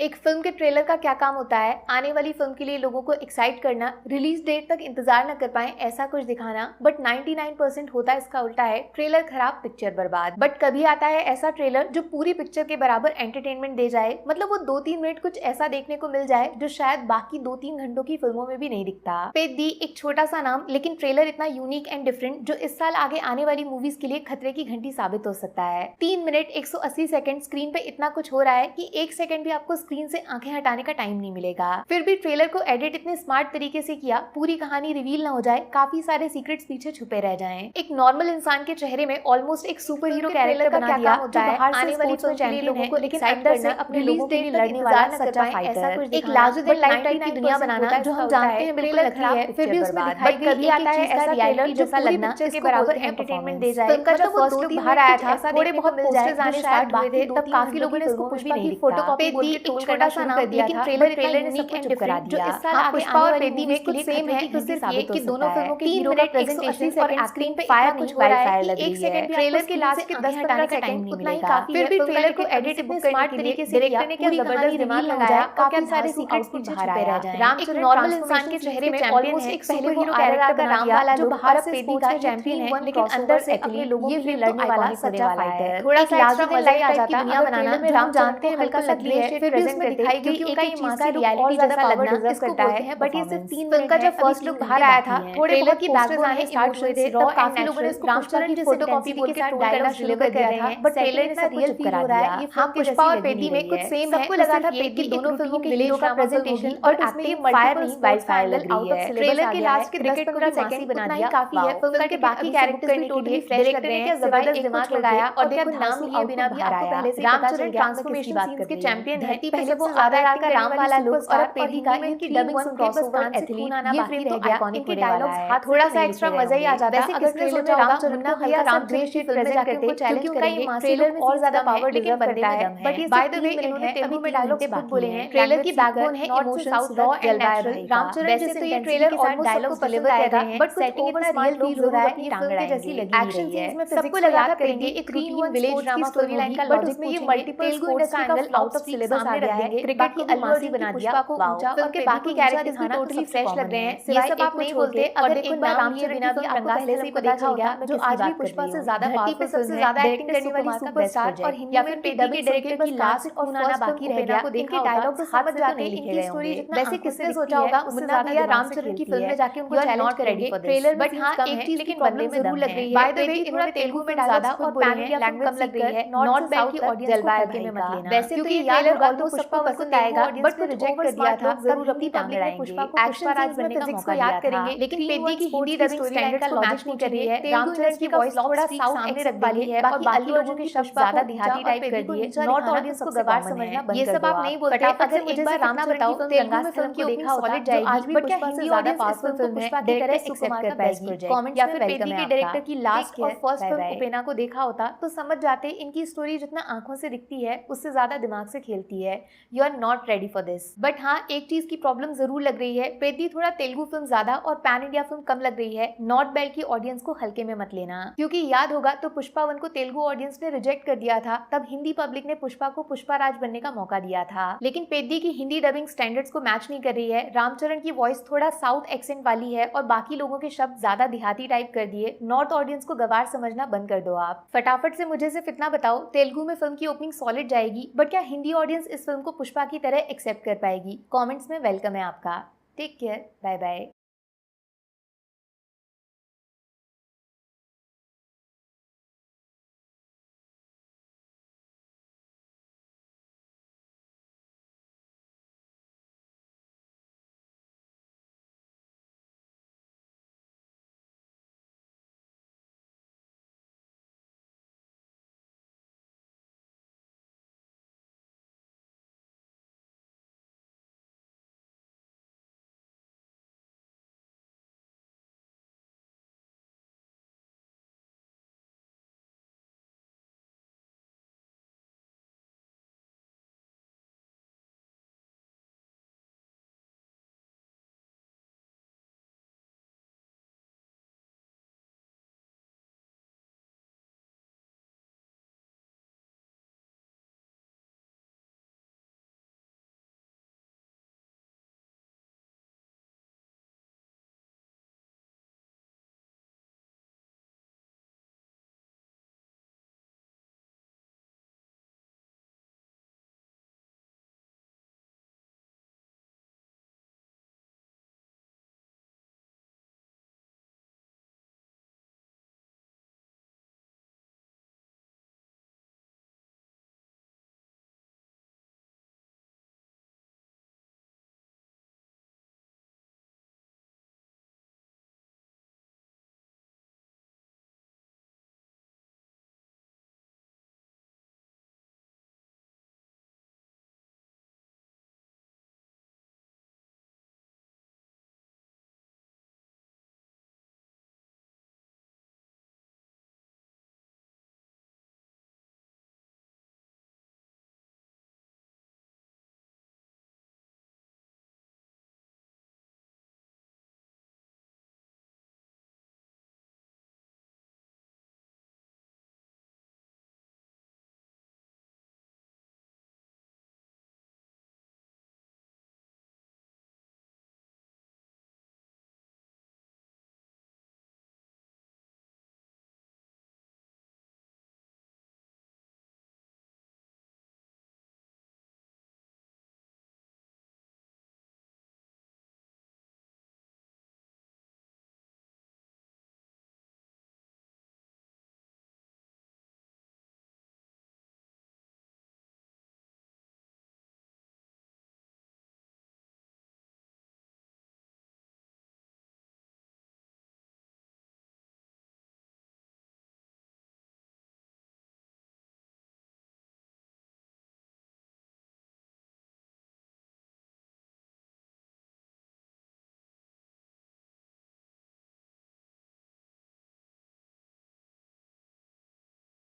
एक फिल्म के ट्रेलर का क्या काम होता है, आने वाली फिल्म के लिए लोगों को एक्साइट करना, रिलीज डेट तक इंतजार न कर पाए ऐसा कुछ दिखाना। बट 99% होता है इसका उल्टा है, ट्रेलर खराब पिक्चर बर्बाद। बट कभी आता है ऐसा ट्रेलर जो पूरी पिक्चर के बराबर एंटरटेनमेंट दे जाए, मतलब वो 2-3 मिनट कुछ ऐसा देखने को मिल जाए जो शायद बाकी 2-3 घंटों की फिल्मों में भी नहीं दिखता। पेद्दी एक छोटा सा नाम, लेकिन ट्रेलर इतना यूनिक एंड डिफरेंट जो इस साल आगे आने वाली मूवीज के लिए खतरे की घंटी साबित हो सकता है। 3 मिनट 180 सेकंड स्क्रीन पे इतना कुछ हो रहा है कि 1 सेकंड भी आपको स्क्रीन से आंखें हटाने का टाइम नहीं मिलेगा। फिर भी ट्रेलर को एडिट इतने स्मार्ट तरीके से किया, पूरी कहानी रिवील ना हो जाए, काफी सारे सीक्रेट्स पीछे छुपे रह जाएं। एक नॉर्मल इंसान के चेहरे में ऑलमोस्ट एक सुपर हीरो कैरेक्टर बना दिया, जो बाहर से आने वाली फिल्म के लिए लोगों को लेकिन अंदर से अपने लोगों के लिए लड़ने वाला सच्चा फाइटर। एक लार्जर देन लाइफ टाइप की दुनिया बनाना जो हम जानते हैं बिल्कुल नकली है, फिर भी उसमें दिखाई गई कभी आता है ऐसा ट्रेलर जैसा लगना के बराबर एंटरटेनमेंट दे जाए। मतलब जब फर्स्ट लुक बाहर आया था, थोड़े बहुत पोस्टर्स आने स्टार्ट हुए थे, तब काफी लोगों ने इसको पुष्पा की फोटोकॉपी बोल के ट्रोल करना शुरू कर दिया था। ट्रेलर ने सबको चुप करा दिया। जो इस साल आगे पुष्पा और पेद्दी में कुछ सेम है, तो सिर्फ ये कि दोनों फिल्मों के हीरो का प्रेजेंटेशन और एक्टिंग पे फायर कुछ हो रहा है कि 1 सेकंड ट्रेलर के लास्ट के 10-15 सेकंड उतना ही काफी है। फिर भी ट्रेलर को एडिट इतने स्मार्ट तरीके से डायरेक्टर ने क्या जबरदस्त दिमाग लगाया, काफी सारे सीक्रेट्स पीछे छुपे रह जाएं। एक नॉर्मल इंसान के चेहरे में ऑलमोस्ट एक सुपर हीरो कैरेक्टर का राम वाला जो बाहर से पेद्दी का चैंपियन है, लेकिन अंदर से अपने लोगों के लिए लड़ने वाला सच्चा फाइटर। थोड़ा सा लार्जर देन लाइफ टाइप की दुनिया बनाना में राम जानते हैं हल्का सा ग्रे है, फिर भी उसमें दिखाई गई क्योंकि एक चीज का रियलिटी जैसा लगना इसको बोलते हैं। बट ये सिर्फ 3 मिनट का जब फर्स्ट लुक बाहर आया था, थोड़े बहुत की बैकबोन आने स्टार्ट हुए थे, तब काफी लोगों ने इसको पुष्पा की फोटोकॉपी बोल के ट्रोल करना शुरू कर दिया था। बट ट्रेलर इतना रियल फील हो रहा है, हाँ पुष्पा और पेद्दी में कुछ सेम है। सबको लगा था पेद्दी दोनों फिल्मों के हीरो का प्रेजेंटेशन और एक्टिंग फायर नहीं वाइल्ड फायर लग रही है। ट्रेलर के लास्ट के 10-15 सेकंड बना दिया काफी है। फिल्म के बाकी कैरेक्टर्स भी टोटली फ्रेश लग रहे हैं, जबरदस्त दिमाग लगाया और देखो नाम लिए बिना भी आपको पहले से पता चल गया ट्रांसफॉर्मेशन सीन्स के चैंपियन है। पहले वो आधा रात का राम वाला लुक और पेद्दी का इनकी डबिंग सुन के बस कान से खून आना बाकी रह गया। इनके डायलॉग्स हाथ थोड़ा सा एक्स्ट्रा मजा ही आ जाता है। अगर ट्रेलर में रामचरण को भैया राम ग्रे शीट फिल्म में जाके उनको चैलेंज करेंगे, ट्रेलर में और ज्यादा पावर डिजर्व करता है। बट ये बाय द वे इन्होंने तेलुगु में डायलॉग्स खुद बोले हैं। ट्रेलर की बैकबोन है emotions, raw and natural. Ram Charan जैसे तो ये ट्रेलर ऑलमोस्ट डायलॉग्स डिलीवर कर रहे हैं, बट सेटिंग इतना रियल फील हो रहा है ये फिल्म के जैसी लगी नहीं रही है। एक्शन सीन्स में सबको याद करेंगे एक routine village drama story line का लॉजिक में ये मल्टीपल स्पोर्ट्स का एंगल आउट ऑफ सिलेबस आ गया है। क्रिकेट की अलमारी बना दिया, पुष्पा को ऊंचा, फिल्म के बाकी कैरेक्टर्स भी टोटली फ्रेश लग रहे हैं। ये सब आप नहीं बोलते अगर एक बार रामचरण बिना भी आपको पहले से ही पता चल गया, जो आज भी पुष्पा से ज्यादा पावरफुल सबसे ज्यादा एक्टिंग करने वाली सुपरस्टार और हिंदी में पेद्दी के डायरेक्टर की लास्ट और फुनाना बाकी रह गया। इनके डायलॉग समझ जाते हैं, इनकी स्टोरी जितना वैसे किसने सोचा होगा मुन्ना भैया रामचरण की फिल्म में जाके उनको चैलेंज करेंगे। ट्रेलर बट हाँ एक चीज लेकिन बनने में जरूर लग रही है। बाय द वे इन्होंने तेलुगु में ज्यादा और पैन इंडिया लैंग्वेज लग रही है, नॉर्थ साउथ की ऑडियंस को हल्के में मत लेना। वैसे तो ये ट्रेलर ऑलमोस्ट सबको पसंद आएगा, बट को रिजेक्ट कर दिया था, जरूर अपनी पब्लिक ने पुष्पा को पुष्पा राज बनने का मौका याद करेंगे। लेकिन पेद्दी की हिंदी डबिंग स्टैंडर्ड का लॉजिक नहीं कर रही है। रामचरण की वॉइस थोड़ा साउथ सामने रख वाली है और बाकी लोगों के शब्द ज्यादा देहाती टाइप कर दिए। नॉर्थ ऑडियंस को गवार समझना बंद कर दो। ये सब आप नहीं बोलते। अगर एक बार रामचरण की फिल्म तेलुगु में फिल्म की देखा सॉलिड जाएगी, आज भी पुष्पा से ज्यादा पावरफुल फिल्म है, डायरेक्टर एक्सेप्ट कर पाएगी। कमेंट्स में पेद्दी के डायरेक्टर की लास्ट और फर्स्ट फिल्म उपेना को देखा होता तो समझ जाते इनकी स्टोरी जितना आंखों से दिखती है उससे ज्यादा दिमाग से खेलती है। You are not ready for this. But हाँ एक चीज की प्रॉब्लम जरूर लग रही है, पेद्दी थोड़ा तेलुगु फिल्म ज्यादा और पैन इंडिया फिल्म कम लग रही है। नॉर्थ बेल्ट की ऑडियंस को हल्के में मत लेना, क्योंकि याद होगा तो पुष्पा 1 को तेलुगु ऑडियंस ने रिजेक्ट कर दिया था, तब हिंदी पब्लिक ने पुष्पा को पुष्पा राज बनने का मौका दिया था। लेकिन पेद्दी की हिंदी डबिंग स्टैंडर्ड्स को मैच नहीं कर रही है। रामचरण की वॉइस थोड़ा साउथ एक्सेंट वाली है और बाकी लोगों के शब्द ज्यादा देहाती टाइप कर दिए। नॉर्थ ऑडियंस को गवार समझना बंद कर दो आप। फटाफट से मुझे सिर्फ इतना बताओ, तेलुगु में फिल्म की ओपनिंग सॉलिड जाएगी, बट क्या हिंदी ऑडियंस इस फिल्म को पुष्पा की तरह एक्सेप्ट कर पाएगी? कमेंट्स में वेलकम है आपका। Take care, bye bye.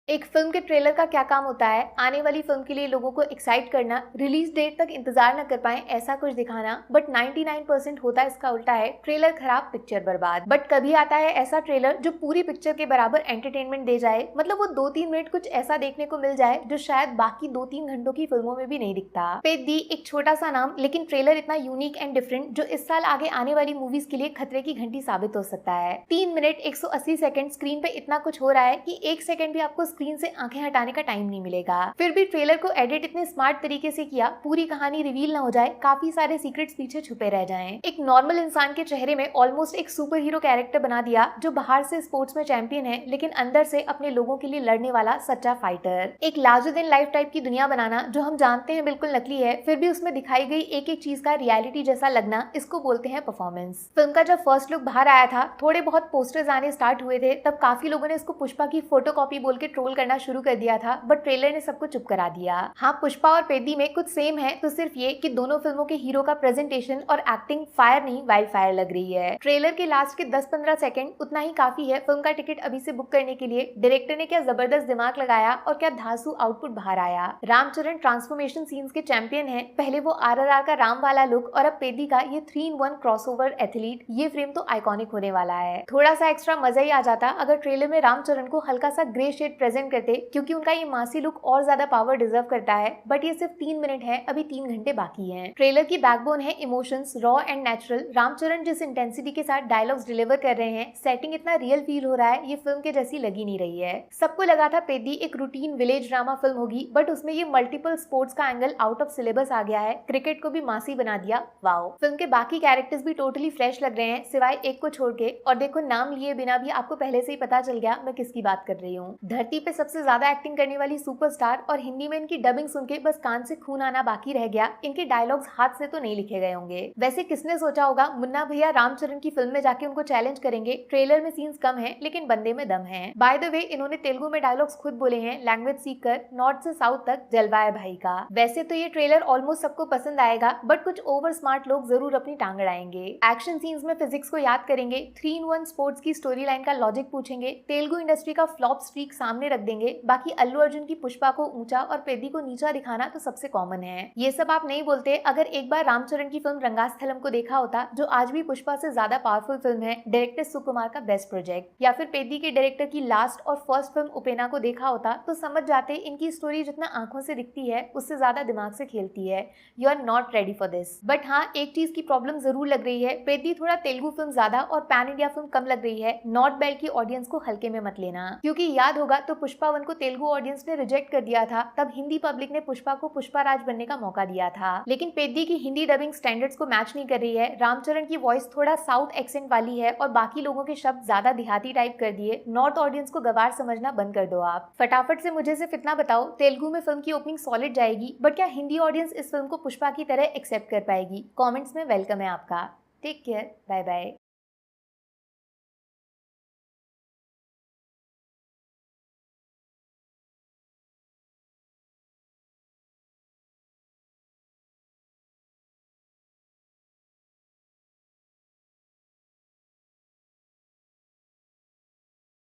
एक फिल्म के ट्रेलर का क्या काम होता है, आने वाली फिल्म के लिए लोगों को एक्साइट करना, रिलीज डेट तक इंतजार न कर पाए ऐसा कुछ दिखाना। बट 99% होता है इसका उल्टा है, ट्रेलर खराब पिक्चर बर्बाद। बट कभी आता है ऐसा ट्रेलर जो पूरी पिक्चर के बराबर एंटरटेनमेंट दे जाए, मतलब वो 2-3 मिनट कुछ ऐसा देखने को मिल जाए जो शायद बाकी 2-3 घंटों की फिल्मों में भी नहीं दिखता। पेद्दी एक छोटा सा नाम, लेकिन ट्रेलर इतना यूनिक एंड डिफरेंट जो इस साल आगे आने वाली मूवीज के लिए खतरे की घंटी साबित हो सकता है। 3 मिनट 180 सेकंड स्क्रीन पे इतना कुछ हो रहा है कि 1 सेकंड भी आपको स्क्रीन से आंखें हटाने का टाइम नहीं मिलेगा। फिर भी ट्रेलर को एडिट इतने स्मार्ट तरीके से किया, पूरी कहानी रिवील ना हो जाए, काफी सारे सीक्रेट्स पीछे छुपे रह जाएं। एक नॉर्मल इंसान के चेहरे में ऑलमोस्ट एक सुपर हीरो कैरेक्टर बना दिया जो बाहर से स्पोर्ट्स में चैंपियन है, लेकिन अंदर से अपने लोगों के लिए लड़ने वाला सच्चा फाइटर। एक लार्जर देन लाइफ टाइप की दुनिया बनाना जो हम जानते हैं बिल्कुल नकली है, फिर भी उसमें दिखाई गई एक एक चीज का रियलिटी जैसा लगना, इसको बोलते हैं परफॉर्मेंस। फिल्म का जब फर्स्ट लुक बाहर आया था, थोड़े बहुत पोस्टर्स आने स्टार्ट हुए थे, तब काफी लोगों ने इसको पुष्पा की फोटोकॉपी बोल के ट्रोल करना शुरू कर दिया था, बट ट्रेलर ने सबको चुप करा दिया। हाँ, पुष्पा और पेद्दी में कुछ सेम है, तो सिर्फ ये कि दोनों फिल्मों के हीरो का प्रेजेंटेशन और एक्टिंग फायर नहीं वाइल्ड फायर लग रही है। ट्रेलर के लास्ट के 10-15 सेकंड उतना ही काफी है फिल्म का टिकट अभी से बुक करने के लिए। डायरेक्टर ने क्या जबरदस्त दिमाग लगाया और क्या धांसू आउटपुट बाहर आया। रामचरण ट्रांसफॉर्मेशन सीन्स के चैंपियन है, पहले वो RRR का राम वाला लुक और अब पेद्दी का ये 3-in-1 क्रॉसओवर एथलीट। ये फ्रेम तो आइकॉनिक होने वाला है। थोड़ा सा एक्स्ट्रा मजा ही आ जाता अगर ट्रेलर में रामचरण को हल्का सा ग्रे शेड प्रेजेंट करते, क्योंकि उनका ये मासी लुक और ज्यादा पावर डिजर्व करता है। बट ये सिर्फ 3 मिनट है, अभी 3 घंटे बाकी हैं। ट्रेलर की बैकबोन है emotions, raw and natural. Ram Charan जिस इंटेंसिटी के साथ डायलॉग्स डिलीवर कर रहे हैं, सेटिंग इतना रियल फील हो रहा है, ये फिल्म के जैसी लगी नहीं रही है। सबको लगा था पेद्दी एक रूटीन विलेज ड्रामा फिल्म होगी, बट उसमें ये मल्टीपल स्पोर्ट्स का एंगल आउट ऑफ सिलेबस आ गया है, क्रिकेट को भी मासी बना दिया। वाओ। फिल्म के बाकी कैरेक्टर्स भी टोटली फ्रेश लग रहे हैं, सिवाय एक को छोड़ के। और देखो, नाम लिए बिना भी आपको पहले से ही पता चल गया मैं किसकी बात कर रही हूँ। धरती पे सबसे ज्यादा एक्टिंग करने वाली सुपरस्टार, और हिंदी में इनकी डबिंग सुन के बस कान से खून आना बाकी रह गया। इनके डायलॉग्स हाथ से तो नहीं लिखे गए होंगे। वैसे किसने सोचा होगा मुन्ना भैया रामचरण की फिल्म में जाके उनको चैलेंज करेंगे। ट्रेलर में सीन्स कम हैं, लेकिन बंदे में दम है। बाय द वे, इन्होंने तेलुगु में डायलॉग्स खुद बोले हैं, लैंग्वेज सीख कर नॉर्थ से साउथ तक जलवा है भाई का। वैसे तो ये ट्रेलर ऑलमोस्ट सबको पसंद आएगा, बट कुछ ओवर स्मार्ट लोग जरूर अपनी टांग अड़ाएंगे। एक्शन सीन्स में फिजिक्स को याद करेंगे, 3-in-1 स्पोर्ट्स की स्टोरी लाइन का लॉजिक पूछेंगे, तेलुगु इंडस्ट्री का फ्लॉप स्ट्रीक सामने रख देंगे। बाकी अल्लू अर्जुन की पुष्पा को ऊंचा और पेद्दी को नीचा दिखाना तो सबसे कॉमन है। ये सब आप नहीं बोलते अगर एक बार रामचरण की फिल्म रंगास्थलम को देखा होता, जो आज भी पुष्पा से ज्यादा पावरफुल फिल्म है, डायरेक्टर सुकुमार का बेस्ट प्रोजेक्ट। या फिर पेद्दी के डायरेक्टर की लास्ट और फर्स्ट फिल्म उपेना को देखा होता, तो समझ जाते इनकी स्टोरी जितना आंखों से दिखती है, उससे ज्यादा दिमाग से खेलती है। You are not ready for this. But हाँ, एक चीज की प्रॉब्लम जरूर लग रही है, पेद्दी थोड़ा तेलुगु फिल्म ज्यादा और पैन इंडिया फिल्म कम लग रही है। नॉर्थ बेल्ट की ऑडियंस को हल्के में मत लेना, क्योंकि याद होगा तो पुष्पा 1 को तेलुगु ऑडियंस ने रिजेक्ट कर दिया था, तब हिंदी पब्लिक ने पुष्पा को पुष्पा राज बनने का मौका दिया था। लेकिन पेद्दी की हिंदी डबिंग स्टैंडर्ड्स को मैच नहीं कर रही है। रामचरण की वॉइस थोड़ा साउथ एक्सेंट वाली है और बाकी लोगों के शब्द ज्यादा देहाती टाइप कर दिए। नॉर्थ ऑडियंस को गवार समझना बंद कर दो आप। फटाफट से मुझे सिर्फ इतना बताओ, तेलुगु में फिल्म की ओपनिंग सॉलिड जाएगी, बट क्या हिंदी ऑडियंस इस फिल्म को पुष्पा की तरह एक्सेप्ट कर पाएगी? कॉमेंट्स में वेलकम है आपका। Take care, bye bye.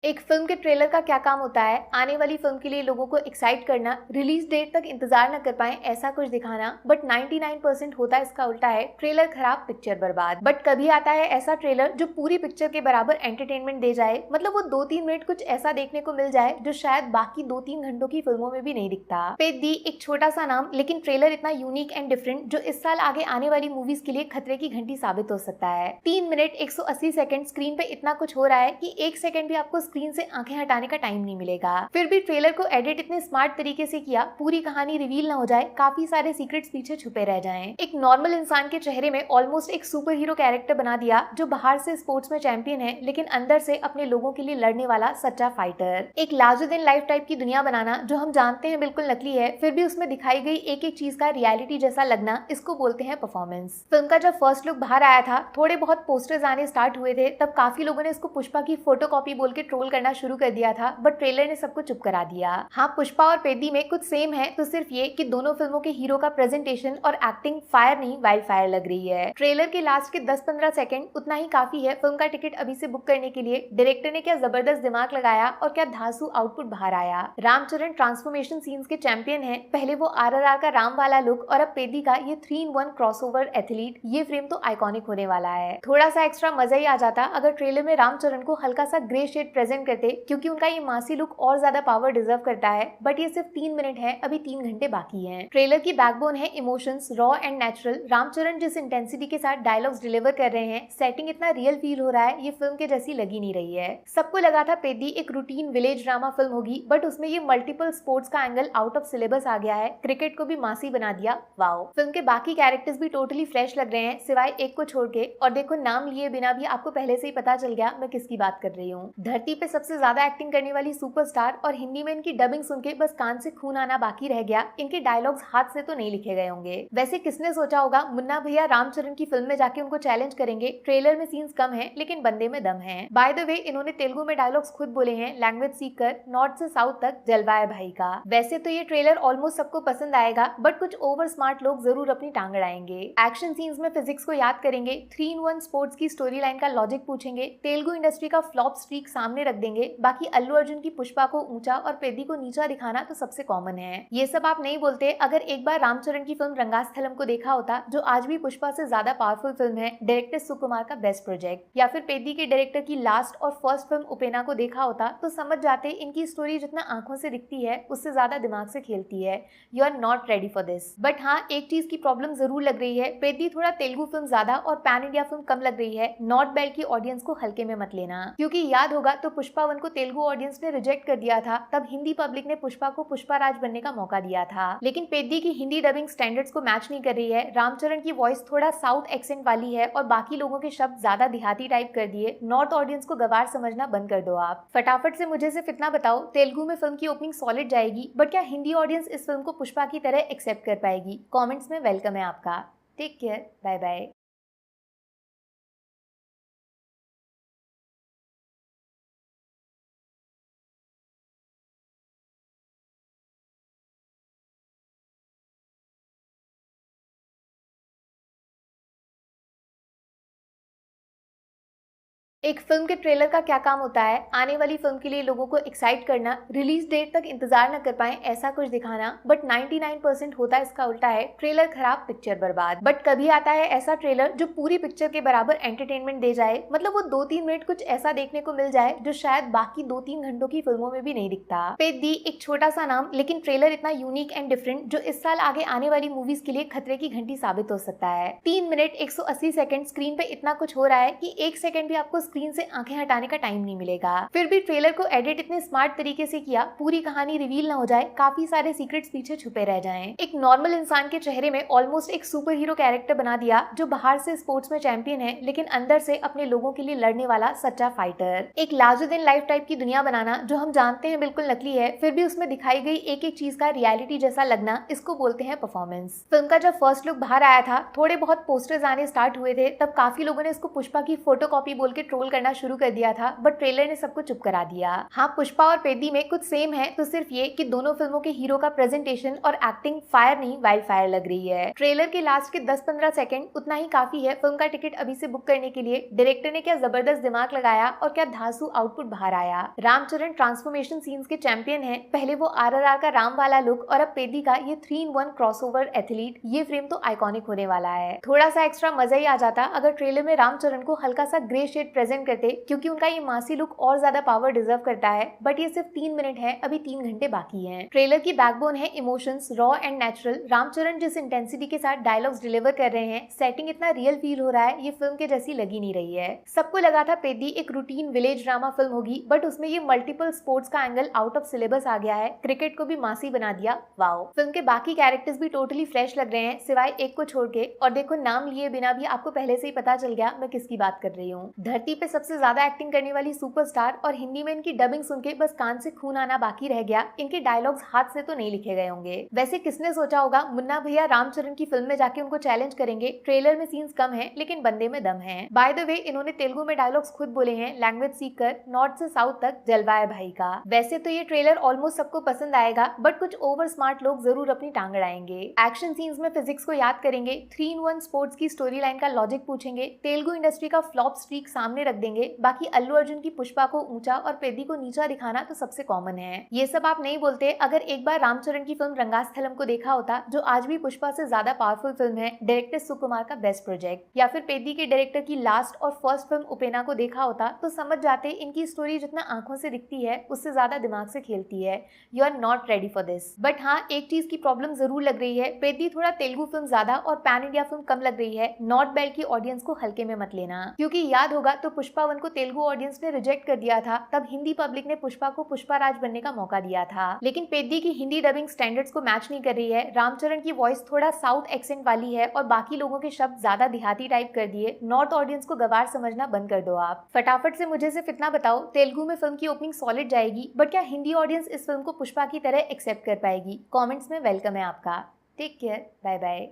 एक फिल्म के ट्रेलर का क्या काम होता है, आने वाली फिल्म के लिए लोगों को एक्साइट करना, रिलीज डेट तक इंतजार न कर पाए ऐसा कुछ दिखाना। बट 99% होता है इसका उल्टा है, ट्रेलर खराब पिक्चर बर्बाद। बट कभी आता है ऐसा ट्रेलर जो पूरी पिक्चर के बराबर एंटरटेनमेंट दे जाए, मतलब वो 2-3 मिनट कुछ ऐसा देखने को मिल जाए जो शायद बाकी 2-3 घंटों की फिल्मों में भी नहीं दिखता। पेद्दी एक छोटा सा नाम, लेकिन ट्रेलर इतना यूनिक एंड डिफरेंट जो इस साल आगे आने वाली मूवीज के लिए खतरे की घंटी साबित हो सकता है। 3 मिनट 180 सेकंड स्क्रीन पे इतना कुछ हो रहा है कि 1 सेकंड भी आपको स्क्रीन से आंखें हटाने का टाइम नहीं मिलेगा। फिर भी ट्रेलर को एडिट इतने स्मार्ट तरीके से किया, पूरी कहानी रिवील ना हो जाए, काफी सारे सीक्रेट्स पीछे छुपे रह जाएं। एक नॉर्मल इंसान के चेहरे में ऑलमोस्ट एक सुपर हीरो कैरेक्टर बना दिया जो बाहर से स्पोर्ट्स में चैंपियन है, लेकिन अंदर से अपने लोगों के लिए लड़ने वाला सच्चा फाइटर। एक लार्जर देन लाइफ टाइप की दुनिया बनाना जो हम जानते हैं बिल्कुल नकली है, फिर भी उसमें दिखाई गई एक एक चीज का रियलिटी जैसा लगना, इसको बोलते हैं परफॉर्मेंस। फिल्म का जब फर्स्ट लुक बाहर आया था, थोड़े बहुत पोस्टर्स आने स्टार्ट हुए थे, तब काफी लोगों ने इसको पुष्पा की फोटोकॉपी बोल के ट्रोल ट्रोल करना शुरू कर दिया था, बट ट्रेलर ने सबको चुप करा दिया। हाँ, पुष्पा और पेद्दी में कुछ सेम है, तो सिर्फ ये कि दोनों फिल्मों के हीरो का प्रेजेंटेशन और एक्टिंग फायर नहीं वाइल्ड फायर लग रही है। ट्रेलर के लास्ट के 10-15 सेकंड उतना ही काफी है फिल्म का टिकट अभी से बुक करने के लिए। डायरेक्टर ने क्या जबरदस्त दिमाग लगाया और क्या धांसू आउटपुट बाहर आया। रामचरण ट्रांसफॉर्मेशन सीन्स के चैंपियन है। पहले वो RRR का राम वाला लुक और अब पेद्दी का ये 3-in-1 क्रॉसओवर एथलीट, ये फ्रेम तो आइकॉनिक होने वाला है। थोड़ा सा एक्स्ट्रा मजा ही आ जाता अगर ट्रेलर में रामचरण को हल्का सा ग्रे शेड प्रेजेंट करते, क्योंकि उनका ये मासी लुक और ज्यादा पावर डिजर्व करता है। बट ये सिर्फ 3 मिनट है, अभी 3 घंटे बाकी हैं। ट्रेलर की बैकबोन है emotions, raw and natural. Ram Charan जिस इंटेंसिटी के साथ डायलॉग्स डिलीवर कर रहे हैं, सेटिंग इतना रियल फील हो रहा है, ये फिल्म के जैसी लगी नहीं रही है। सबको लगा था पेद्दी एक रूटीन विलेज ड्रामा फिल्म होगी, बट उसमें ये मल्टीपल स्पोर्ट्स का एंगल आउट ऑफ सिलेबस आ गया है। क्रिकेट को भी मासी बना दिया। वाओ, फिल्म के बाकी कैरेक्टर्स भी टोटली फ्रेश लग रहे हैं, सिवाय एक को छोड़ के। और देखो, नाम लिए बिना भी आपको पहले से ही पता चल गया मैं किसकी बात कर रही हूँ। धरती पे सबसे ज्यादा एक्टिंग करने वाली सुपरस्टार, और हिंदी में इनकी डबिंग सुन के बस कान से खून आना बाकी रह गया। इनके डायलॉग्स हाथ से तो नहीं लिखे गए होंगे। वैसे किसने सोचा होगा मुन्ना भैया रामचरण की फिल्म में जाके उनको चैलेंज करेंगे। ट्रेलर में सीन्स कम है, लेकिन बंदे में दम है। बाय द वे, इन्होंने तेलुगु में डायलॉग्स खुद बोले हैं, लैंग्वेज सीख कर नॉर्थ से साउथ तक जलवा है भाई का। वैसे तो ये ट्रेलर ऑलमोस्ट सबको पसंद आएगा, बट कुछ ओवर स्मार्ट लोग जरूर अपनी टांग अड़ाएंगे। एक्शन सीन्स में फिजिक्स को याद करेंगे, 3-in-1 स्पोर्ट्स की स्टोरी लाइन का लॉजिक पूछेंगे, तेलुगु इंडस्ट्री का फ्लॉप स्ट्रीक सामने रख देंगे। बाकी अल्लू अर्जुन की पुष्पा को ऊंचा और पेद्दी को नीचा दिखाना तो सबसे कॉमन है। ये सब आप नहीं बोलते अगर एक बार रामचरण की फिल्म रंगास्थलम को देखा होता, जो आज भी पुष्पा से ज्यादा पावरफुल फिल्म है, डायरेक्टर सुकुमार का बेस्ट प्रोजेक्ट, या फिर पेद्दी के डायरेक्टर की लास्ट और फर्स्ट फिल्म उपेना को देखा होता, तो समझ जाते इनकी स्टोरी जितना आंखों से दिखती है उससे ज्यादा दिमाग से खेलती है। You are not ready for this. But हाँ, एक चीज की प्रॉब्लम जरूर लग रही है, पेद्दी थोड़ा तेलुगु फिल्म ज्यादा और पैन इंडिया फिल्म कम लग रही है। नॉर्थ बेल्ट की ऑडियंस को हल्के में मत लेना, क्योंकि याद होगा तो पुष्पा 1 को तेलुगु ऑडियंस ने रिजेक्ट कर दिया था, तब हिंदी पब्लिक ने पुष्पा को पुष्पा राज बनने का मौका दिया था। लेकिन पेद्दी की हिंदी डबिंग स्टैंडर्ड्स को मैच नहीं कर रही है। रामचरण की वॉइस थोड़ा साउथ एक्सेंट वाली है और बाकी लोगों के शब्द ज्यादा देहाती टाइप कर दिए। नॉर्थ ऑडियंस को गवार समझना बंद कर दो आप। फटाफट से मुझे सिर्फ इतना बताओ, तेलुगु में फिल्म की ओपनिंग सॉलिड जाएगी, बट क्या हिंदी ऑडियंस इस फिल्म को पुष्पा की तरह एक्सेप्ट कर पाएगी? कमेंट्स में वेलकम है आपका। Take care, bye bye. एक फिल्म के ट्रेलर का क्या काम होता है, आने वाली फिल्म के लिए लोगों को एक्साइट करना, रिलीज डेट तक इंतजार न कर पाए ऐसा कुछ दिखाना। बट 99% होता है इसका उल्टा है, ट्रेलर खराब पिक्चर बर्बाद। बट कभी आता है ऐसा ट्रेलर जो पूरी पिक्चर के बराबर एंटरटेनमेंट दे जाए, मतलब वो 2-3 मिनट कुछ ऐसा देखने को मिल जाए जो शायद बाकी 2-3 घंटों की फिल्मों में भी नहीं दिखता। पेद्दी एक छोटा सा नाम, लेकिन ट्रेलर इतना यूनिक एंड डिफरेंट, जो इस साल आगे आने वाली मूवीज के लिए खतरे की घंटी साबित हो सकता है। 3 मिनट 180 सेकंड स्क्रीन पे इतना कुछ हो रहा है कि 1 सेकंड भी आपको स्क्रीन से आंखें हटाने का टाइम नहीं मिलेगा। फिर भी ट्रेलर को एडिट इतने स्मार्ट तरीके से किया, पूरी कहानी रिवील ना हो जाए, काफी सारे सीक्रेट्स पीछे छुपे रह जाएं। एक नॉर्मल इंसान के चेहरे में ऑलमोस्ट एक सुपर हीरो कैरेक्टर बना दिया, जो बाहर से स्पोर्ट्स में चैंपियन है, लेकिन अंदर से अपने लोगों के लिए लड़ने वाला सच्चा फाइटर। एक लार्जर देन लाइफ टाइप की दुनिया बनाना, जो हम जानते हैं बिल्कुल नकली है, फिर भी उसमें दिखाई गई एक एक चीज का रियलिटी जैसा लगना, इसको बोलते हैं परफॉर्मेंस। फिल्म का जब फर्स्ट लुक बाहर आया था, थोड़े बहुत पोस्टर्स आने स्टार्ट हुए थे, तब काफी लोगों ने इसको पुष्पा की फोटोकॉपी बोल के ट्रोल करना शुरू कर दिया था, बट ट्रेलर ने सबको चुप करा दिया। हाँ, पुष्पा और पेद्दी में कुछ सेम है, तो सिर्फ ये कि दोनों फिल्मों के हीरो का प्रेजेंटेशन और एक्टिंग फायर नहीं वाइल्ड फायर लग रही है। ट्रेलर के लास्ट के 10-15 सेकंड उतना ही काफी है फिल्म का टिकट अभी से बुक करने के लिए। डायरेक्टर ने क्या जबरदस्त दिमाग लगाया और क्या धांसू आउटपुट बाहर आया। रामचरण ट्रांसफॉर्मेशन सीन्स के चैंपियन है। पहले वो RRR का राम वाला लुक और अब पेद्दी का ये 3-in-1 क्रॉसओवर एथलीट, ये फ्रेम तो आइकॉनिक होने वाला है। थोड़ा सा एक्स्ट्रा मजा ही आ जाता अगर ट्रेलर में रामचरण को हल्का सा ग्रे शेड प्रेजेंट करते, क्योंकि उनका ये मासी लुक और ज्यादा पावर डिजर्व करता है। बट ये सिर्फ 3 मिनट है, अभी 3 घंटे बाकी हैं। ट्रेलर की बैकबोन है emotions, raw and natural. Ram Charan जिस इंटेंसिटी के साथ डायलॉग्स डिलीवर कर रहे हैं, सेटिंग इतना रियल फील हो रहा है, ये फिल्म के जैसी लगी नहीं रही है। सबको लगा था पेद्दी एक रूटीन विलेज ड्रामा फिल्म होगी, बट उसमें ये मल्टीपल स्पोर्ट्स का एंगल आउट ऑफ सिलेबस आ गया है, क्रिकेट को भी मासी बना दिया। वाओ, फिल्म के बाकी कैरेक्टर्स भी टोटली फ्रेश लग रहे हैं, सिवाय एक को छोड़ के। और देखो, नाम लिए बिना भी आपको पहले से ही पता चल गया मैं किसकी बात कर रही हूँ। धरती पे सबसे ज्यादा एक्टिंग करने वाली सुपरस्टार और हिंदी में इनकी डबिंग सुन के बस कान से खून आना बाकी रह गया। इनके डायलॉग्स हाथ से तो नहीं लिखे गए होंगे। वैसे किसने सोचा होगा मुन्ना भैया रामचरण की फिल्म में जाके उनको चैलेंज करेंगे। ट्रेलर में सीन्स कम है लेकिन बंदे में दम है। बाय द वे इन्होंने तेलुगु में डायलॉग्स खुद बोले हैं, लैंग्वेज सीख कर नॉर्थ से साउथ तक जलवा है भाई का। वैसे तो ये ट्रेलर ऑलमोस्ट सबको पसंद आएगा, बट कुछ ओवर स्मार्ट लोग जरूर अपनी टांग अड़ाएंगे। एक्शन सीन्स में फिजिक्स को याद करेंगे, 3-in-1 स्पोर्ट्स की स्टोरी लाइन का लॉजिक पूछेंगे, तेलुगु इंडस्ट्री का फ्लॉप स्ट्रीक सामने रख देंगे। बाकी अल्लू अर्जुन की पुष्पा को ऊंचा और पेद्दी को नीचा दिखाना तो सबसे कॉमन है। ये सब आप नहीं बोलते अगर एक बार रामचरण की फिल्म रंगास्थलम को देखा होता, जो आज भी पुष्पा से ज्यादा पावरफुल फिल्म है, डायरेक्टर सुकुमार का बेस्ट प्रोजेक्ट, या फिर पेद्दी के डायरेक्टर की लास्ट और फर्स्ट फिल्म उपेना को देखा होता तो समझ जाते इनकी स्टोरी जितना आंखों से दिखती है उससे ज्यादा दिमाग से खेलती है। You are not ready for this. But हाँ, एक चीज की प्रॉब्लम जरूर लग रही है, पेद्दी थोड़ा तेलुगु फिल्म ज्यादा और पैन इंडिया फिल्म कम लग रही है। नॉर्थ बेल्ट की ऑडियंस को हल्के में मत लेना, क्योंकि याद होगा तो पुष्पा 1 को तेलुगु ऑडियंस ने रिजेक्ट कर दिया था, तब हिंदी पब्लिक ने पुष्पा को पुष्पा राज बनने का मौका दिया था। लेकिन पेद्दी की हिंदी डबिंग स्टैंडर्ड्स को मैच नहीं कर रही है। रामचरण की वॉइस थोड़ा साउथ एक्सेंट वाली है और बाकी लोगों के शब्द ज्यादा देहाती टाइप कर दिए। नॉर्थ ऑडियंस को गवार समझना बंद कर दो आप। फटाफट से मुझे सिर्फ इतना बताओ, तेलुगु में फिल्म की ओपनिंग सॉलिड जाएगी, बट क्या हिंदी ऑडियंस इस फिल्म को पुष्पा की तरह एक्सेप्ट कर पाएगी? कमेंट्स में वेलकम है आपका। Take care, bye bye.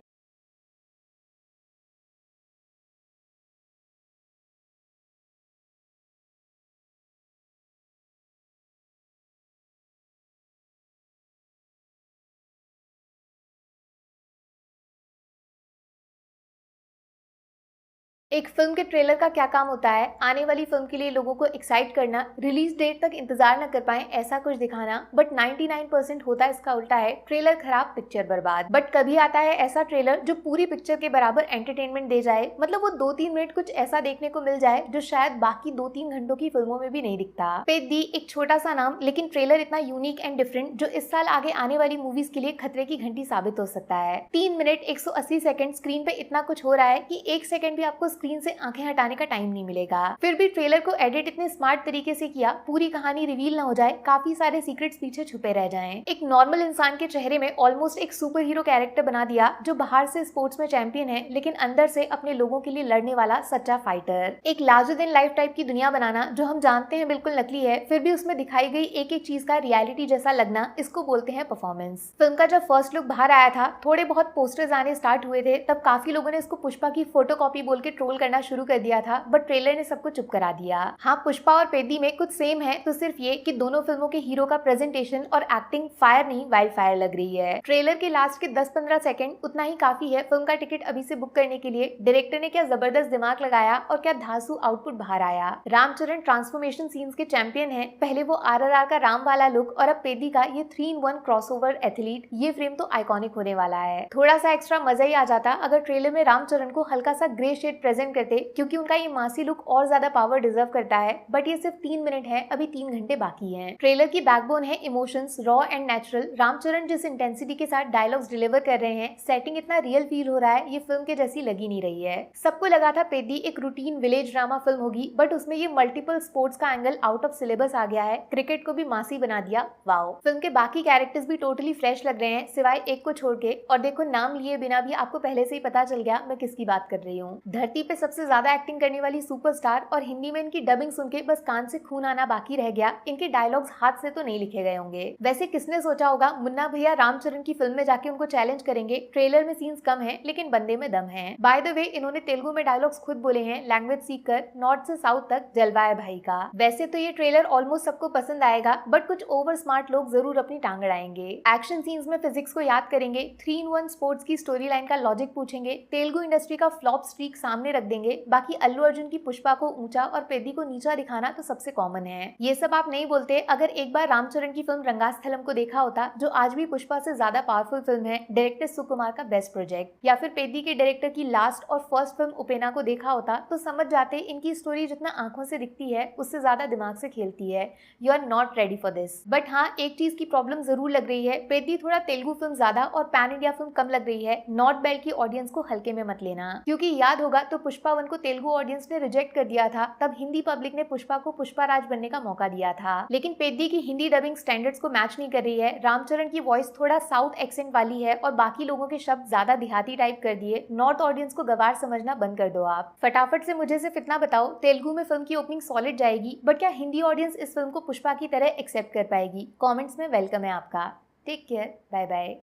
एक फिल्म के ट्रेलर का क्या काम होता है, आने वाली फिल्म के लिए लोगों को एक्साइट करना, रिलीज डेट तक इंतजार न कर पाए ऐसा कुछ दिखाना। बट 99% होता है इसका उल्टा है, ट्रेलर खराब पिक्चर बर्बाद। बट कभी आता है ऐसा ट्रेलर जो पूरी पिक्चर के बराबर एंटरटेनमेंट दे जाए, मतलब वो 2-3 मिनट कुछ ऐसा देखने को मिल जाए जो शायद बाकी 2-3 घंटों की फिल्मों में भी नहीं दिखता। पेद्दी एक छोटा सा नाम, लेकिन ट्रेलर इतना यूनिक एंड डिफरेंट जो इस साल आगे आने वाली मूवीज के लिए खतरे की घंटी साबित हो सकता है। 3 मिनट 180 सेकंड स्क्रीन पे इतना कुछ हो रहा है कि 1 सेकंड भी आपको स्क्रीन से आंखें हटाने का टाइम नहीं मिलेगा। फिर भी ट्रेलर को एडिट इतने स्मार्ट तरीके से किया, पूरी कहानी रिवील ना हो जाए, काफी सारे सीक्रेट्स पीछे छुपे रह जाएं। एक नॉर्मल इंसान के चेहरे में ऑलमोस्ट एक सुपर हीरो कैरेक्टर बना दिया, जो बाहर से स्पोर्ट्स में चैंपियन है लेकिन अंदर से अपने लोगों के लिए लड़ने वाला सच्चा फाइटर। एक लार्जर देन लाइफ टाइप की दुनिया बनाना जो हम जानते हैं बिल्कुल नकली है, फिर भी उसमें दिखाई गई एक एक चीज का रियलिटी जैसा लगना, इसको बोलते हैं परफॉर्मेंस। फिल्म का जब फर्स्ट लुक बाहर आया था, थोड़े बहुत पोस्टर्स आने स्टार्ट हुए थे, तब काफी लोगों ने इसको पुष्पा की फोटोकॉपी बोल के ट्रोल करना शुरू कर दिया था, बट ट्रेलर ने सबको चुप करा दिया। हाँ, पुष्पा और पेद्दी में कुछ सेम है, तो सिर्फ ये कि दोनों फिल्मों के हीरो का प्रेजेंटेशन और एक्टिंग फायर नहीं वाइल्ड फायर लग रही है। ट्रेलर के लास्ट के 10-15 सेकंड उतना ही काफी है फिल्म का टिकट अभी से बुक करने के लिए। डायरेक्टर ने क्या जबरदस्त दिमाग लगाया और क्या धांसू आउटपुट बाहर आया। रामचरण ट्रांसफॉर्मेशन सीन्स के चैंपियन है, पहले वो RRR का राम वाला लुक और अब पेद्दी का ये 3-in-1 क्रॉसओवर एथलीट। ये फ्रेम तो आइकॉनिक होने वाला है। थोड़ा सा एक्स्ट्रा मजा ही आ जाता अगर ट्रेलर में रामचरण को हल्का सा ग्रे शेड प्रेजेंट करते, क्योंकि उनका ये मासी लुक और ज्यादा पावर डिजर्व करता है। बट ये सिर्फ 3 मिनट है, अभी 3 घंटे बाकी हैं। ट्रेलर की बैकबोन है emotions, raw and natural. Ram Charan जिस इंटेंसिटी के साथ डायलॉग्स डिलीवर कर रहे हैं, सेटिंग इतना रियल फील हो रहा है, ये फिल्म के जैसी लगी नहीं रही है। सबको लगा था पेद्दी एक रूटीन विलेज ड्रामा फिल्म होगी, बट उसमें ये मल्टीपल स्पोर्ट्स का एंगल आउट ऑफ सिलेबस आ गया है, क्रिकेट को भी मासी बना दिया। वाओ। फिल्म के बाकी कैरेक्टर्स भी टोटली फ्रेश लग रहे हैं, सिवाय एक को छोड़ के। और देखो, नाम लिए बिना भी आपको पहले से ही पता चल गया मैं किसकी बात कर रही हूँ। धरती पे सबसे ज्यादा एक्टिंग करने वाली सुपरस्टार और हिंदी में इनकी डबिंग सुन के बस कान से खून आना बाकी रह गया। इनके डायलॉग्स हाथ से तो नहीं लिखे गए होंगे। वैसे किसने सोचा होगा मुन्ना भैया रामचरण की फिल्म में जाके उनको चैलेंज करेंगे। ट्रेलर में सीन्स कम है लेकिन बंदे में दम है। बाय द वे इन्होंने तेलुगु में डायलॉग्स खुद बोले हैं, लैंग्वेज सीख कर नॉर्थ से साउथ तक जलवा है भाई का। वैसे तो ये ट्रेलर ऑलमोस्ट सबको पसंद आएगा, बट कुछ ओवर स्मार्ट लोग जरूर अपनी टांग अड़ाएंगे। एक्शन सीन्स में फिजिक्स को याद करेंगे, 3-in-1 स्पोर्ट्स की स्टोरी लाइन का लॉजिक पूछेंगे, तेलुगु इंडस्ट्री का फ्लॉप स्ट्रीक सामने रख देंगे। बाकी अल्लू अर्जुन की पुष्पा को ऊंचा और पेद्दी को नीचा दिखाना तो सबसे कॉमन है। ये सब आप नहीं बोलते अगर एक बार रामचरण की फिल्म रंगास्थलम को देखा होता, जो आज भी पुष्पा से ज्यादा पावरफुल फिल्म है, डायरेक्टर सुकुमार का बेस्ट प्रोजेक्ट, या फिर पेद्दी के डायरेक्टर की लास्ट और फर्स्ट फिल्म उपेना को देखा होता, तो समझ जाते इनकी स्टोरी जितना आंखों से दिखती है उससे ज्यादा दिमाग से खेलती है। You are not ready for this. But हाँ, एक चीज की प्रॉब्लम जरूर लग रही है, पेद्दी थोड़ा तेलुगु फिल्म ज्यादा और पैन इंडिया फिल्म कम लग रही है। नॉर्थ बेल्ट की ऑडियंस को हल्के में मत लेना, क्योंकि याद होगा तो पुष्पा 1 को तेलुगु ऑडियंस ने रिजेक्ट कर दिया था, तब हिंदी पब्लिक ने पुष्पा को पुष्पा राज बनने का मौका दिया था। लेकिन पेद्दी की हिंदी डबिंग स्टैंडर्ड्स को मैच नहीं कर रही है। रामचरण की वॉइस थोड़ा साउथ एक्सेंट वाली है और बाकी लोगों के शब्द ज्यादा देहाती टाइप कर दिए। नॉर्थ ऑडियंस को गवार समझना बंद कर दो आप। फटाफट से मुझे सिर्फ इतना बताओ, तेलुगु में फिल्म की ओपनिंग सॉलिड जाएगी, बट क्या हिंदी ऑडियंस इस फिल्म को पुष्पा की तरह एक्सेप्ट कर पाएगी? कमेंट्स में वेलकम है आपका। Take care, bye bye.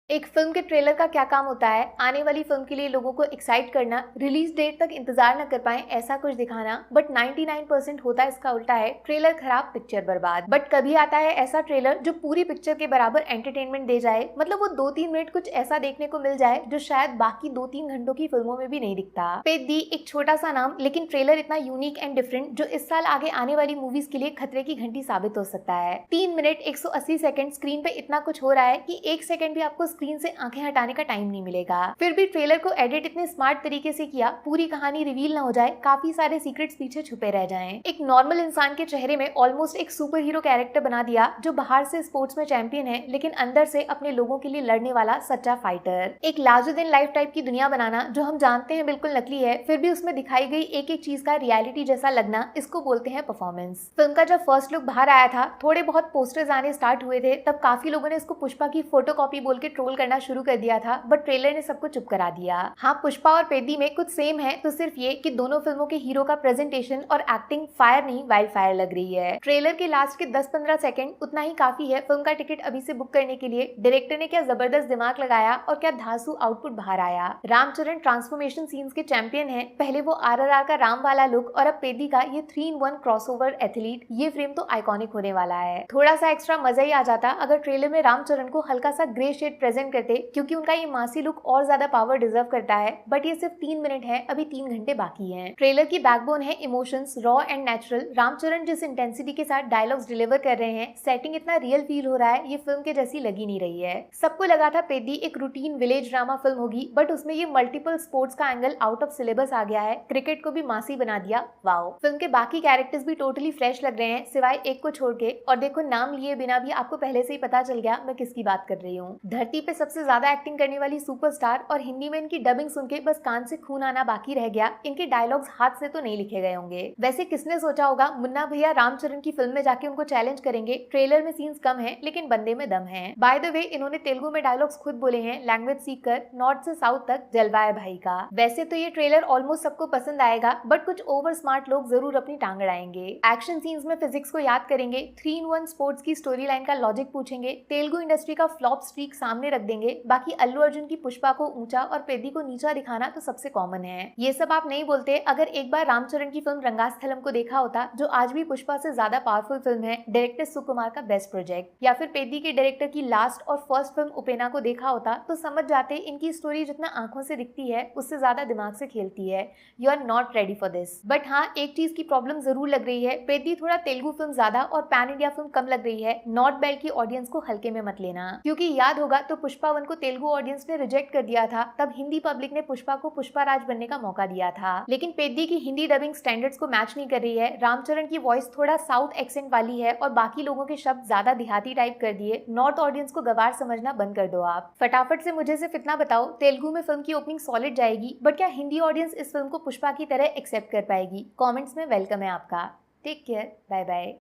एक फिल्म के ट्रेलर का क्या काम होता है? आने वाली फिल्म के लिए लोगों को एक्साइट करना, रिलीज डेट तक इंतजार न कर पाए ऐसा कुछ दिखाना। बट 99% होता है इसका उल्टा है, ट्रेलर खराब पिक्चर बर्बाद। बट कभी आता है ऐसा ट्रेलर जो पूरी पिक्चर के बराबर एंटरटेनमेंट दे जाए, मतलब वो 2-3 मिनट कुछ ऐसा देखने को मिल जाए जो शायद बाकी 2-3 घंटों की फिल्मों में भी नहीं दिखता। पेद्दी एक छोटा सा नाम, लेकिन ट्रेलर इतना यूनिक एंड डिफरेंट जो इस साल आगे आने वाली मूवीज के लिए खतरे की घंटी साबित हो सकता है। 3 मिनट 180 सेकंड स्क्रीन पे इतना कुछ हो रहा है कि 1 सेकंड भी आपको स्क्रीन से आंखें हटाने का टाइम नहीं मिलेगा। फिर भी ट्रेलर को एडिट इतने स्मार्ट तरीके से किया, पूरी कहानी रिवील ना हो जाए, काफी सारे सीक्रेट्स पीछे छुपे रह जाएं। एक नॉर्मल इंसान के चेहरे में ऑलमोस्ट एक सुपर हीरो कैरेक्टर बना दिया, जो बाहर से स्पोर्ट्स में चैंपियन है लेकिन अंदर से अपने लोगों के लिए लड़ने वाला सच्चा फाइटर। एक लार्जर देन लाइफ टाइप की दुनिया बनाना जो हम जानते हैं बिल्कुल नकली है, फिर भी उसमें दिखाई गई एक एक चीज का रियलिटी जैसा लगना, इसको बोलते हैं परफॉर्मेंस। फिल्म का जब फर्स्ट लुक बाहर आया था, थोड़े बहुत पोस्टर्स आने स्टार्ट हुए थे, तब काफी लोगों ने इसको पुष्पा की फोटोकॉपी बोल के ट्रोल करना शुरू कर दिया था, बट ट्रेलर ने सबको चुप करा दिया। हाँ, पुष्पा और पेद्दी में कुछ सेम है, तो सिर्फ ये कि दोनों फिल्मों के हीरो का प्रेजेंटेशन और एक्टिंग फायर नहीं वाइल्ड फायर लग रही है। ट्रेलर के लास्ट के 10-15 सेकंड उतना ही काफी है फिल्म का टिकट अभी से बुक करने के लिए। डायरेक्टर ने क्या जबरदस्त दिमाग लगाया और क्या धांसू आउटपुट बाहर आया। रामचरण ट्रांसफॉर्मेशन सीन्स के चैंपियन है। पहले वो RRR का राम वाला लुक और अब पेद्दी का ये 3-in-1 क्रॉसओवर एथलीट, ये फ्रेम तो आइकॉनिक होने वाला है। थोड़ा सा एक्स्ट्रा मजा ही आ जाता अगर ट्रेलर में रामचरण को हल्का सा ग्रे शेड प्रेजेंट करते, क्योंकि उनका ये मासी लुक और ज्यादा पावर डिजर्व करता है। बट ये सिर्फ 3 मिनट है, अभी 3 घंटे बाकी हैं। ट्रेलर की बैकबोन है emotions, raw and natural. Ram Charan जिस इंटेंसिटी के साथ डायलॉग्स डिलीवर कर रहे हैं, सेटिंग इतना रियल फील हो रहा है, ये फिल्म के जैसी लगी नहीं रही है। सबको लगा था पेद्दी एक रूटीन विलेज ड्रामा फिल्म होगी, बट उसमें ये मल्टीपल स्पोर्ट्स का एंगल आउट ऑफ सिलेबस आ गया है, क्रिकेट को भी मासी बना दिया। वाओ। फिल्म के बाकी कैरेक्टर्स भी टोटली फ्रेश लग रहे हैं, सिवाय एक को छोड़ के। और देखो, नाम लिए बिना भी आपको पहले से ही पता चल गया मैं किसकी बात कर रही हूँ। धरती पे सबसे ज्यादा एक्टिंग करने वाली सुपरस्टार, और हिंदी में इनकी डबिंग सुन के बस कान से खून आना बाकी रह गया। इनके डायलॉग्स हाथ से तो नहीं लिखे गए होंगे। वैसे किसने सोचा होगा मुन्ना भैया रामचरण की फिल्म में जाके उनको चैलेंज करेंगे। ट्रेलर में सीन्स कम है लेकिन बंदे में दम है। बाय द वे, इन्होंने तेलुगु में डायलॉग्स खुद बोले हैं, लैंग्वेज सीख कर नॉर्थ से साउथ तक जलवा है भाई का। वैसे तो ये ट्रेलर ऑलमोस्ट सबको पसंद आएगा, बट कुछ ओवर स्मार्ट लोग जरूर अपनी टांग अड़ाएंगे। एक्शन सीन्स में फिजिक्स को याद करेंगे, 3-in-1 स्पोर्ट्स की स्टोरी लाइन का लॉजिक पूछेंगे, तेलुगु इंडस्ट्री का फ्लॉप स्ट्रीक सामने रख देंगे। बाकी अल्लू अर्जुन की पुष्पा को ऊंचा और पेद्दी को नीचा दिखाना तो सबसे कॉमन है। ये सब आप नहीं बोलते अगर एक बार रामचरण की फिल्म रंगास्थलम को देखा होता, जो आज भी पुष्पा से ज्यादा पावरफुल फिल्म है, डायरेक्टर सुकुमार का बेस्ट प्रोजेक्ट। या फिर पेद्दी के डायरेक्टर की लास्ट और फर्स्ट फिल्म उपेना को देखा होता, तो समझ जाते इनकी स्टोरी जितना आंखों से दिखती है उससे ज्यादा दिमाग से खेलती है। You are not ready for this. But हाँ, एक चीज की प्रॉब्लम जरूर लग रही है, पेद्दी थोड़ा तेलुगु फिल्म ज्यादा और पैन इंडिया फिल्म कम लग रही है। नॉर्थ बेल्ट की ऑडियंस को हल्के में मत लेना, क्योंकि याद होगा तो पुष्पा 1 को तेलुगु ऑडियंस ने रिजेक्ट कर दिया था, तब हिंदी पब्लिक ने पुष्पा को पुष्पा राज बनने का मौका दिया था। लेकिन पेद्दी की हिंदी डबिंग स्टैंडर्ड्स को मैच नहीं कर रही है। रामचरण की वॉइस थोड़ा साउथ एक्सेंट वाली है और बाकी लोगों के शब्द ज्यादा देहाती टाइप कर दिए। नॉर्थ ऑडियंस को गवार समझना बंद कर दो आप। फटाफट से मुझे सिर्फ इतना बताओ, तेलुगु में फिल्म की ओपनिंग सॉलिड जाएगी, बट क्या हिंदी ऑडियंस इस फिल्म को पुष्पा की तरह एक्सेप्ट कर पाएगी? कमेंट्स में वेलकम है आपका। Take care, bye bye.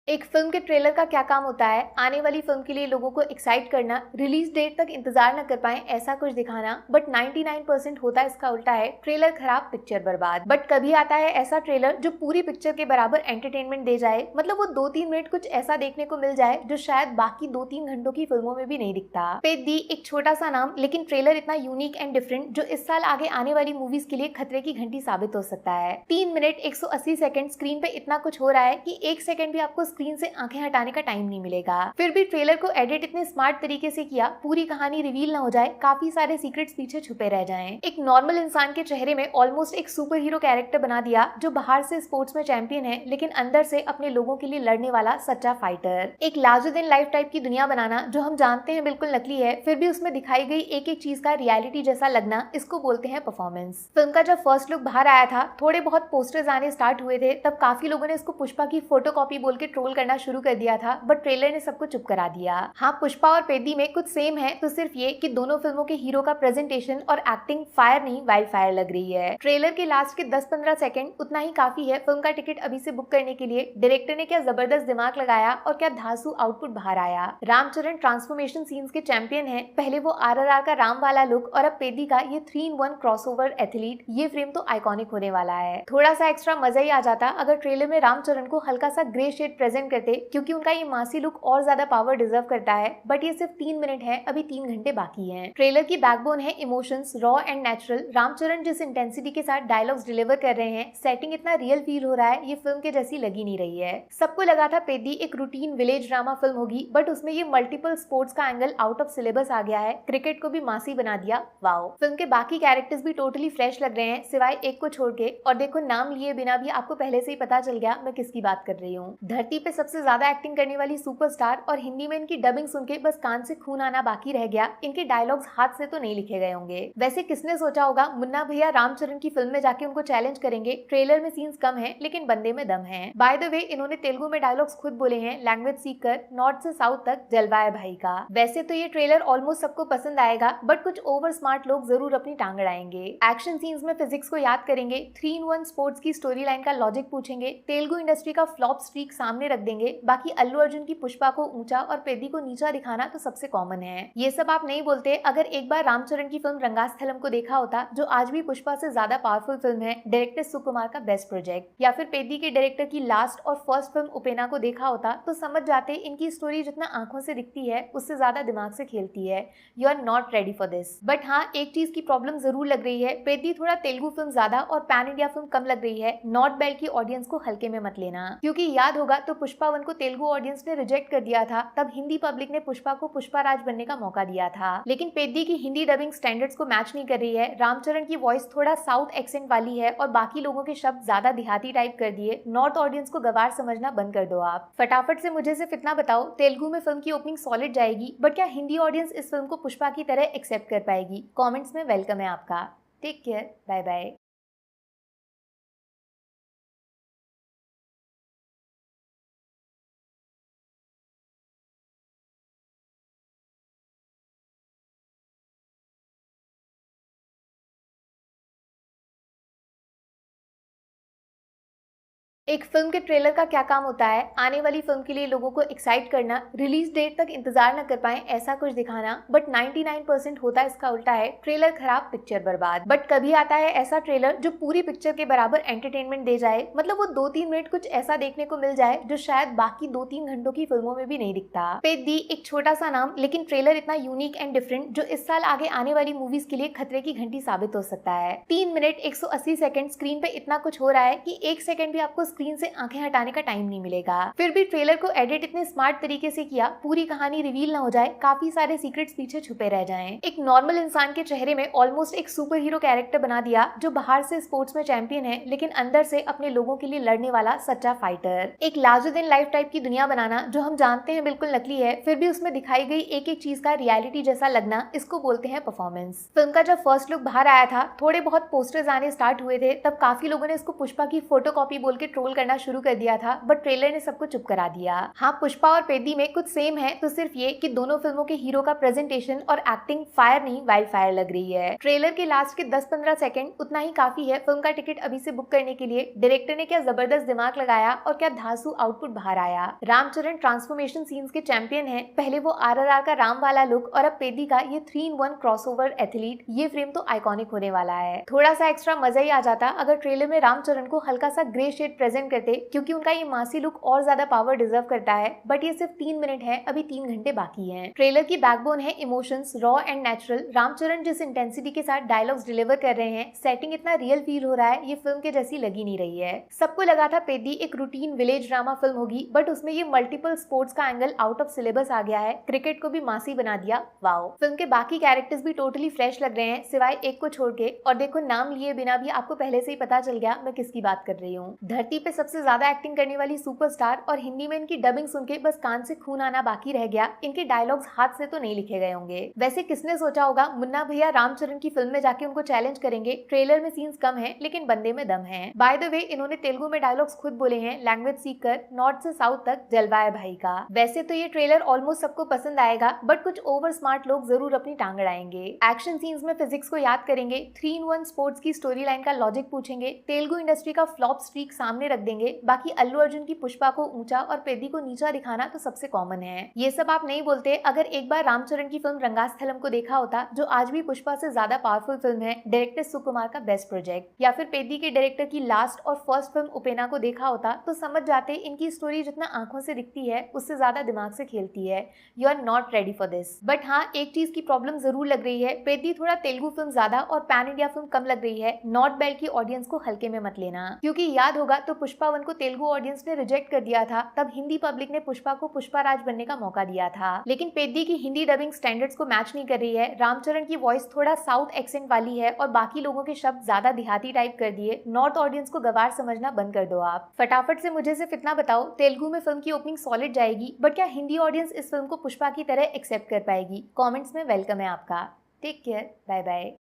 एक फिल्म के ट्रेलर का क्या काम होता है? आने वाली फिल्म के लिए लोगों को एक्साइट करना, रिलीज डेट तक इंतजार न कर पाए ऐसा कुछ दिखाना। बट 99% होता है इसका उल्टा है, ट्रेलर खराब पिक्चर बर्बाद। बट कभी आता है ऐसा ट्रेलर जो पूरी पिक्चर के बराबर एंटरटेनमेंट दे जाए, मतलब वो 2-3 मिनट कुछ ऐसा देखने को मिल जाए जो शायद बाकी 2-3 घंटों की फिल्मों में भी नहीं दिखता। पेद्दी एक छोटा सा नाम, लेकिन ट्रेलर इतना यूनिक एंड डिफरेंट जो इस साल आगे आने वाली मूवीज के लिए खतरे की घंटी साबित हो सकता है। 3 मिनट 180 सेकंड स्क्रीन पे इतना कुछ हो रहा है कि 1 सेकंड भी आपको स्क्रीन से आंखें हटाने का टाइम नहीं मिलेगा। फिर भी ट्रेलर को एडिट इतने स्मार्ट तरीके से किया, पूरी कहानी रिवील ना हो जाए, काफी सारे सीक्रेट्स पीछे छुपे रह जाएं। एक नॉर्मल इंसान के चेहरे में ऑलमोस्ट एक सुपर हीरो कैरेक्टर बना दिया, जो बाहर से स्पोर्ट्स में चैंपियन है लेकिन अंदर से अपने लोगों के लिए लड़ने वाला सच्चा फाइटर। एक लार्जर देन लाइफ टाइप की दुनिया बनाना जो हम जानते हैं बिल्कुल नकली है, फिर भी उसमें दिखाई गई एक एक चीज का रियलिटी जैसा लगना, इसको बोलते हैं परफॉर्मेंस। फिल्म का जब फर्स्ट लुक बाहर आया था, थोड़े बहुत पोस्टर्स आने स्टार्ट हुए थे, तब काफी लोगों ने इसको पुष्पा की फोटोकॉपी बोल के ट्रोल करना शुरू कर दिया था, बट ट्रेलर ने सबको चुप करा दिया। हाँ, पुष्पा और पेद्दी में कुछ सेम है, तो सिर्फ ये कि दोनों फिल्मों के हीरो का प्रेजेंटेशन और एक्टिंग फायर नहीं वाइल्ड फायर लग रही है। ट्रेलर के लास्ट के 10-15 सेकंड उतना ही काफी है फिल्म का टिकट अभी से बुक करने के लिए। डायरेक्टर ने क्या जबरदस्त दिमाग लगाया और क्या धांसू आउटपुट बाहर आया। रामचरण ट्रांसफॉर्मेशन सीन्स के चैंपियन है, पहले वो RRR का राम वाला लुक और अब पेद्दी का ये 3-in-1 क्रॉसओवर एथलीट, ये फ्रेम तो आइकॉनिक होने वाला है। थोड़ा सा एक्स्ट्रा मजा ही आ जाता अगर ट्रेलर में रामचरण को हल्का सा ग्रे शेड प्रेजेंट करते, क्योंकि उनका ये मासी लुक और ज्यादा पावर डिजर्व करता है, बट ये सिर्फ 3 मिनट है, अभी 3 घंटे बाकी हैं। ट्रेलर की बैकबोन है emotions, raw and natural. Ram Charan जिस इंटेंसिटी के साथ डायलॉग्स डिलीवर कर रहे हैं, सेटिंग इतना रियल फील हो रहा है, ये फिल्म के जैसी लगी नहीं रही है। सबको लगा था पेद्दी एक रूटीन विलेज ड्रामा फिल्म होगी, बट उसमें ये मल्टीपल स्पोर्ट्स का एंगल आउट ऑफ सिलेबस आ गया है, क्रिकेट को भी मासी बना दिया। वाओ, फिल्म के बाकी कैरेक्टर्स भी टोटली फ्रेश लग रहे हैं सिवाय एक को छोड़ के, और देखो नाम लिए बिना भी आपको पहले से ही पता चल गया मैं किसकी बात कर रही हूँ। धरती पे सबसे ज्यादा एक्टिंग करने वाली सुपरस्टार, और हिंदी में इनकी डबिंग सुन के बस कान से खून आना बाकी रह गया। इनके डायलॉग्स हाथ से तो नहीं लिखे गए होंगे। वैसे किसने सोचा होगा मुन्ना भैया रामचरण की फिल्म में जाके उनको चैलेंज करेंगे। ट्रेलर में सीन्स कम है लेकिन बंदे में दम है। बाय द वे इन्होंने तेलुगु में डायलॉग्स खुद बोले हैं, लैंग्वेज सीख कर नॉर्थ से साउथ तक जलवा है भाई का। वैसे तो ये ट्रेलर ऑलमोस्ट सबको पसंद आएगा, बट कुछ ओवर स्मार्ट लोग जरूर अपनी टांग अड़ाएंगे। एक्शन सीन्स में फिजिक्स को याद करेंगे, 3-in-1 स्पोर्ट्स की स्टोरी लाइन का लॉजिक पूछेंगे, तेलुगु इंडस्ट्री का फ्लॉप स्ट्रीक सामने रख देंगे। बाकी अल्लू अर्जुन की पुष्पा को ऊंचा और पेद्दी को नीचा दिखाना तो सबसे कॉमन है। ये सब आप नहीं बोलते अगर एक बार रामचरण की फिल्म रंगास्थलम को देखा होता, जो आज भी पुष्पा से ज्यादा पावरफुल फिल्म है, डायरेक्टर सुकुमार का बेस्ट प्रोजेक्ट, या फिर पेद्दी के डायरेक्टर की लास्ट और फर्स्ट फिल्म उपेना को देखा होता, तो समझ जाते इनकी स्टोरी जितना आंखों से दिखती है उससे ज्यादा दिमाग से खेलती है। You are not ready for this. But हाँ, एक चीज की प्रॉब्लम जरूर लग रही है, पेद्दी थोड़ा तेलुगु फिल्म ज्यादा और पैन इंडिया फिल्म कम लग रही है। नॉर्थ बेल्ट की ऑडियंस को हल्के में मत लेना, क्योंकि याद होगा तो पुष्पा 1 को तेलुगु ऑडियंस ने रिजेक्ट कर दिया था, तब हिंदी पब्लिक ने पुष्पा को पुष्पा राज बनने का मौका दिया था। लेकिन पेद्दी की हिंदी डबिंग स्टैंडर्ड्स को मैच नहीं कर रही है। रामचरण की वॉइस थोड़ा साउथ एक्सेंट वाली है और बाकी लोगों के शब्द ज्यादा देहाती टाइप कर दिए। नॉर्थ ऑडियंस को गवार समझना बंद कर दो आप। फटाफट से मुझे सिर्फ इतना बताओ, तेलुगु में फिल्म की ओपनिंग सॉलिड जाएगी, बट क्या हिंदी ऑडियंस इस फिल्म को पुष्पा की तरह एक्सेप्ट कर पाएगी? कमेंट्स में वेलकम है आपका। Take care, bye bye. एक फिल्म के ट्रेलर का क्या काम होता है, आने वाली फिल्म के लिए लोगों को एक्साइट करना, रिलीज डेट तक इंतजार न कर पाए ऐसा कुछ दिखाना, बट 99% होता है इसका उल्टा है, ट्रेलर खराब पिक्चर बर्बाद। बट कभी आता है ऐसा ट्रेलर जो पूरी पिक्चर के बराबर एंटरटेनमेंट दे जाए, मतलब वो 2-3 मिनट कुछ ऐसा देखने को मिल जाए जो शायद बाकी 2-3 घंटों की फिल्मों में भी नहीं दिखता। पेद्दी एक छोटा सा नाम, लेकिन ट्रेलर इतना यूनिक एंड डिफरेंट जो इस साल आगे आने वाली मूवीज के लिए खतरे की घंटी साबित हो सकता है। 3 मिनट 180 सेकंड स्क्रीन पे इतना कुछ हो रहा है कि 1 सेकंड भी आपको स्क्रीन से आंखें हटाने का टाइम नहीं मिलेगा। फिर भी ट्रेलर को एडिट इतने स्मार्ट तरीके से किया, पूरी कहानी रिवील ना हो जाए, काफी सारे सीक्रेट्स पीछे छुपे रह जाएं। एक नॉर्मल इंसान के चेहरे में ऑलमोस्ट एक सुपर हीरो कैरेक्टर बना दिया, जो बाहर से स्पोर्ट्स में चैंपियन है लेकिन अंदर से अपने लोगों के लिए लड़ने वाला सच्चा फाइटर। एक लार्जर देन लाइफ टाइप की दुनिया बनाना जो हम जानते हैं बिल्कुल नकली है, फिर भी उसमें दिखाई गई एक एक चीज का रियलिटी जैसा लगना, इसको बोलते हैं परफॉर्मेंस। फिल्म का जब फर्स्ट लुक बाहर आया था, थोड़े बहुत पोस्टर्स आने स्टार्ट हुए थे, तब काफी लोगों ने इसको पुष्पा की फोटोकॉपी बोल के ट्रोल करना शुरू कर दिया था, बट ट्रेलर ने सबको चुप करा दिया। हाँ, पुष्पा और पेद्दी में कुछ सेम है, तो सिर्फ ये कि दोनों फिल्मों के हीरो का प्रेजेंटेशन और एक्टिंग फायर नहीं वाइल्ड फायर लग रही है। ट्रेलर के लास्ट के 10-15 सेकंड उतना ही काफी है फिल्म का टिकट अभी से बुक करने के लिए। डायरेक्टर ने क्या जबरदस्त दिमाग लगाया और क्या धांसू आउटपुट बाहर आया। रामचरण ट्रांसफॉर्मेशन सीन्स के चैंपियन है, पहले वो RRR का राम वाला लुक और अब पेद्दी का ये 3-in-1 क्रॉसओवर एथलीट, ये फ्रेम तो आइकॉनिक होने वाला है। थोड़ा सा एक्स्ट्रा मजा ही आ जाता अगर ट्रेलर में रामचरण को हल्का सा ग्रे शेड प्रेजेंट प्रेजेंट करते क्योंकि उनका ये मासी लुक और ज्यादा पावर डिजर्व करता है, बट ये सिर्फ 3 मिनट है, अभी 3 घंटे बाकी हैं। ट्रेलर की बैकबोन है emotions, raw and natural. Ram Charan जिस इंटेंसिटी के साथ डायलॉग्स डिलीवर कर रहे हैं, सेटिंग इतना रियल फील हो रहा है, ये फिल्म के जैसी लगी नहीं रही है। सबको लगा था पेद्दी एक रूटीन विलेज ड्रामा फिल्म होगी, बट उसमें ये मल्टीपल स्पोर्ट्स का एंगल आउट ऑफ सिलेबस आ गया है, क्रिकेट को भी मासी बना दिया। वाओ, फिल्म के बाकी कैरेक्टर्स भी टोटली फ्रेश लग रहे हैं सिवाय एक को छोड़ के। और देखो, नाम लिए बिना भी आपको पहले से ही पता चल गया मैं किसकी बात कर रही हूँ। धरती पे सबसे ज्यादा एक्टिंग करने वाली सुपरस्टार, और हिंदी में इनकी डबिंग सुन के बस कान से खून आना बाकी रह गया। इनके डायलॉग्स हाथ से तो नहीं लिखे गए होंगे। वैसे किसने सोचा होगा मुन्ना भैया रामचरण की फिल्म में जाके उनको चैलेंज करेंगे। ट्रेलर में सीन्स कम है लेकिन बंदे में दम है। बाय द वे, इन्होंने तेलुगु में डायलॉग्स खुद बोले हैं, लैंग्वेज सीख कर नॉर्थ से साउथ तक जलवा है भाई का। वैसे तो ये ट्रेलर ऑलमोस्ट सबको पसंद आएगा, बट कुछ ओवर स्मार्ट लोग जरूर अपनी टांग अड़ाएंगे। एक्शन सीन्स में फिजिक्स को याद करेंगे, 3-in-1 स्पोर्ट्स की स्टोरी लाइन का लॉजिक पूछेंगे, तेलुगु इंडस्ट्री का फ्लॉप स्ट्रीक सामने रख देंगे। बाकी अल्लू अर्जुन की पुष्पा को ऊंचा और पेद्दी को नीचा दिखाना तो सबसे कॉमन है। ये सब आप नहीं बोलते अगर एक बार रामचरण की फिल्म रंगास्थलम को देखा होता, जो आज भी पुष्पा से ज्यादा पावरफुल फिल्म है, डायरेक्टर सुकुमार का बेस्ट प्रोजेक्ट, या फिर पेद्दी के डायरेक्टर की लास्ट और फर्स्ट फिल्म उपेना को देखा होता, तो समझ जाते इनकी स्टोरी जितना आंखों से दिखती है उससे ज्यादा दिमाग से खेलती है। You are not ready for this. But हाँ, एक चीज की प्रॉब्लम जरूर लग रही है, पेद्दी थोड़ा तेलुगु फिल्म ज्यादा और पैन इंडिया फिल्म कम लग रही है। नॉर्थ बेल्ट की ऑडियंस को हल्के में मत लेना, क्योंकि याद होगा तो पुष्पा 1 को तेलुगु ऑडियंस ने रिजेक्ट कर दिया था, तब हिंदी पब्लिक ने पुष्पा को पुष्पा राज बनने का मौका दिया था। लेकिन पेद्दी की हिंदी डबिंग स्टैंडर्ड्स को मैच नहीं कर रही है। रामचरण की वॉइस थोड़ा साउथ एक्सेंट वाली है और बाकी लोगों के शब्द ज्यादा देहाती टाइप कर दिए। नॉर्थ ऑडियंस को गवार समझना बंद कर दो आप। फटाफट से मुझे सिर्फ इतना बताओ, तेलुगु में फिल्म की ओपनिंग सॉलिड जाएगी, बट क्या हिंदी ऑडियंस इस फिल्म को पुष्पा की तरह एक्सेप्ट कर पाएगी? कमेंट्स में वेलकम है आपका। Take care, bye bye.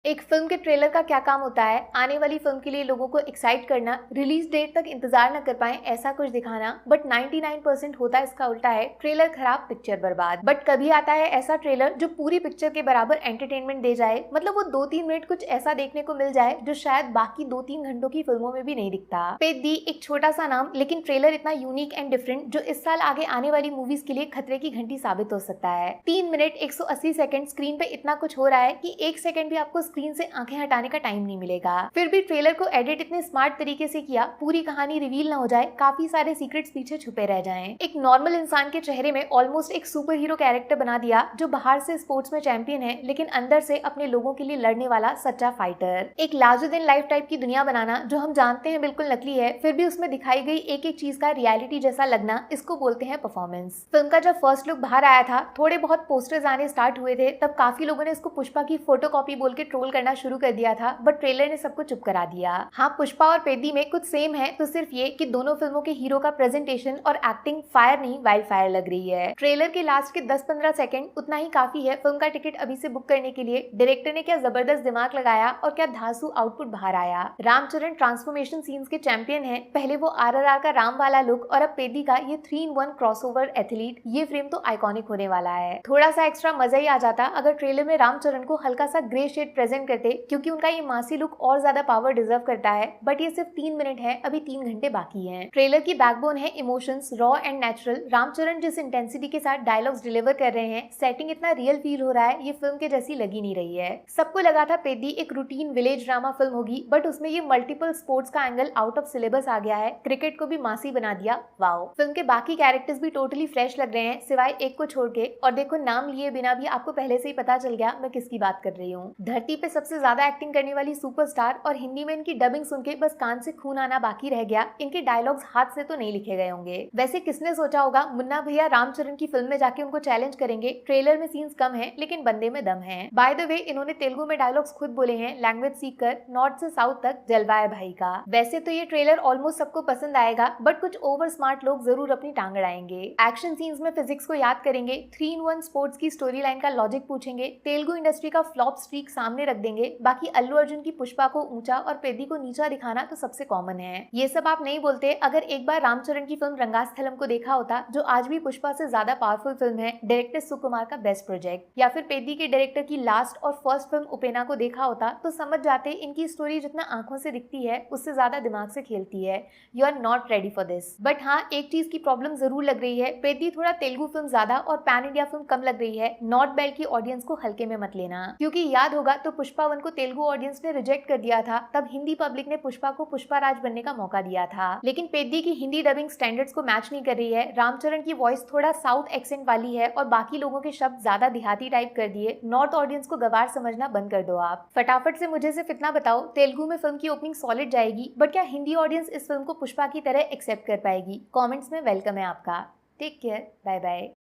एक फिल्म के ट्रेलर का क्या काम होता है, आने वाली फिल्म के लिए लोगों को एक्साइट करना, रिलीज डेट तक इंतजार न कर पाए ऐसा कुछ दिखाना। बट 99% होता है इसका उल्टा है, ट्रेलर खराब पिक्चर बर्बाद। बट कभी आता है ऐसा ट्रेलर जो पूरी पिक्चर के बराबर एंटरटेनमेंट दे जाए, मतलब वो 2-3 मिनट कुछ ऐसा देखने को मिल जाए जो शायद बाकी 2-3 घंटों की फिल्मों में भी नहीं दिखता। पेद्दी एक छोटा सा नाम, लेकिन ट्रेलर इतना यूनिक एंड डिफरेंट जो इस साल आगे आने वाली मूवीज के लिए खतरे की घंटी साबित हो सकता है। 3 मिनट 180 सेकंड स्क्रीन पे इतना कुछ हो रहा है कि 1 सेकंड भी आपको स्क्रीन से आंखें हटाने का टाइम नहीं मिलेगा। फिर भी ट्रेलर को एडिट इतने स्मार्ट तरीके से किया, पूरी कहानी रिवील ना हो जाए, काफी सारे सीक्रेट्स पीछे छुपे रह जाएं। एक नॉर्मल इंसान के चेहरे में ऑलमोस्ट एक सुपर हीरो कैरेक्टर बना दिया, जो बाहर से स्पोर्ट्स में चैंपियन है लेकिन अंदर से अपने लोगों के लिए लड़ने वाला सच्चा फाइटर। एक लार्जर देन लाइफ टाइप की दुनिया बनाना जो हम जानते हैं बिल्कुल नकली है, फिर भी उसमें दिखाई गई एक एक चीज का रियलिटी जैसा लगना, इसको बोलते हैं परफॉर्मेंस। फिल्म का जब फर्स्ट लुक बाहर आया था, थोड़े बहुत पोस्टर्स आने स्टार्ट हुए थे, तब काफी लोगों ने इसको पुष्पा की फोटोकॉपी बोल के ट्रोल करना शुरू कर दिया था, बट ट्रेलर ने सबको चुप करा दिया। हाँ, पुष्पा और पेद्दी में कुछ सेम है, तो सिर्फ ये कि दोनों फिल्मों के हीरो का प्रेजेंटेशन और एक्टिंग फायर नहीं वाइल्ड फायर लग रही है। ट्रेलर के लास्ट के 10-15 सेकंड उतना ही काफी है फिल्म का टिकट अभी से बुक करने के लिए। डायरेक्टर ने क्या जबरदस्त दिमाग लगाया और क्या धांसू आउटपुट बाहर आया। रामचरण ट्रांसफॉर्मेशन सीन्स के चैंपियन है, पहले वो RRR का राम वाला लुक और अब पेद्दी का ये 3-in-1 क्रॉसओवर एथलीट। ये फ्रेम तो आइकॉनिक होने वाला है। थोड़ा सा एक्स्ट्रा मजा ही आ जाता अगर ट्रेलर में रामचरण को हल्का सा ग्रे शेड प्रेजेंट करते, क्योंकि उनका ये मासी लुक और ज्यादा पावर डिजर्व करता है। बट ये सिर्फ 3 मिनट है, अभी 3 घंटे बाकी हैं। ट्रेलर की बैकबोन है emotions, raw and natural. Ram Charan जिस इंटेंसिटी के साथ डायलॉग्स डिलीवर कर रहे हैं, सेटिंग इतना रियल फील हो रहा है, ये फिल्म के जैसी लगी नहीं रही है। सबको लगा था पेद्दी एक रूटीन विलेज ड्रामा फिल्म होगी, बट उसमें ये मल्टीपल स्पोर्ट्स का एंगल आउट ऑफ सिलेबस आ गया है, क्रिकेट को भी मासी बना दिया। वाओ, फिल्म के बाकी कैरेक्टर्स भी टोटली फ्रेश लग रहे हैं सिवाय एक को छोड़ के। और देखो, नाम लिए बिना भी आपको पहले से ही पता चल गया मैं किसकी बात कर रही हूँ। धरती पे सबसे ज्यादा एक्टिंग करने वाली सुपरस्टार, और हिंदी में इनकी डबिंग सुन के बस कान से खून आना बाकी रह गया। इनके डायलॉग्स हाथ से तो नहीं लिखे गए होंगे। वैसे किसने सोचा होगा मुन्ना भैया रामचरण की फिल्म में जाके उनको चैलेंज करेंगे। ट्रेलर में सीन्स कम है लेकिन बंदे में दम है। बाय द वे, इन्होंने तेलुगु में डायलॉग्स खुद बोले हैं, लैंग्वेज सीख कर नॉर्थ से साउथ तक जलवा है भाई का। वैसे तो ये ट्रेलर ऑलमोस्ट सबको पसंद आएगा, बट कुछ ओवर स्मार्ट लोग जरूर अपनी टांग अड़ाएंगे। एक्शन सीन्स में फिजिक्स को याद करेंगे, 3-in-1 स्पोर्ट्स की स्टोरी लाइन का लॉजिक पूछेंगे, तेलुगु इंडस्ट्री का फ्लॉप स्ट्रीक सामने सामने रख देंगे, बाकी अल्लू अर्जुन की पुष्पा को ऊंचा और पेद्दी को नीचा दिखाना तो सबसे कॉमन है। ये सब आप नहीं बोलते अगर एक बार रामचरण की फिल्म रंगास्थलम को देखा होता, जो आज भी पुष्पा से ज्यादा पावरफुल फिल्म है, डायरेक्टर सुकुमार का बेस्ट प्रोजेक्ट, या फिर पेद्दी के डायरेक्टर की लास्ट और फर्स्ट फिल्म उपेना को देखा होता, तो समझ जाते इनकी स्टोरी जितना आंखों से दिखती है उससे ज्यादा दिमाग से खेलती है। You are not ready for this. But हाँ, एक चीज की प्रॉब्लम जरूर लग रही है, पेद्दी थोड़ा तेलुगु फिल्म ज्यादा और पैन इंडिया फिल्म कम लग रही है। नॉर्थ बेल्ट की ऑडियंस को हल्के में मत लेना, क्योंकि याद होगा तो पुष्पा 1 को तेलुगु ऑडियंस ने रिजेक्ट कर दिया था, तब हिंदी पब्लिक ने पुष्पा को पुष्पा राज बनने का मौका दिया था। लेकिन पेद्दी की हिंदी डबिंग स्टैंडर्ड्स को मैच नहीं कर रही है। रामचरण की वॉइस थोड़ा साउथ एक्सेंट वाली है और बाकी लोगों के शब्द ज्यादा देहाती टाइप कर दिए। नॉर्थ ऑडियंस को गवार समझना बंद कर दो। आप फटाफट से मुझे सिर्फ इतना बताओ, तेलुगु में फिल्म की ओपनिंग सॉलिड जाएगी, बट क्या हिंदी ऑडियंस इस फिल्म को पुष्पा की तरह एक्सेप्ट कर पाएगी? कमेंट्स में वेलकम है आपका। Take care, bye bye.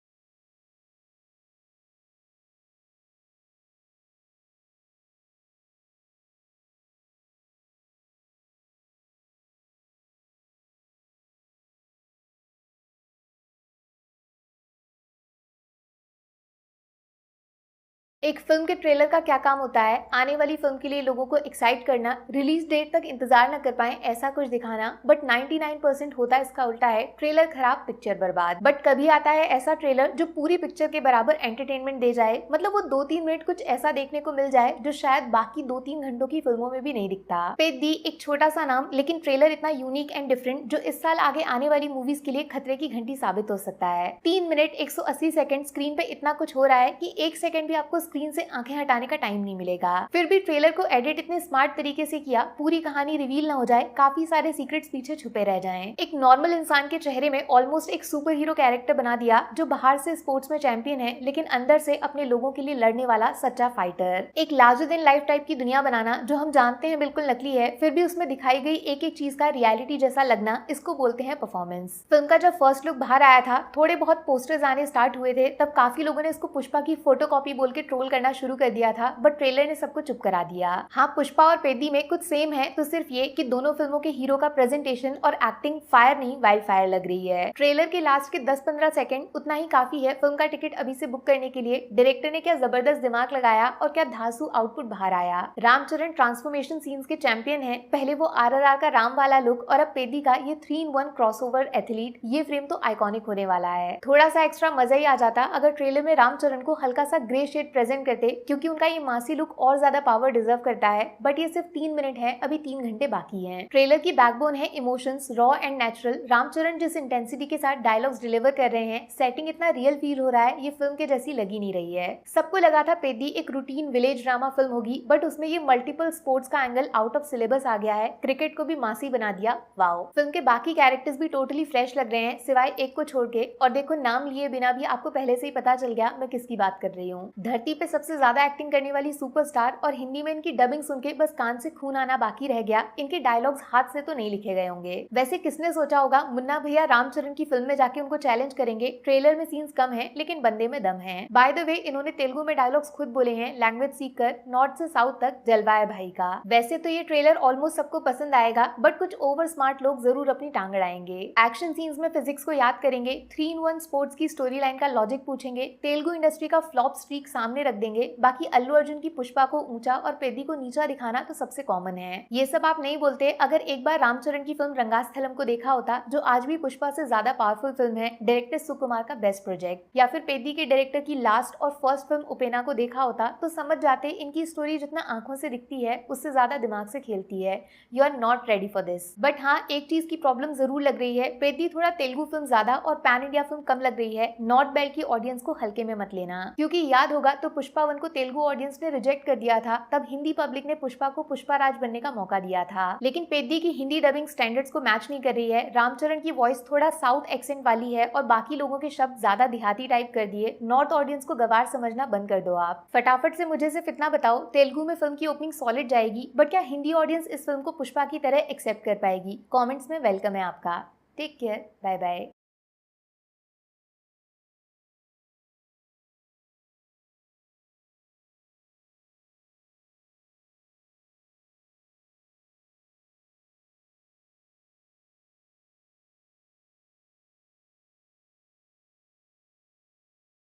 एक फिल्म के ट्रेलर का क्या काम होता है, आने वाली फिल्म के लिए लोगों को एक्साइट करना, रिलीज डेट तक इंतजार न कर पाए ऐसा कुछ दिखाना। बट 99% होता है इसका उल्टा है, ट्रेलर खराब पिक्चर बर्बाद। बट कभी आता है ऐसा ट्रेलर जो पूरी पिक्चर के बराबर एंटरटेनमेंट दे जाए, मतलब वो 2-3 मिनट कुछ ऐसा देखने को मिल जाए जो शायद बाकी 2-3 घंटों की फिल्मों में भी नहीं दिखता। पेद्दी एक छोटा सा नाम, लेकिन ट्रेलर इतना यूनिक एंड डिफरेंट जो इस साल आगे आने वाली मूवीज के लिए खतरे की घंटी साबित हो सकता है। 3 मिनट 180 सेकंड स्क्रीन पे इतना कुछ हो रहा है कि 1 सेकंड भी आपको स्क्रीन से आंखें हटाने का टाइम नहीं मिलेगा। फिर भी ट्रेलर को एडिट इतने स्मार्ट तरीके से किया, पूरी कहानी रिवील ना हो जाए, काफी सारे सीक्रेट्स पीछे छुपे रह जाएं। एक नॉर्मल इंसान के चेहरे में ऑलमोस्ट एक सुपर हीरो कैरेक्टर बना दिया, जो बाहर से स्पोर्ट्स में चैंपियन है लेकिन अंदर से अपने लोगों के लिए लड़ने वाला सच्चा फाइटर। एक लार्जर देन लाइफ टाइप की दुनिया बनाना जो हम जानते हैं बिल्कुल नकली है, फिर भी उसमें दिखाई गई एक एक चीज का रियलिटी जैसा लगना, इसको बोलते हैं परफॉर्मेंस। फिल्म का जब फर्स्ट लुक बाहर आया था, थोड़े बहुत पोस्टर्स आने स्टार्ट हुए थे, तब काफी लोगों ने इसको पुष्पा की फोटोकॉपी बोल के ट्रोल करना शुरू कर दिया था, बट ट्रेलर ने सबको चुप करा दिया। हाँ, पुष्पा और पेद्दी में कुछ सेम है, तो सिर्फ ये कि दोनों फिल्मों के हीरो का प्रेजेंटेशन और एक्टिंग फायर नहीं वाइल्ड फायर लग रही है। ट्रेलर के लास्ट के 10-15 सेकंड उतना ही काफी है फिल्म का टिकट अभी से बुक करने के लिए। डायरेक्टर ने क्या जबरदस्त दिमाग लगाया और क्या धांसू आउटपुट बाहर आया। रामचरण ट्रांसफॉर्मेशन सीन्स के चैंपियन है, पहले वो RRR का राम वाला लुक और अब पेद्दी का ये 3-in-1 क्रॉसओवर एथलीट। ये फ्रेम तो आइकॉनिक होने वाला है। थोड़ा सा एक्स्ट्रा मजा ही आ जाता अगर ट्रेलर में रामचरण को हल्का सा ग्रे शेड प्रेजेंट करते, क्योंकि उनका ये मासी लुक और ज्यादा पावर डिजर्व करता है। बट ये सिर्फ 3 मिनट है, अभी 3 घंटे बाकी हैं। ट्रेलर की बैकबोन है emotions, raw and natural. Ram Charan जिस इंटेंसिटी के साथ डायलॉग्स डिलीवर कर रहे हैं, सेटिंग इतना रियल फील हो रहा है, ये फिल्म के जैसी लगी नहीं रही है। सबको लगा था पेद्दी एक रूटीन विलेज ड्रामा फिल्म होगी, बट उसमें ये मल्टीपल स्पोर्ट्स का एंगल आउट ऑफ सिलेबस आ गया है, क्रिकेट को भी मासी बना दिया। वाओ। फिल्म के बाकी कैरेक्टर्स भी टोटली फ्रेश लग रहे हैं, सिवाय एक को छोड़ के। और देखो, नाम लिए बिना भी आपको पहले से ही पता चल गया मैं किसकी बात कर रही हूँ। धरती पे सबसे ज्यादा एक्टिंग करने वाली सुपरस्टार, और हिंदी में इनकी डबिंग सुन के बस कान से खून आना बाकी रह गया। इनके डायलॉग्स हाथ से तो नहीं लिखे गए होंगे। वैसे किसने सोचा होगा मुन्ना भैया रामचरण की फिल्म में जाके उनको चैलेंज करेंगे। ट्रेलर में सीन्स कम है लेकिन बंदे में दम है। बाय द वे, इन्होंने तेलुगु में डायलॉग्स खुद बोले हैं, लैंग्वेज सीख कर नॉर्थ से साउथ तक जलवा है भाई का। वैसे तो ये ट्रेलर ऑलमोस्ट सबको पसंद आएगा, बट कुछ ओवर स्मार्ट लोग जरूर अपनी टांग अड़ाएंगे। एक्शन सीन्स में फिजिक्स को याद करेंगे, 3-in-1 स्पोर्ट्स की स्टोरी लाइन का लॉजिक पूछेंगे, तेलुगु इंडस्ट्री का फ्लॉप स्ट्रीक सामने रख देंगे। बाकी अल्लू अर्जुन की पुष्पा को ऊंचा और पेद्दी को नीचा दिखाना तो सबसे कॉमन है। ये सब आप नहीं बोलते अगर एक बार रामचरण की फिल्म रंगास्थलम को देखा होता, जो आज भी पुष्पा से ज्यादा पावरफुल फिल्म है, डायरेक्टर सुकुमार का बेस्ट प्रोजेक्ट, या फिर पेद्दी के डायरेक्टर की लास्ट और फर्स्ट फिल्म उपेना को देखा होता, तो समझ जाते इनकी स्टोरी जितना आंखों से दिखती है उससे ज्यादा दिमाग से खेलती है। You are not ready for this. But हाँ, एक चीज की प्रॉब्लम जरूर लग रही है, पेद्दी थोड़ा तेलुगु फिल्म ज्यादा और पैन इंडिया फिल्म कम लग रही है। नॉर्थ बेल्ट की ऑडियंस को हल्के में मत लेना, क्योंकि याद होगा तो पुष्पा 1 को तेलुगु ऑडियंस ने रिजेक्ट कर दिया था, तब हिंदी पब्लिक ने पुष्पा को पुष्पा राज बनने का मौका दिया था। लेकिन पेद्दी की हिंदी डबिंग स्टैंडर्ड्स को मैच नहीं कर रही है। रामचरण की वॉइस थोड़ा साउथ एक्सेंट वाली है और बाकी लोगों के शब्द ज्यादा देहाती टाइप कर दिए। नॉर्थ ऑडियंस को गवार समझना बंद कर दो। आप फटाफट से मुझे सिर्फ इतना बताओ, तेलुगु में फिल्म की ओपनिंग सॉलिड जाएगी, बट क्या हिंदी ऑडियंस इस फिल्म को पुष्पा की तरह एक्सेप्ट कर पाएगी? कमेंट्स में वेलकम है आपका। Take care, bye bye.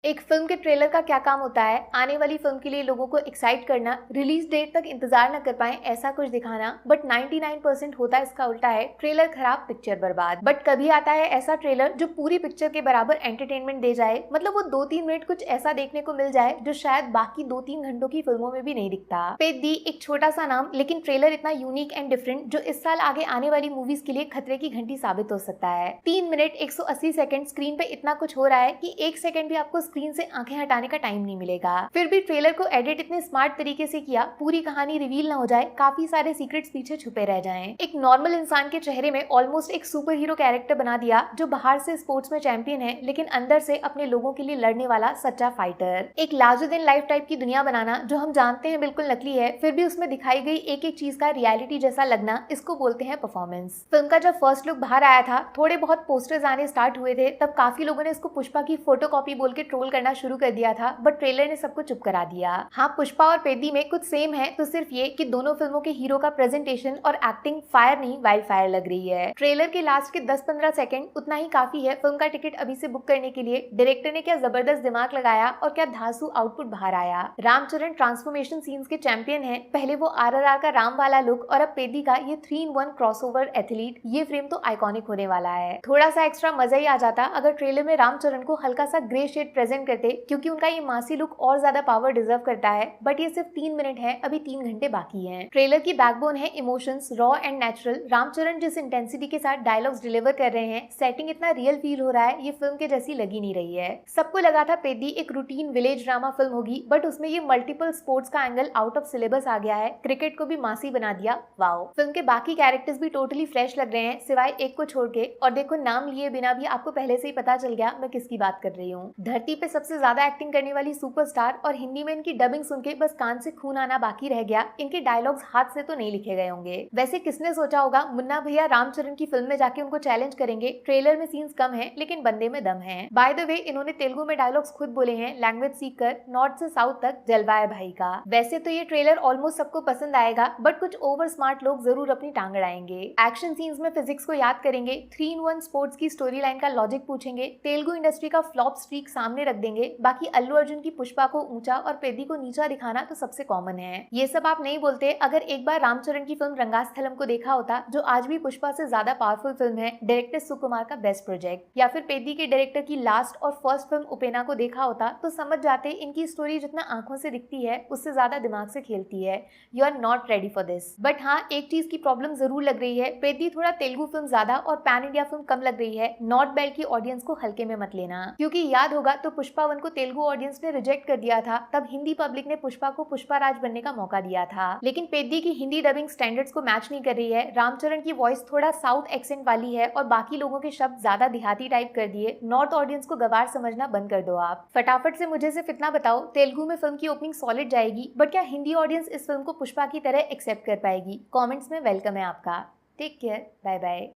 एक फिल्म के ट्रेलर का क्या काम होता है, आने वाली फिल्म के लिए लोगों को एक्साइट करना, रिलीज डेट तक इंतजार न कर पाए ऐसा कुछ दिखाना। बट 99% होता है इसका उल्टा है, ट्रेलर खराब पिक्चर बर्बाद। बट कभी आता है ऐसा ट्रेलर जो पूरी पिक्चर के बराबर एंटरटेनमेंट दे जाए, मतलब वो 2-3 मिनट कुछ ऐसा देखने को मिल जाए जो शायद बाकी 2-3 घंटों की फिल्मों में भी नहीं दिखता। पेद्दी एक छोटा सा नाम, लेकिन ट्रेलर इतना यूनिक एंड डिफरेंट जो इस साल आगे आने वाली मूवीज के लिए खतरे की घंटी साबित हो सकता है। 3 मिनट 180 सेकंड स्क्रीन पे इतना कुछ हो रहा है कि 1 सेकंड भी आपको स्क्रीन से आंखें हटाने का टाइम नहीं मिलेगा। फिर भी ट्रेलर को एडिट इतने स्मार्ट तरीके से किया, पूरी कहानी रिवील ना हो जाए, काफी सारे सीक्रेट्स पीछे छुपे रह जाएं। एक नॉर्मल इंसान के चेहरे में ऑलमोस्ट एक सुपर हीरो कैरेक्टर बना दिया जो बाहर से स्पोर्ट्स में चैंपियन है, लेकिन अंदर से अपने लोगों के लिए लड़ने वाला सच्चा फाइटर। एक लार्जर देन लाइफ टाइप की दुनिया बनाना जो हम जानते हैं बिल्कुल नकली है, फिर भी उसमें दिखाई गई एक एक चीज का रियलिटी जैसा लगना, इसको बोलते हैं परफॉर्मेंस। फिल्म का जब फर्स्ट लुक बाहर आया था, थोड़े बहुत पोस्टर्स आने स्टार्ट हुए थे, तब काफी लोगों ने इसको पुष्पा की फोटोकॉपी बोल के ट्रोल करना शुरू कर दिया था, बट ट्रेलर ने सबको चुप करा दिया। हाँ, पुष्पा और पेद्दी में कुछ सेम है, तो सिर्फ ये कि दोनों फिल्मों के हीरो का प्रेजेंटेशन और एक्टिंग फायर नहीं वाइल्ड फायर लग रही है। ट्रेलर के लास्ट के 10-15 सेकंड उतना ही काफी है फिल्म का टिकट अभी से बुक करने के लिए। डायरेक्टर ने क्या जबरदस्त दिमाग लगाया और क्या धांसू आउटपुट बाहर आया। रामचरण ट्रांसफॉर्मेशन सीन्स के चैंपियन है, पहले वो RRR का राम वाला लुक और अब पेद्दी का ये 3-in-1 क्रॉसओवर एथलीट। ये फ्रेम तो आइकॉनिक होने वाला है। थोड़ा सा एक्स्ट्रा मजा ही आ जाता अगर ट्रेलर में रामचरण को हल्का सा ग्रे शेड प्रेजेंट करते, क्योंकि उनका ये मासी लुक और ज्यादा पावर डिजर्व करता है। बट ये सिर्फ 3 मिनट है, अभी 3 घंटे बाकी हैं। ट्रेलर की बैकबोन है emotions, raw and natural. Ram Charan जिस इंटेंसिटी के साथ डायलॉग्स डिलीवर कर रहे हैं, सेटिंग इतना रियल फील हो रहा है, ये फिल्म के जैसी लगी नहीं रही है। सबको लगा था पेद्दी एक रूटीन विलेज ड्रामा फिल्म होगी, बट उसमें ये मल्टीपल स्पोर्ट्स का एंगल आउट ऑफ सिलेबस आ गया है, क्रिकेट को भी मासी बना दिया। वाओ। फिल्म के बाकी कैरेक्टर्स भी टोटली फ्रेश लग रहे हैं, सिवाय एक को छोड़ के। और देखो, नाम लिए बिना भी आपको पहले से ही पता चल गया मैं किसकी बात कर रही हूँ। धरती पे सबसे ज्यादा एक्टिंग करने वाली सुपरस्टार, और हिंदी में इनकी डबिंग सुन के बस कान से खून आना बाकी रह गया। इनके डायलॉग्स हाथ से तो नहीं लिखे गए होंगे। वैसे किसने सोचा होगा मुन्ना भैया रामचरण की फिल्म में जाके उनको चैलेंज करेंगे। ट्रेलर में सीन्स कम है, लेकिन बंदे में दम है। बाय द वे, इन्होंने तेलुगु में डायलॉग्स खुद बोले हैं, लैंग्वेज सीख कर नॉर्थ से साउथ तक जलवा है भाई का। वैसे तो ये ट्रेलर ऑलमोस्ट सबको पसंद आएगा, बट कुछ ओवर स्मार्ट लोग जरूर अपनी टांग अड़ाएंगे। एक्शन सीन्स में फिजिक्स को याद करेंगे, 3-in-1 स्पोर्ट्स की स्टोरी लाइन का लॉजिक पूछेंगे, तेलुगु इंडस्ट्री का फ्लॉप स्ट्रीक सामने रख देंगे। बाकी अल्लू अर्जुन की पुष्पा को ऊंचा और पेद्दी को नीचा दिखाना तो सबसे कॉमन है। ये सब आप नहीं बोलते अगर एक बार रामचरण की फिल्म रंगास्थलम को देखा होता, जो आज भी पुष्पा से ज्यादा पावरफुल फिल्म है, डायरेक्टर सुकुमार का बेस्ट प्रोजेक्ट। या फिर पेद्दी के डायरेक्टर की लास्ट और फर्स्ट फिल्म उपेना को देखा होता, तो समझ जाते इनकी स्टोरी जितना आंखों से दिखती है, उससे ज्यादा दिमाग से खेलती है। You are not ready for this. But हाँ, एक चीज की प्रॉब्लम जरूर लग रही है, पेद्दी थोड़ा तेलुगु फिल्म ज्यादा और पैन इंडिया फिल्म कम लग रही है। नॉर्थ बेल्ट की ऑडियंस को हल्के में मत लेना, क्योंकि याद होगा तो पुष्पा 1 को तेलुगु ऑडियंस ने रिजेक्ट कर दिया था, तब हिंदी पब्लिक ने पुष्पा को पुष्पा राज बनने का मौका दिया था। लेकिन पेद्दी की हिंदी डबिंग स्टैंडर्ड्स को मैच नहीं कर रही है। रामचरण की वॉइस थोड़ा साउथ एक्सेंट वाली है और बाकी लोगों के शब्द ज्यादा देहाती टाइप कर दिए। नॉर्थ ऑडियंस को गवार समझना बंद कर दो आप। फटाफट से मुझे सिर्फ इतना बताओ, तेलुगु में फिल्म की ओपनिंग सॉलिड जाएगी, बट क्या हिंदी ऑडियंस इस फिल्म को पुष्पा की तरह एक्सेप्ट कर पाएगी? कॉमेंट्स में वेलकम है आपका। Take care, bye bye.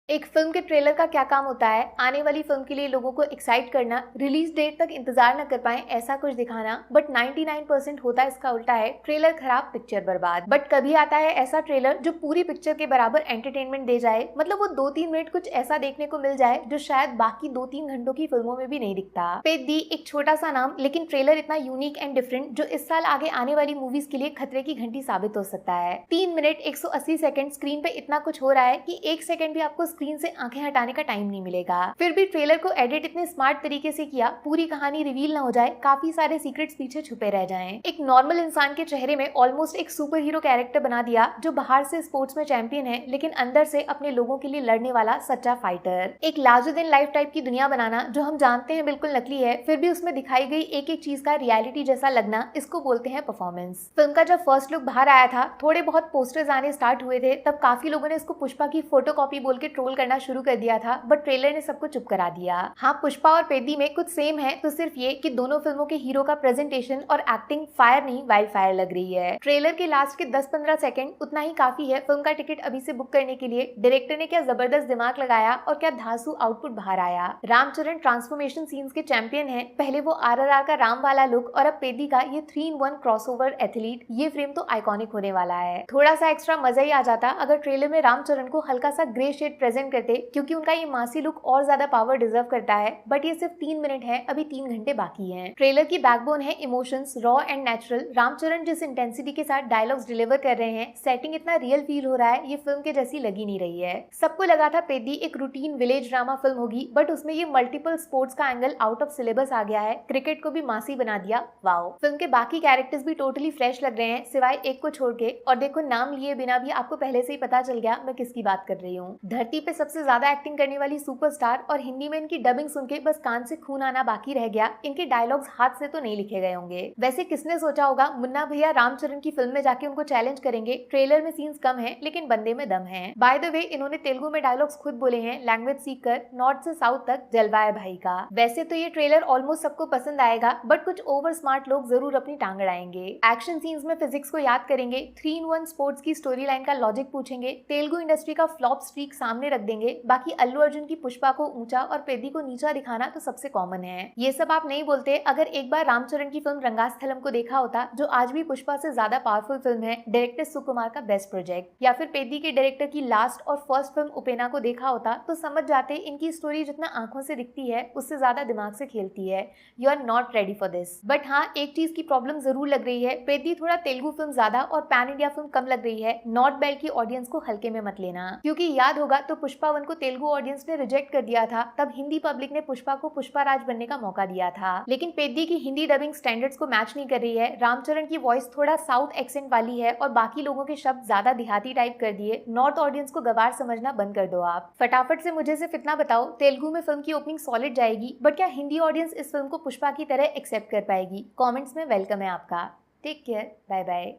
एक फिल्म के ट्रेलर का क्या काम होता है, आने वाली फिल्म के लिए लोगों को एक्साइट करना, रिलीज डेट तक इंतजार न कर पाए ऐसा कुछ दिखाना। बट 99% होता है इसका उल्टा है, ट्रेलर खराब पिक्चर बर्बाद। बट कभी आता है ऐसा ट्रेलर जो पूरी पिक्चर के बराबर एंटरटेनमेंट दे जाए, मतलब वो 2-3 मिनट कुछ ऐसा देखने को मिल जाए जो शायद बाकी 2-3 घंटों की फिल्मों में भी नहीं दिखता। पेद्दी एक छोटा सा नाम, लेकिन ट्रेलर इतना यूनिक एंड डिफरेंट जो इस साल आगे आने वाली मूवीज के लिए खतरे की घंटी साबित हो सकता है। 3 मिनट 180 सेकंड स्क्रीन पे इतना कुछ हो रहा है कि 1 सेकंड भी आपको स्क्रीन से आंखें हटाने का टाइम नहीं मिलेगा। फिर भी ट्रेलर को एडिट इतने स्मार्ट तरीके से किया, पूरी कहानी रिवील ना हो जाए, काफी सारे सीक्रेट्स पीछे छुपे रह जाएं। एक नॉर्मल इंसान के चेहरे में ऑलमोस्ट एक सुपर हीरो कैरेक्टर बना दिया जो बाहर से स्पोर्ट्स में चैंपियन है, लेकिन अंदर से अपने लोगों के लिए लड़ने वाला सच्चा फाइटर। एक लार्जर देन लाइफ टाइप की दुनिया बनाना जो हम जानते हैं बिल्कुल नकली है, फिर भी उसमें दिखाई गई एक एक चीज का रियलिटी जैसा लगना, इसको बोलते हैं परफॉर्मेंस। फिल्म का जब फर्स्ट लुक बाहर आया था, थोड़े बहुत पोस्टर्स आने स्टार्ट हुए थे, तब काफी लोगों ने इसको पुष्पा की फोटोकॉपी बोल के ट्रोल ट्रोल करना शुरू कर दिया था, बट ट्रेलर ने सबको चुप करा दिया। हाँ, पुष्पा और पेद्दी में कुछ सेम है, तो सिर्फ ये कि दोनों फिल्मों के हीरो का प्रेजेंटेशन और एक्टिंग फायर नहीं वाइल्ड फायर लग रही है। ट्रेलर के लास्ट के 10-15 सेकंड उतना ही काफी है फिल्म का टिकट अभी से बुक करने के लिए। डायरेक्टर ने क्या जबरदस्त दिमाग लगाया और क्या धांसू आउटपुट बाहर आया। रामचरण ट्रांसफॉर्मेशन सीन्स के चैंपियन है। पहले वो RRR का राम वाला लुक और अब पेद्दी का ये 3-in-1 क्रॉसओवर एथलीट, ये फ्रेम तो आइकॉनिक होने वाला है। थोड़ा सा एक्स्ट्रा मजा ही आ जाता अगर ट्रेलर में रामचरण को हल्का सा ग्रे शेड प्रेजेंट करते, क्योंकि उनका ये मासी लुक और ज्यादा पावर डिजर्व करता है। बट ये सिर्फ 3 मिनट है, अभी 3 घंटे बाकी हैं। ट्रेलर की बैकबोन है emotions, raw and natural. Ram Charan जिस इंटेंसिटी के साथ डायलॉग्स डिलीवर कर रहे हैं, सेटिंग इतना रियल फील हो रहा है, ये फिल्म के जैसी लगी नहीं रही है। सबको लगा था पेद्दी एक रूटीन विलेज ड्रामा फिल्म होगी, बट उसमें ये मल्टीपल स्पोर्ट्स का एंगल आउट ऑफ सिलेबस आ गया है। क्रिकेट को भी मासी बना दिया। वाओ, फिल्म के बाकी कैरेक्टर्स भी टोटली फ्रेश लग रहे हैं, सिवाय एक को छोड़ के। और देखो, नाम लिए बिना भी आपको पहले से ही पता चल गया मैं किसकी बात कर रही हूँ। धरती पे सबसे ज्यादा एक्टिंग करने वाली सुपरस्टार, और हिंदी में इनकी डबिंग सुन के बस कान से खून आना बाकी रह गया। इनके डायलॉग्स हाथ से तो नहीं लिखे गए होंगे। वैसे किसने सोचा होगा मुन्ना भैया रामचरण की फिल्म में जाके उनको चैलेंज करेंगे। ट्रेलर में सीन्स कम है, लेकिन बंदे में दम है। बाय द वे, इन्होंने तेलुगु में डायलॉग्स खुद बोले हैं, लैंग्वेज सीख कर नॉर्थ से साउथ तक जलवा है भाई का। वैसे तो ये ट्रेलर ऑलमोस्ट सबको पसंद आएगा, बट कुछ ओवर स्मार्ट लोग जरूर अपनी टांग अड़ाएंगे। एक्शन सीन्स में फिजिक्स को याद करेंगे, 3-in-1 स्पोर्ट्स की स्टोरी लाइन का लॉजिक पूछेंगे, तेलुगु इंडस्ट्री का फ्लॉप स्ट्रीक सामने रख देंगे। बाकी अल्लू अर्जुन की पुष्पा को ऊंचा और पेद्दी को नीचा दिखाना तो सबसे कॉमन है। ये सब आप नहीं बोलते अगर एक बार रामचरण की फिल्म रंगास्थलम को देखा होता, जो आज भी पुष्पा से ज्यादा पावरफुल फिल्म है, डायरेक्टर सुकुमार का बेस्ट प्रोजेक्ट, या फिर पेद्दी के डायरेक्टर की लास्ट और फर्स्ट फिल्म उपेना को देखा होता, तो समझ जाते इनकी स्टोरी जितना आंखों से दिखती है उससे ज्यादा दिमाग से खेलती है। You are not ready for this. But हाँ, एक चीज की प्रॉब्लम जरूर लग रही है, पेद्दी थोड़ा तेलुगु फिल्म ज्यादा और पैन इंडिया फिल्म कम लग रही है। नॉर्थ बेल्ट की ऑडियंस को हल्के में मत लेना, क्योंकि याद होगा तो पुष्पा 1 को तेलुगु ऑडियंस ने रिजेक्ट कर दिया था, तब हिंदी पब्लिक ने पुष्पा को पुष्पा राज बनने का मौका दिया था। लेकिन पेद्दी की हिंदी डबिंग स्टैंडर्ड्स को मैच नहीं कर रही है। रामचरण की वॉइस थोड़ा साउथ एक्सेंट वाली है और बाकी लोगों के शब्द ज्यादा देहाती टाइप कर दिए। नॉर्थ ऑडियंस को गवार समझना बंद कर दो आप। फटाफट से मुझे सिर्फ इतना बताओ, तेलुगु में फिल्म की ओपनिंग सॉलिड जाएगी, बट क्या हिंदी ऑडियंस इस फिल्म को पुष्पा की तरह एक्सेप्ट कर पाएगी? कमेंट्स में वेलकम है आपका। Take care, bye bye.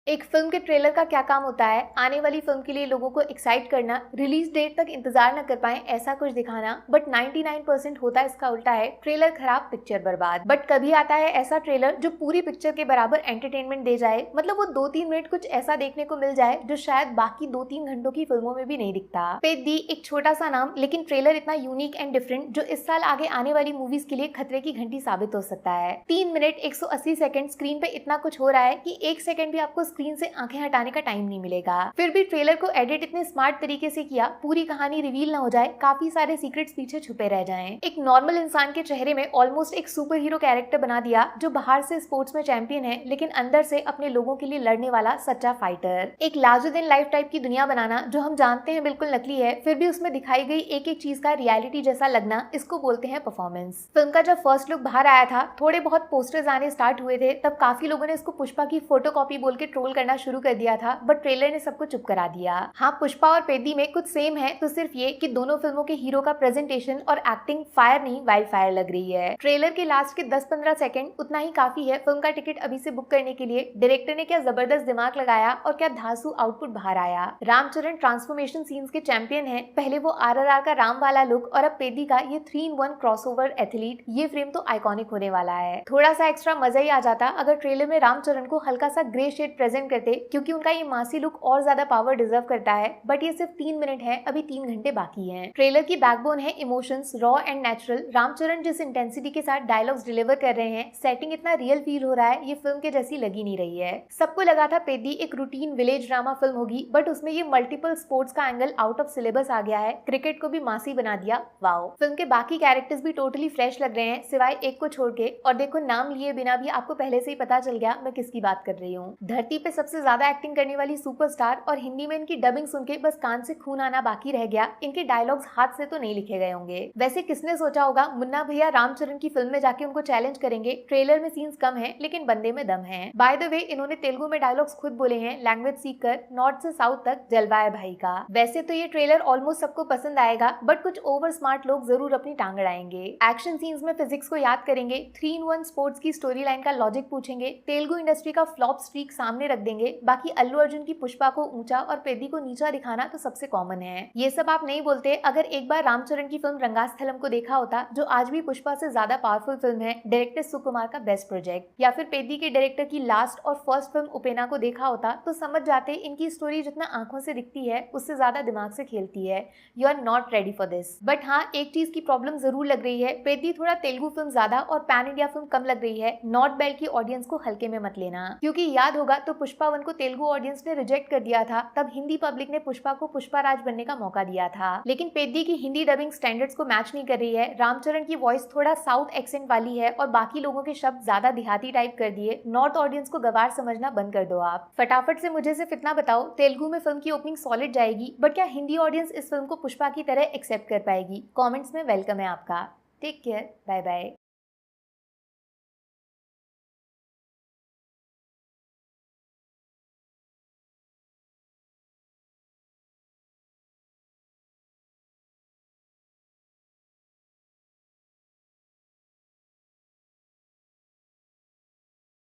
एक फिल्म के ट्रेलर का क्या काम होता है, आने वाली फिल्म के लिए लोगों को एक्साइट करना, रिलीज डेट तक इंतजार न कर पाए ऐसा कुछ दिखाना। बट 99% होता है इसका उल्टा है, ट्रेलर खराब पिक्चर बर्बाद। बट कभी आता है ऐसा ट्रेलर जो पूरी पिक्चर के बराबर एंटरटेनमेंट दे जाए, मतलब वो 2-3 मिनट कुछ ऐसा देखने को मिल जाए जो शायद बाकी 2-3 घंटों की फिल्मों में भी नहीं दिखता। पेद्दी एक छोटा सा नाम, लेकिन ट्रेलर इतना यूनिक एंड डिफरेंट जो इस साल आगे आने वाली मूवीज के लिए खतरे की घंटी साबित हो सकता है। 3 मिनट 180 सेकंड स्क्रीन पे इतना कुछ हो रहा है कि 1 सेकंड भी आपको स्क्रीन से आंखें हटाने का टाइम नहीं मिलेगा। फिर भी ट्रेलर को एडिट इतने स्मार्ट तरीके से किया, पूरी कहानी रिवील ना हो जाए, काफी सारे सीक्रेट्स पीछे छुपे रह जाएं। एक नॉर्मल इंसान के चेहरे में ऑलमोस्ट एक सुपर हीरो कैरेक्टर बना दिया, जो बाहर से स्पोर्ट्स में चैंपियन है, लेकिन अंदर से अपने लोगों के लिए लड़ने वाला सच्चा फाइटर। एक लार्जर देन लाइफ टाइप की दुनिया बनाना, जो हम जानते हैं बिल्कुल नकली है, फिर भी उसमें दिखाई गई एक एक चीज का रियलिटी जैसा लगना, इसको बोलते हैं परफॉर्मेंस। फिल्म का जब फर्स्ट लुक बाहर आया था, थोड़े बहुत पोस्टर्स आने स्टार्ट हुए थे, तब काफी लोगों ने इसको पुष्पा की फोटोकॉपी बोल के ट्रोल करना शुरू कर दिया था, बट ट्रेलर ने सबको चुप करा दिया। हाँ, पुष्पा और पेद्दी में कुछ सेम है, तो सिर्फ ये कि दोनों फिल्मों के हीरो का प्रेजेंटेशन और एक्टिंग फायर नहीं वाइल्ड फायर लग रही है। ट्रेलर के लास्ट के 10-15 सेकंड उतना ही काफी है फिल्म का टिकट अभी से बुक करने के लिए। डायरेक्टर ने क्या जबरदस्त दिमाग लगाया और क्या धांसू आउटपुट बाहर आया। रामचरण ट्रांसफॉर्मेशन सीन्स के चैंपियन है। पहले वो RRR का राम वाला लुक और अब पेद्दी का ये 3-in-1 क्रॉसओवर एथलीट, ये फ्रेम तो आइकॉनिक होने वाला है। थोड़ा सा एक्स्ट्रा मजा ही आ जाता अगर ट्रेलर में रामचरण को हल्का सा ग्रे शेड प्रेजेंट करते, क्योंकि उनका ये मासी लुक और ज्यादा पावर डिजर्व करता है। बट ये सिर्फ 3 मिनट है, अभी 3 घंटे बाकी हैं। ट्रेलर की बैकबोन है emotions, raw and natural. Ram Charan जिस इंटेंसिटी के साथ डायलॉग्स डिलीवर कर रहे हैं, सेटिंग इतना रियल फील हो रहा है, ये फिल्म के जैसी लगी नहीं रही है। सबको लगा था पेद्दी एक रूटीन विलेज ड्रामा फिल्म होगी, बट उसमें ये मल्टीपल स्पोर्ट्स का एंगल आउट ऑफ सिलेबस आ गया है, क्रिकेट को भी मासी बना दिया। वाओ, फिल्म के बाकी कैरेक्टर्स भी टोटली फ्रेश लग रहे हैं, सिवाय एक को छोड़ के। और देखो, नाम लिए बिना भी आपको पहले से ही पता चल गया मैं किसकी बात कर रही हूँ। धरती पे सबसे ज्यादा एक्टिंग करने वाली सुपरस्टार और हिंदी में इनकी डबिंग सुन के बस कान से खून आना बाकी रह गया। इनके डायलॉग्स हाथ से तो नहीं लिखे गए होंगे। वैसे किसने सोचा होगा मुन्ना भैया रामचरण की फिल्म में जाके उनको चैलेंज करेंगे। ट्रेलर में सीन्स कम है लेकिन बंदे में दम है। बाय द वे इन्होंने तेलुगु में डायलॉग्स खुद बोले हैं, लैंग्वेज सीख कर नॉर्थ से साउथ तक जलवा है भाई का। वैसे तो ये ट्रेलर ऑलमोस्ट सबको पसंद आएगा, बट कुछ ओवर स्मार्ट लोग जरूर अपनी टांग अड़ाएंगे। एक्शन सीन्स में फिजिक्स को याद करेंगे, 3-in-1 स्पोर्ट्स की स्टोरी लाइन का लॉजिक पूछेंगे, तेलुगु इंडस्ट्री का फ्लॉप स्ट्रीक सामने रख देंगे। बाकी अल्लू अर्जुन की पुष्पा को ऊंचा और पेद्दी को नीचा दिखाना तो सबसे कॉमन है। ये सब आप नहीं बोलते अगर एक बार रामचरण की फिल्म रंगास्थलम को देखा होता, जो आज भी पुष्पा से ज्यादा पावरफुल फिल्म है, डायरेक्टर सुकुमार का बेस्ट प्रोजेक्ट, या फिर पेद्दी के डायरेक्टर की लास्ट और फर्स्ट फिल्म उपेना को देखा होता तो समझ जाते इनकी स्टोरी जितना आंखों से दिखती है उससे ज्यादा दिमाग से खेलती है। You are not ready for this. But हाँ, एक चीज की प्रॉब्लम जरूर लग रही है, पेद्दी थोड़ा तेलुगु फिल्म ज्यादा और पैन इंडिया फिल्म कम लग रही है। नॉर्थ बेल्ट की ऑडियंस को हल्के में मत लेना, क्योंकि याद होगा तो पुष्पा 1 को तेलुगु ऑडियंस ने रिजेक्ट कर दिया था। तब हिंदी पब्लिक ने पुष्पा को पुष्पा राज बनने का मौका दिया था। लेकिन पेद्दी की हिंदी डबिंग स्टैंडर्ड्स को मैच नहीं कर रही है। रामचरण की वॉइस थोड़ा साउथ एक्सेंट वाली है और बाकी लोगों के शब्द ज्यादा देहाती टाइप कर दिए। नॉर्थ ऑडियंस को गवार समझना बंद कर दो। आप फटाफट से मुझे सिर्फ इतना बताओ, तेलुगु में फिल्म की ओपनिंग सॉलिड जाएगी, बट क्या हिंदी ऑडियंस इस फिल्म को पुष्पा की तरह एक्सेप्ट कर पाएगी? कमेंट्स में वेलकम है आपका। Take care, bye bye.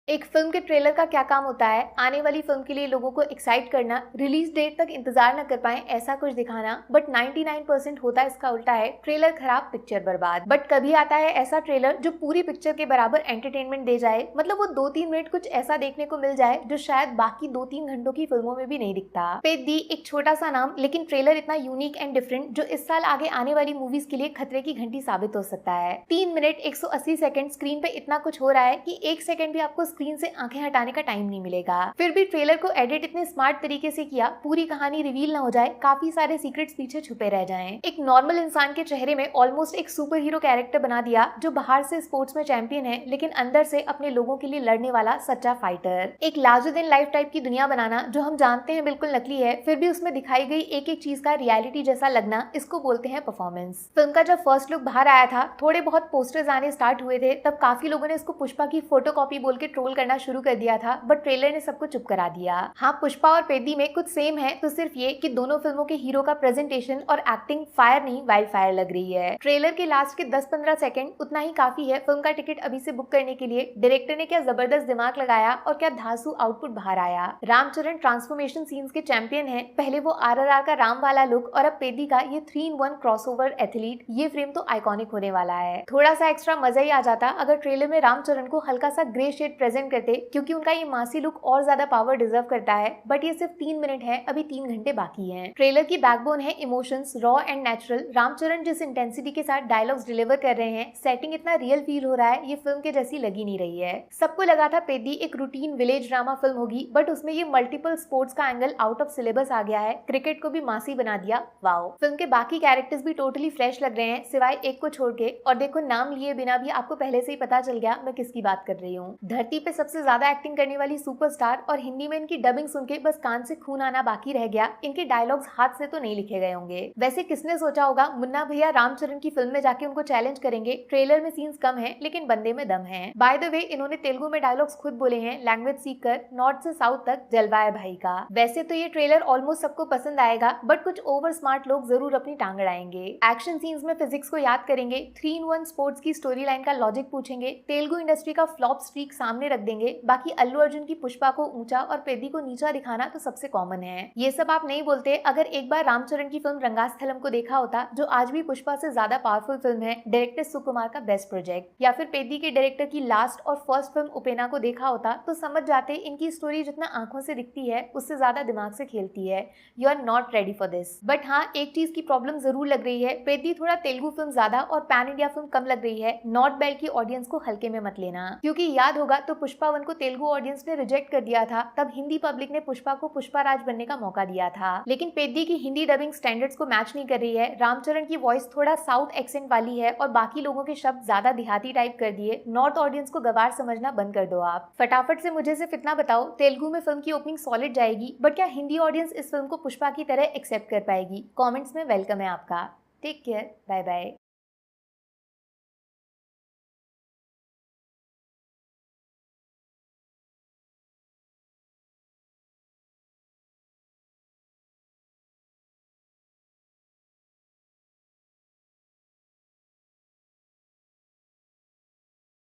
एक फिल्म के ट्रेलर का क्या काम होता है, आने वाली फिल्म के लिए लोगों को एक्साइट करना, रिलीज डेट तक इंतजार न कर पाए ऐसा कुछ दिखाना। बट 99% होता है इसका उल्टा है, ट्रेलर खराब पिक्चर बर्बाद। बट कभी आता है ऐसा ट्रेलर जो पूरी पिक्चर के बराबर एंटरटेनमेंट दे जाए, मतलब वो 2-3 मिनट कुछ ऐसा देखने को मिल जाए जो शायद बाकी 2-3 घंटों की फिल्मों में भी नहीं दिखता। पेद्दी एक छोटा सा नाम, लेकिन ट्रेलर इतना यूनिक एंड डिफरेंट जो इस साल आगे आने वाली मूवीज के लिए खतरे की घंटी साबित हो सकता है। 3 मिनट 180 सेकंड स्क्रीन पे इतना कुछ हो रहा है कि 1 सेकंड भी आपको स्क्रीन से आंखें हटाने का टाइम नहीं मिलेगा। फिर भी ट्रेलर को एडिट इतने स्मार्ट तरीके से किया, पूरी कहानी रिवील ना हो जाए, काफी सारे सीक्रेट्स पीछे छुपे रह जाएं। एक नॉर्मल इंसान के चेहरे में ऑलमोस्ट एक सुपर हीरो कैरेक्टर बना दिया, जो बाहर से स्पोर्ट्स में चैंपियन है लेकिन अंदर से अपने लोगों के लिए लड़ने वाला सच्चा फाइटर। एक लार्जर देन लाइफ टाइप की दुनिया बनाना जो हम जानते हैं बिल्कुल नकली है, फिर भी उसमें दिखाई गई एक एक चीज का रियलिटी जैसा लगना, इसको बोलते हैं परफॉर्मेंस। फिल्म का जब फर्स्ट लुक बाहर आया था, थोड़े बहुत पोस्टर्स आने स्टार्ट हुए थे, तब काफी लोगों ने इसको पुष्पा की फोटोकॉपी बोल के ट्रोल करना शुरू कर दिया था, बट ट्रेलर ने सबको चुप करा दिया। हाँ, पुष्पा और पेद्दी में कुछ सेम है, तो सिर्फ ये कि दोनों फिल्मों के हीरो का प्रेजेंटेशन और एक्टिंग फायर नहीं वाइल्ड फायर लग रही है। ट्रेलर के लास्ट के 10-15 सेकंड उतना ही काफी है फिल्म का टिकट अभी से बुक करने के लिए। डायरेक्टर ने क्या जबरदस्त दिमाग लगाया और क्या धांसू आउटपुट बाहर आया। रामचरण ट्रांसफॉर्मेशन सीन्स के चैंपियन है, पहले वो RRR का राम वाला लुक और अब पेद्दी का ये 3-in-1 क्रॉसओवर एथलीट। ये फ्रेम तो आइकॉनिक होने वाला है। थोड़ा सा एक्स्ट्रा मजा ही आ जाता अगर ट्रेलर में रामचरण को हल्का सा ग्रे शेड प्रेजेंट करते, क्योंकि उनका ये मासी लुक और ज्यादा पावर डिजर्व करता है। बट ये सिर्फ 3 मिनट है, अभी 3 घंटे बाकी हैं। ट्रेलर की बैकबोन है emotions, raw and natural. Ram Charan जिस इंटेंसिटी के साथ डायलॉग्स डिलीवर कर रहे हैं, सेटिंग इतना रियल फील हो रहा है, ये फिल्म के जैसी लगी नहीं रही है। सबको लगा था पेद्दी एक रूटीन विलेज ड्रामा फिल्म होगी, बट उसमें ये मल्टीपल स्पोर्ट्स का एंगल आउट ऑफ सिलेबस आ गया है, क्रिकेट को भी मासी बना दिया। वाओ, फिल्म के बाकी कैरेक्टर्स भी टोटली फ्रेश लग रहे हैं सिवाय एक को छोड़ के। और देखो, नाम लिए बिना भी आपको पहले से ही पता चल गया मैं किसकी बात कर रही हूँ। धरती पे सबसे ज्यादा एक्टिंग करने वाली सुपरस्टार और हिंदी में इनकी डबिंग सुन के बस कान से खून आना बाकी रह गया। इनके डायलॉग्स हाथ से तो नहीं लिखे गए होंगे। वैसे किसने सोचा होगा मुन्ना भैया रामचरण की फिल्म में जाके उनको चैलेंज करेंगे। ट्रेलर में सीन्स कम है लेकिन बंदे में दम है। बाय द वे इन्होंने तेलुगु में डायलॉग्स खुद बोले हैं, लैंग्वेज सीख कर नॉर्थ से साउथ तक जलवा है भाई का। वैसे तो ये ट्रेलर ऑलमोस्ट सबको पसंद आएगा, बट कुछ ओवर स्मार्ट लोग जरूर अपनी टांग अड़ाएंगे। एक्शन सीन्स में फिजिक्स को याद करेंगे, 3-in-1 स्पोर्ट्स की स्टोरी लाइन का लॉजिक पूछेंगे, तेलुगु इंडस्ट्री का फ्लॉप स्ट्रीक सामने रख देंगे। बाकी अल्लू अर्जुन की पुष्पा को ऊंचा और पेद्दी को नीचा दिखाना तो सबसे कॉमन है। ये सब आप नहीं बोलते अगर एक बार रामचरण की फिल्म रंगास्थलम को देखा होता, जो आज भी पुष्पा से ज्यादा पावरफुल फिल्म है, डायरेक्टर सुकुमार का बेस्ट प्रोजेक्ट, या फिर पेद्दी के डायरेक्टर की लास्ट और फर्स्ट फिल्म उपेना को देखा होता तो समझ जाते इनकी स्टोरी जितना आंखों से दिखती है उससे ज्यादा दिमाग से खेलती है। You are not ready for this. But हाँ, एक चीज की प्रॉब्लम जरूर लग रही है, पेद्दी थोड़ा तेलुगु फिल्म ज्यादा और पैन इंडिया फिल्म कम लग रही है। नॉर्थ बेल्ट की ऑडियंस को हल्के में मत लेना, क्योंकि याद होगा तो पुष्पा 1 को तेलुगु ऑडियंस ने रिजेक्ट कर दिया था, तब हिंदी पब्लिक ने पुष्पा को पुष्पा राज बनने का मौका दिया था। लेकिन पेद्दी की हिंदी डबिंग स्टैंडर्ड्स को मैच नहीं कर रही है। रामचरण की वॉइस थोड़ा साउथ एक्सेंट वाली है और बाकी लोगों के शब्द ज्यादा देहाती टाइप कर दिए। नॉर्थ ऑडियंस को गवार समझना बंद कर दो आप। फटाफट से मुझे सिर्फ इतना बताओ, तेलुगु में फिल्म की ओपनिंग सॉलिड जाएगी, बट क्या हिंदी ऑडियंस इस फिल्म को पुष्पा की तरह एक्सेप्ट कर पाएगी? कॉमेंट्स में वेलकम है आपका। Take care, bye bye.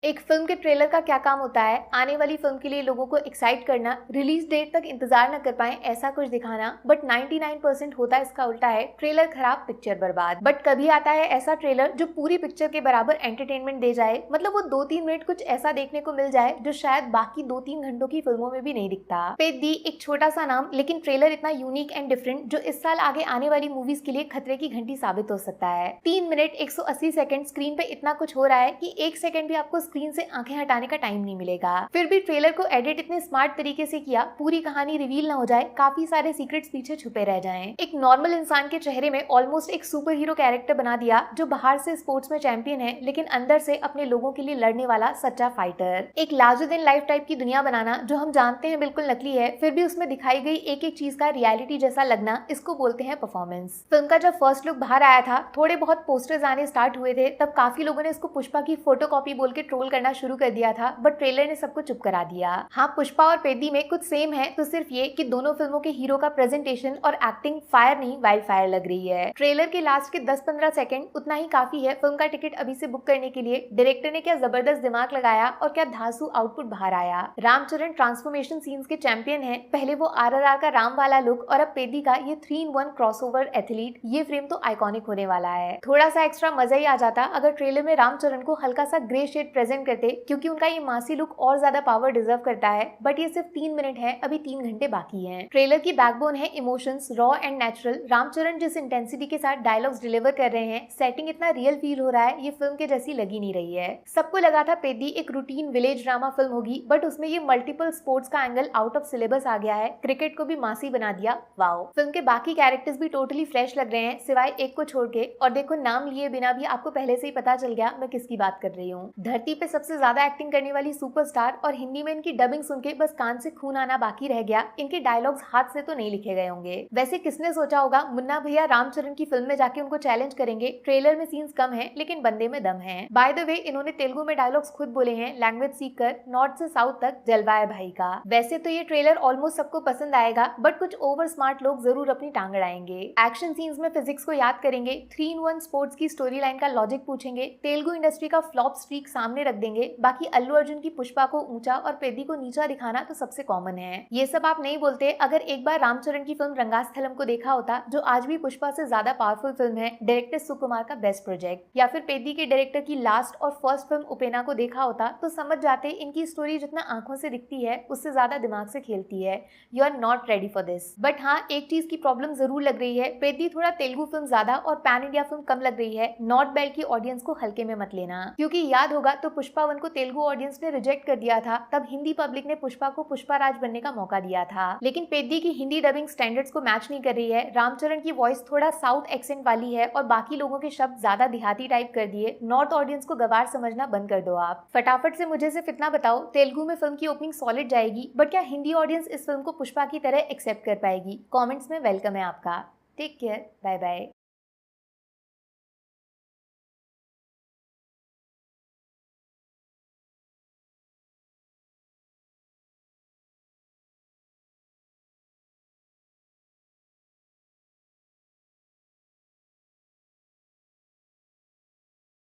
एक फिल्म के ट्रेलर का क्या काम होता है? आने वाली फिल्म के लिए लोगों को एक्साइट करना, रिलीज डेट तक इंतजार न कर पाए ऐसा कुछ दिखाना। बट 99% होता है इसका उल्टा है, ट्रेलर खराब पिक्चर बर्बाद। बट कभी आता है ऐसा ट्रेलर जो पूरी पिक्चर के बराबर एंटरटेनमेंट दे जाए, मतलब वो 2-3 मिनट कुछ ऐसा देखने को मिल जाए जो शायद बाकी 2-3 घंटों की फिल्मों में भी नहीं दिखता। पेद्दी एक छोटा सा नाम, लेकिन ट्रेलर इतना यूनिक एंड डिफरेंट जो इस साल आगे आने वाली मूवीज के लिए खतरे की घंटी साबित हो सकता है। 3 मिनट 180 सेकंड स्क्रीन पे इतना कुछ हो रहा है कि 1 सेकंड भी आपको स्क्रीन से आंखें हटाने का टाइम नहीं मिलेगा। फिर भी ट्रेलर को एडिट इतने स्मार्ट तरीके से किया, पूरी कहानी रिवील ना हो जाए, काफी सारे सीक्रेट्स पीछे छुपे रह जाएं। एक नॉर्मल इंसान के चेहरे में ऑलमोस्ट एक सुपर हीरो कैरेक्टर बना दिया, जो बाहर से स्पोर्ट्स में चैंपियन है लेकिन अंदर से अपने लोगों के लिए लड़ने वाला सच्चा फाइटर। एक लार्जर देन लाइफ टाइप की दुनिया बनाना जो हम जानते हैं बिल्कुल नकली है, फिर भी उसमें दिखाई गई एक एक चीज का रियलिटी जैसा लगना, इसको बोलते हैं परफॉर्मेंस। फिल्म का जब फर्स्ट लुक बाहर आया था, थोड़े बहुत पोस्टर्स आने स्टार्ट हुए थे, तब काफी लोगों ने इसको पुष्पा की फोटोकॉपी बोल के ट्रोल करना शुरू कर दिया था, बट ट्रेलर ने सबको चुप करा दिया। हाँ, पुष्पा और पेद्दी में कुछ सेम है, तो सिर्फ ये कि दोनों फिल्मों के हीरो का प्रेजेंटेशन और एक्टिंग फायर नहीं वाइल्ड फायर लग रही है। ट्रेलर के लास्ट के 10-15 सेकंड उतना ही काफी है फिल्म का टिकट अभी से बुक करने के लिए। डायरेक्टर ने क्या जबरदस्त दिमाग लगाया और क्या धांसू आउटपुट बाहर आया। रामचरण ट्रांसफॉर्मेशन सीन्स के चैंपियन है, पहले वो RRR का राम वाला लुक और अब पेद्दी का ये 3-in-1 क्रॉसओवर एथलीट। ये फ्रेम तो आइकॉनिक होने वाला है। थोड़ा सा एक्स्ट्रा मजा ही आ जाता अगर ट्रेलर में रामचरण को हल्का सा ग्रे शेड प्रेजेंट करते, क्योंकि उनका ये मासी लुक और ज्यादा पावर डिजर्व करता है। बट ये सिर्फ 3 मिनट है, अभी 3 घंटे बाकी हैं। ट्रेलर की बैकबोन है emotions, raw and natural. Ram Charan जिस इंटेंसिटी के साथ डायलॉग्स डिलीवर कर रहे हैं, सेटिंग इतना रियल फील हो रहा है, ये फिल्म के जैसी लगी नहीं रही है। सबको लगा था पेद्दी एक रूटीन विलेज ड्रामा फिल्म होगी, बट उसमें ये मल्टीपल स्पोर्ट्स का एंगल आउट ऑफ सिलेबस आ गया है, क्रिकेट को भी मासी बना दिया। वाओ। फिल्म के बाकी कैरेक्टर्स भी टोटली फ्रेश लग रहे हैं, सिवाय एक को छोड़ के। और देखो, नाम लिए बिना भी आपको पहले से ही पता चल गया मैं किसकी बात कर रही हूँ। धरती पे सबसे ज्यादा एक्टिंग करने वाली सुपरस्टार, और हिंदी में इनकी डबिंग सुन के बस कान से खून आना बाकी रह गया। इनके डायलॉग्स हाथ से तो नहीं लिखे गए होंगे। वैसे किसने सोचा होगा मुन्ना भैया रामचरण की फिल्म में जाके उनको चैलेंज करेंगे। ट्रेलर में सीन्स कम है लेकिन बंदे में दम है। बाय द वे, इन्होंने तेलुगु में डायलॉग्स खुद बोले हैं, लैंग्वेज सीख कर नॉर्थ से साउथ तक जलवा है भाई का। वैसे तो ये ट्रेलर ऑलमोस्ट सबको पसंद आएगा, बट कुछ ओवर स्मार्ट लोग जरूर अपनी टांग अड़ाएंगे। एक्शन सीन्स में फिजिक्स को याद करेंगे, 3-in-1 स्पोर्ट्स की स्टोरी लाइन का लॉजिक पूछेंगे, तेलुगु इंडस्ट्री का फ्लॉप स्ट्रीक सामने रख देंगे। बाकी अल्लू अर्जुन की पुष्पा को ऊंचा और पेद्दी को नीचा दिखाना तो सबसे कॉमन है। ये सब आप नहीं बोलते अगर एक बार रामचरण की फिल्म रंगास्थलम को देखा होता, जो आज भी पुष्पा से ज्यादा पावरफुल फिल्म है, डायरेक्टर सुकुमार का बेस्ट प्रोजेक्ट। या फिर पेद्दी के डायरेक्टर की लास्ट और फर्स्ट फिल्म उपेना को देखा होता, तो समझ जाते इनकी स्टोरी जितना आंखों से दिखती है उससे ज्यादा दिमाग से खेलती है। You are not ready for this. But हाँ, एक चीज की प्रॉब्लम जरूर लग रही है, पेद्दी थोड़ा तेलुगु फिल्म ज्यादा और पैन इंडिया फिल्म कम लग रही है। नॉर्थ बेल्ट की ऑडियंस को हल्के में मत लेना, क्योंकि याद होगा तो पुष्पा 1 को तेलुगु ऑडियंस ने रिजेक्ट कर दिया था, तब हिंदी पब्लिक ने पुष्पा को पुष्पा राज बनने का मौका दिया था। लेकिन पेद्दी की हिंदी डबिंग स्टैंडर्ड्स को मैच नहीं कर रही है। रामचरण की वॉइस थोड़ा साउथ एक्सेंट वाली है और बाकी लोगों के शब्द ज्यादा देहाती टाइप कर दिए। नॉर्थ ऑडियंस को गवार समझना बंद कर दो आप। फटाफट से मुझे सिर्फ इतना बताओ, तेलुगु में फिल्म की ओपनिंग सॉलिड जाएगी, बट क्या हिंदी ऑडियंस इस फिल्म को पुष्पा की तरह एक्सेप्ट कर पाएगी? कॉमेंट्स में वेलकम है आपका। Take care, bye bye.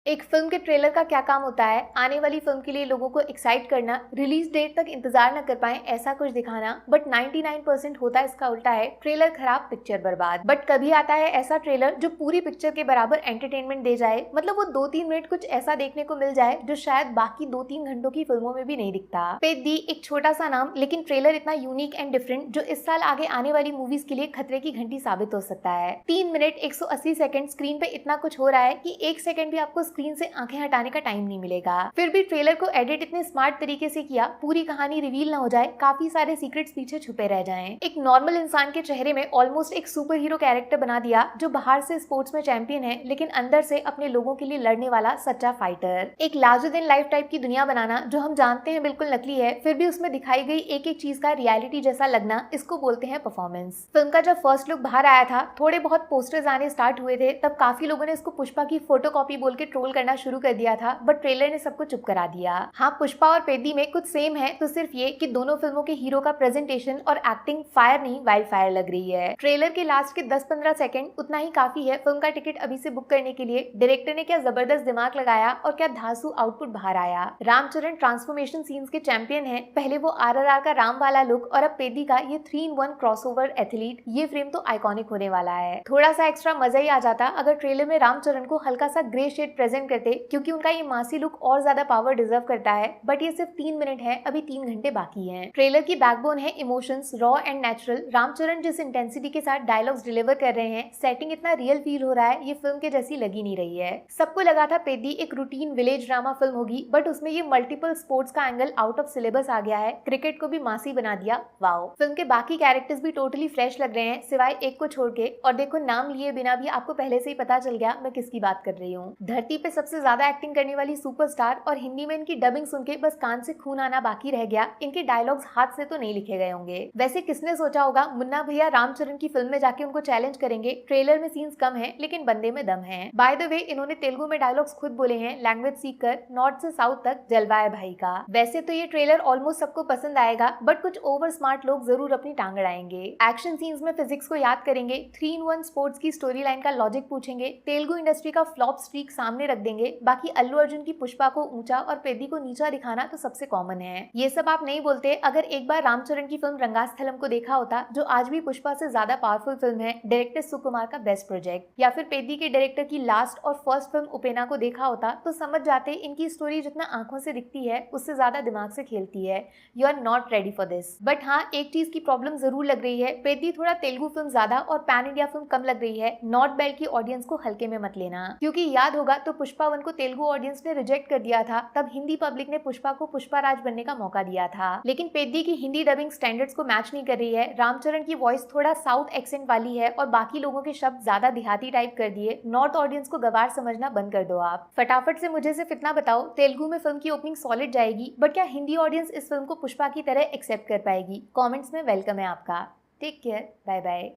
एक फिल्म के ट्रेलर का क्या काम होता है? आने वाली फिल्म के लिए लोगों को एक्साइट करना, रिलीज डेट तक इंतजार न कर पाए ऐसा कुछ दिखाना। बट 99% होता है इसका उल्टा है, ट्रेलर खराब पिक्चर बर्बाद। बट कभी आता है ऐसा ट्रेलर जो पूरी पिक्चर के बराबर एंटरटेनमेंट दे जाए, मतलब वो 2-3 मिनट कुछ ऐसा देखने को मिल जाए जो शायद बाकी 2-3 घंटों की फिल्मों में भी नहीं दिखता। पेद्दी एक छोटा सा नाम, लेकिन ट्रेलर इतना यूनिक एंड डिफरेंट जो इस साल आगे आने वाली मूवीज के लिए खतरे की घंटी साबित हो सकता है। 3 मिनट 180 सेकंड स्क्रीन पे इतना कुछ हो रहा है कि 1 सेकंड भी आपको स्क्रीन से आंखें हटाने का टाइम नहीं मिलेगा। फिर भी ट्रेलर को एडिट इतने स्मार्ट तरीके से किया, पूरी कहानी रिवील ना हो जाए, काफी सारे सीक्रेट्स पीछे छुपे रह जाएं। एक नॉर्मल इंसान के चेहरे में ऑलमोस्ट एक सुपर हीरो कैरेक्टर बना दिया, जो बाहर से स्पोर्ट्स में चैंपियन है लेकिन अंदर से अपने लोगों के लिए लड़ने वाला सच्चा फाइटर। एक लार्जर देन लाइफ टाइप की दुनिया बनाना जो हम जानते हैं बिल्कुल नकली है, फिर भी उसमें दिखाई गई एक एक चीज का रियलिटी जैसा लगना, इसको बोलते हैं परफॉर्मेंस। फिल्म का जब फर्स्ट लुक बाहर आया था, थोड़े बहुत पोस्टर्स आने स्टार्ट हुए थे, तब काफी लोगों ने इसको पुष्पा की फोटोकॉपी बोल के ट्रोल करना शुरू कर दिया था, बट ट्रेलर ने सबको चुप करा दिया। हाँ, पुष्पा और पेद्दी में कुछ सेम है, तो सिर्फ ये कि दोनों फिल्मों के हीरो का प्रेजेंटेशन और एक्टिंग फायर नहीं वाइल्ड फायर लग रही है। ट्रेलर के लास्ट के 10-15 सेकंड उतना ही काफी है फिल्म का टिकट अभी से बुक करने के लिए। डायरेक्टर ने क्या जबरदस्त दिमाग लगाया और क्या धांसू आउटपुट बाहर आया। रामचरण ट्रांसफॉर्मेशन सीन्स के चैंपियन है, पहले वो RRR का राम वाला लुक और अब पेद्दी का ये 3-in-1 क्रॉसओवर एथलीट, ये फ्रेम तो आइकॉनिक होने वाला है। थोड़ा सा एक्स्ट्रा मजा ही आ जाता अगर ट्रेलर में रामचरण को हल्का सा ग्रे शेड प्रेजेंट करते, क्योंकि उनका ये मासी लुक और ज्यादा पावर डिजर्व करता है, बट ये सिर्फ 3 मिनट है, अभी 3 घंटे बाकी हैं। ट्रेलर की बैकबोन है emotions, raw and natural. Ram Charan जिस इंटेंसिटी के साथ डायलॉग्स डिलीवर कर रहे हैं, सेटिंग इतना रियल फील हो रहा है, ये फिल्म के जैसी लगी नहीं रही है। सबको लगा था पेद्दी एक रूटीन विलेज ड्रामा फिल्म होगी, बट उसमें ये मल्टीपल स्पोर्ट्स का एंगल आउट ऑफ सिलेबस आ गया है, क्रिकेट को भी मासी बना दिया। वाओ, फिल्म के बाकी कैरेक्टर्स भी टोटली फ्रेश लग रहे हैं सिवाय एक को छोड़ के, और देखो नाम लिए बिना भी आपको पहले से ही पता चल गया मैं किसकी बात कर रही हूँ। धरती पे सबसे ज्यादा एक्टिंग करने वाली सुपरस्टार, और हिंदी में इनकी डबिंग सुन के बस कान से खून आना बाकी रह गया। इनके डायलॉग्स हाथ से तो नहीं लिखे गए होंगे। वैसे किसने सोचा होगा मुन्ना भैया रामचरण की फिल्म में जाके उनको चैलेंज करेंगे। ट्रेलर में सीन्स कम है लेकिन बंदे में दम है। बाय द वे इन्होंने तेलुगु में डायलॉग्स खुद बोले हैं, लैंग्वेज सीख कर नॉर्थ से साउथ तक जलवा है भाई का। वैसे तो ये ट्रेलर ऑलमोस्ट सबको पसंद आएगा, बट कुछ ओवर स्मार्ट लोग जरूर अपनी टांग अड़ाएंगे। एक्शन सीन्स में फिजिक्स को याद करेंगे, 3-in-1 स्पोर्ट्स की स्टोरी लाइन का लॉजिक पूछेंगे, तेलुगु इंडस्ट्री का फ्लॉप स्ट्रीक सामने रख देंगे। बाकी अल्लू अर्जुन की पुष्पा को ऊंचा और पेद्दी को नीचा दिखाना तो सबसे कॉमन है। ये सब आप नहीं बोलते अगर एक बार रामचरण की फिल्म रंगास्थलम को देखा होता, जो आज भी पुष्पा से ज्यादा पावरफुल फिल्म है, डायरेक्टर सुकुमार का बेस्ट प्रोजेक्ट, या फिर पेद्दी के डायरेक्टर की लास्ट और फर्स्ट फिल्म उपेना को देखा होता, तो समझ जाते इनकी स्टोरी जितना आंखों से दिखती है उससे ज्यादा दिमाग से खेलती है। You are not ready for this. But हाँ, एक चीज की प्रॉब्लम जरूर लग रही है, पेद्दी थोड़ा तेलुगु फिल्म ज्यादा और पैन इंडिया फिल्म कम लग रही है। नॉर्थ बेल्ट की ऑडियंस को हल्के में मत लेना, क्योंकि याद होगा तो पुष्पा 1 को तेलुगु ऑडियंस ने रिजेक्ट कर दिया था, तब हिंदी पब्लिक ने पुष्पा को पुष्पा राज बनने का मौका दिया था। लेकिन पेद्दी की हिंदी डबिंग स्टैंडर्ड्स को मैच नहीं कर रही है। रामचरण की वॉइस थोड़ा साउथ एक्सेंट वाली है और बाकी लोगों के शब्द ज्यादा देहाती टाइप कर दिए। नॉर्थ ऑडियंस को गवार समझना बंद कर दो आप। फटाफट से मुझे सिर्फ इतना बताओ, तेलुगु में फिल्म की ओपनिंग सॉलिड जाएगी, बट क्या हिंदी ऑडियंस इस फिल्म को पुष्पा की तरह एक्सेप्ट कर पाएगी? कमेंट्स में वेलकम है आपका। Take care, bye bye.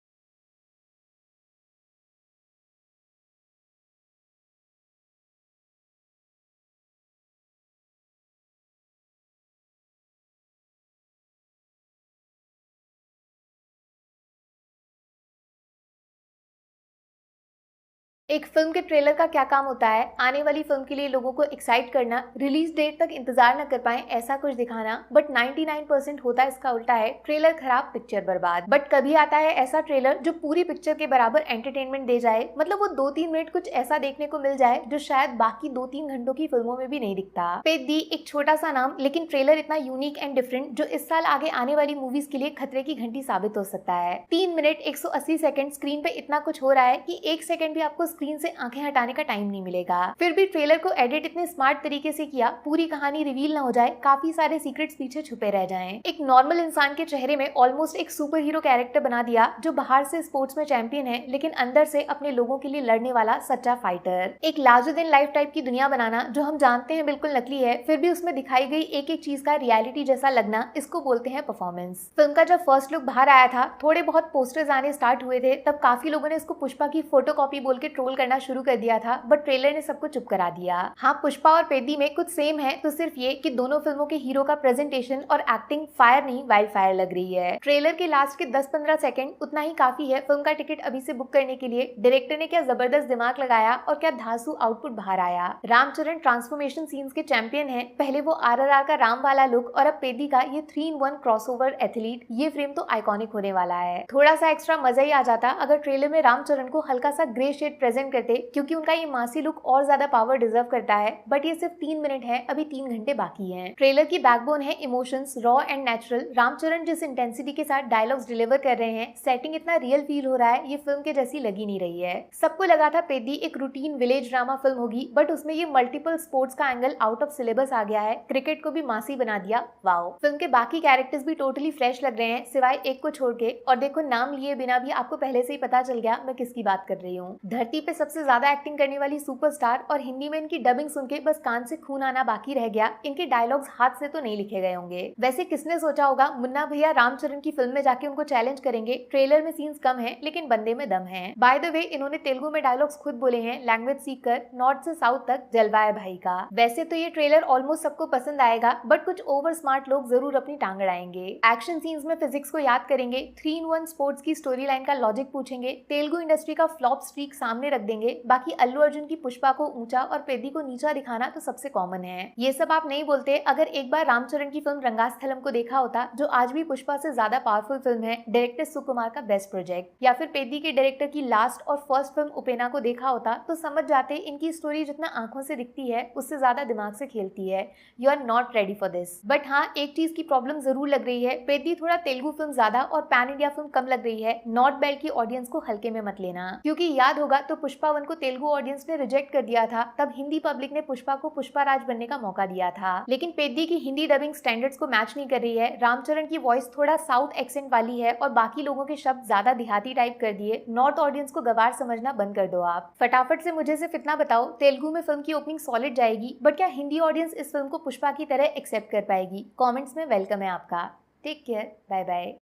एक फिल्म के ट्रेलर का क्या काम होता है, आने वाली फिल्म के लिए लोगों को एक्साइट करना, रिलीज डेट तक इंतजार न कर पाए ऐसा कुछ दिखाना, बट 99% होता है इसका उल्टा है, ट्रेलर खराब पिक्चर बर्बाद। बट कभी आता है ऐसा ट्रेलर जो पूरी पिक्चर के बराबर एंटरटेनमेंट दे जाए, मतलब वो 2-3 मिनट कुछ ऐसा देखने को मिल जाए जो शायद बाकी 2-3 घंटों की फिल्मों में भी नहीं दिखता। पेद्दी एक छोटा सा नाम, लेकिन ट्रेलर इतना यूनिक एंड डिफरेंट जो इस साल आगे आने वाली मूवीज के लिए खतरे की घंटी साबित हो सकता है। 3 मिनट 180 सेकंड स्क्रीन पे इतना कुछ हो रहा है कि 1 सेकंड भी आपको स्क्रीन से आंखें हटाने का टाइम नहीं मिलेगा। फिर भी ट्रेलर को एडिट इतने स्मार्ट तरीके से किया, पूरी कहानी रिवील ना हो जाए, काफी सारे सीक्रेट्स पीछे छुपे रह जाएं। एक नॉर्मल इंसान के चेहरे में ऑलमोस्ट एक सुपर हीरो कैरेक्टर बना दिया, जो बाहर से स्पोर्ट्स में चैंपियन है लेकिन अंदर से अपने लोगों के लिए लड़ने वाला सच्चा फाइटर। एक लार्जर देन लाइफ टाइप की दुनिया बनाना जो हम जानते हैं बिल्कुल नकली है, फिर भी उसमें दिखाई गई एक एक चीज का रियलिटी जैसा लगना, इसको बोलते हैं परफॉर्मेंस। फिल्म का जब फर्स्ट लुक बाहर आया था, थोड़े बहुत पोस्टर्स आने स्टार्ट हुए थे, तब काफी लोगों ने इसको पुष्पा की फोटोकॉपी बोल के ट्रोल करना शुरू कर दिया था, बट ट्रेलर ने सबको चुप करा दिया। हाँ, पुष्पा और पेद्दी में कुछ सेम है, तो सिर्फ ये कि दोनों फिल्मों के हीरो का प्रेजेंटेशन और एक्टिंग फायर नहीं वाइल्ड फायर लग रही है। ट्रेलर के लास्ट के 10-15 सेकंड उतना ही काफी है फिल्म का टिकट अभी से बुक करने के लिए। डायरेक्टर ने क्या जबरदस्त दिमाग लगाया और क्या धांसू आउटपुट बाहर आया। रामचरण ट्रांसफॉर्मेशन सीन्स के चैंपियन है, पहले वो RRR का राम वाला लुक और अब पेद्दी का ये 3-in-1 क्रॉसओवर एथलीट, ये फ्रेम तो आइकॉनिक होने वाला है। थोड़ा सा एक्स्ट्रा मजा ही आ जाता अगर ट्रेलर में रामचरण को हल्का सा ग्रे शेड प्रेजेंट प्रेजेंट करते क्योंकि उनका ये मासी लुक और ज्यादा पावर डिजर्व करता है, बट ये सिर्फ 3 मिनट है, अभी 3 घंटे बाकी हैं। ट्रेलर की बैकबोन है emotions, raw and natural. Ram Charan जिस इंटेंसिटी के साथ डायलॉग्स डिलीवर कर रहे हैं, सेटिंग इतना रियल फील हो रहा है, ये फिल्म के जैसी लगी नहीं रही है। सबको लगा था पेद्दी एक रूटीन विलेज ड्रामा फिल्म होगी, बट उसमें ये मल्टीपल स्पोर्ट्स का एंगल आउट ऑफ सिलेबस आ गया है, क्रिकेट को भी मासी बना दिया। वाओ, फिल्म के बाकी कैरेक्टर्स भी टोटली फ्रेश लग रहे हैं सिवाय एक को छोड़ के, और देखो नाम लिए बिना भी आपको पहले से ही पता चल गया मैं किसकी बात कर रही हूँ। धरती पे सबसे ज्यादा एक्टिंग करने वाली सुपरस्टार, और हिंदी में इनकी डबिंग सुन के बस कान से खून आना बाकी रह गया। इनके डायलॉग्स हाथ से तो नहीं लिखे गए होंगे। वैसे किसने सोचा होगा मुन्ना भैया रामचरण की फिल्म में जाके उनको चैलेंज करेंगे। ट्रेलर में सीन्स कम है लेकिन बंदे में दम है। बाय द वे इन्होंने तेलुगु में डायलॉग्स खुद बोले हैं, लैंग्वेज सीख कर नॉर्थ से साउथ तक जलवा है भाई का। वैसे तो ये ट्रेलर ऑलमोस्ट सबको पसंद आएगा, बट कुछ ओवर स्मार्ट लोग जरूर अपनी टांग अड़ाएंगे। एक्शन सीन्स में फिजिक्स को याद करेंगे, 3-in-1 स्पोर्ट्स की स्टोरी लाइन का लॉजिक पूछेंगे, तेलुगु इंडस्ट्री का फ्लॉप स्ट्रीक सामने रख देंगे। बाकी अल्लू अर्जुन की पुष्पा को ऊंचा और पेद्दी को नीचा दिखाना तो सबसे कॉमन है। ये सब आप नहीं बोलते अगर एक बार रामचरण की फिल्म रंगास्थलम को देखा होता, जो आज भी पुष्पा से ज्यादा पावरफुल फिल्म है, डायरेक्टर सुकुमार का बेस्ट प्रोजेक्ट, या फिर पेद्दी के डायरेक्टर की लास्ट और फर्स्ट फिल्म उपेना को देखा होता, तो समझ जाते इनकी स्टोरी जितना आंखों से दिखती है उससे ज्यादा दिमाग से खेलती है। You are not ready for this. But हाँ, एक चीज की प्रॉब्लम जरूर लग रही है, पेद्दी थोड़ा तेलुगु फिल्म ज्यादा और पैन इंडिया फिल्म कम लग रही है। नॉर्थ बेल्ट की ऑडियंस को हल्के में मत लेना, क्योंकि याद होगा तो पुष्पा 1 को तेलुगु ऑडियंस ने रिजेक्ट कर दिया था, तब हिंदी पब्लिक ने पुष्पा को पुष्पा राज बनने का मौका दिया था। लेकिन पेद्दी की हिंदी डबिंग स्टैंडर्ड्स को मैच नहीं कर रही है। रामचरण की वॉइस थोड़ा साउथ एक्सेंट वाली है और बाकी लोगों के शब्द ज्यादा देहाती टाइप कर दिए। नॉर्थ ऑडियंस को गवार समझना बंद कर दो आप। फटाफट से मुझे सिर्फ इतना बताओ, तेलुगु में फिल्म की ओपनिंग सॉलिड जाएगी, बट क्या हिंदी ऑडियंस इस फिल्म को पुष्पा की तरह एक्सेप्ट कर पाएगी? कमेंट्स में वेलकम है आपका। Take care, bye bye.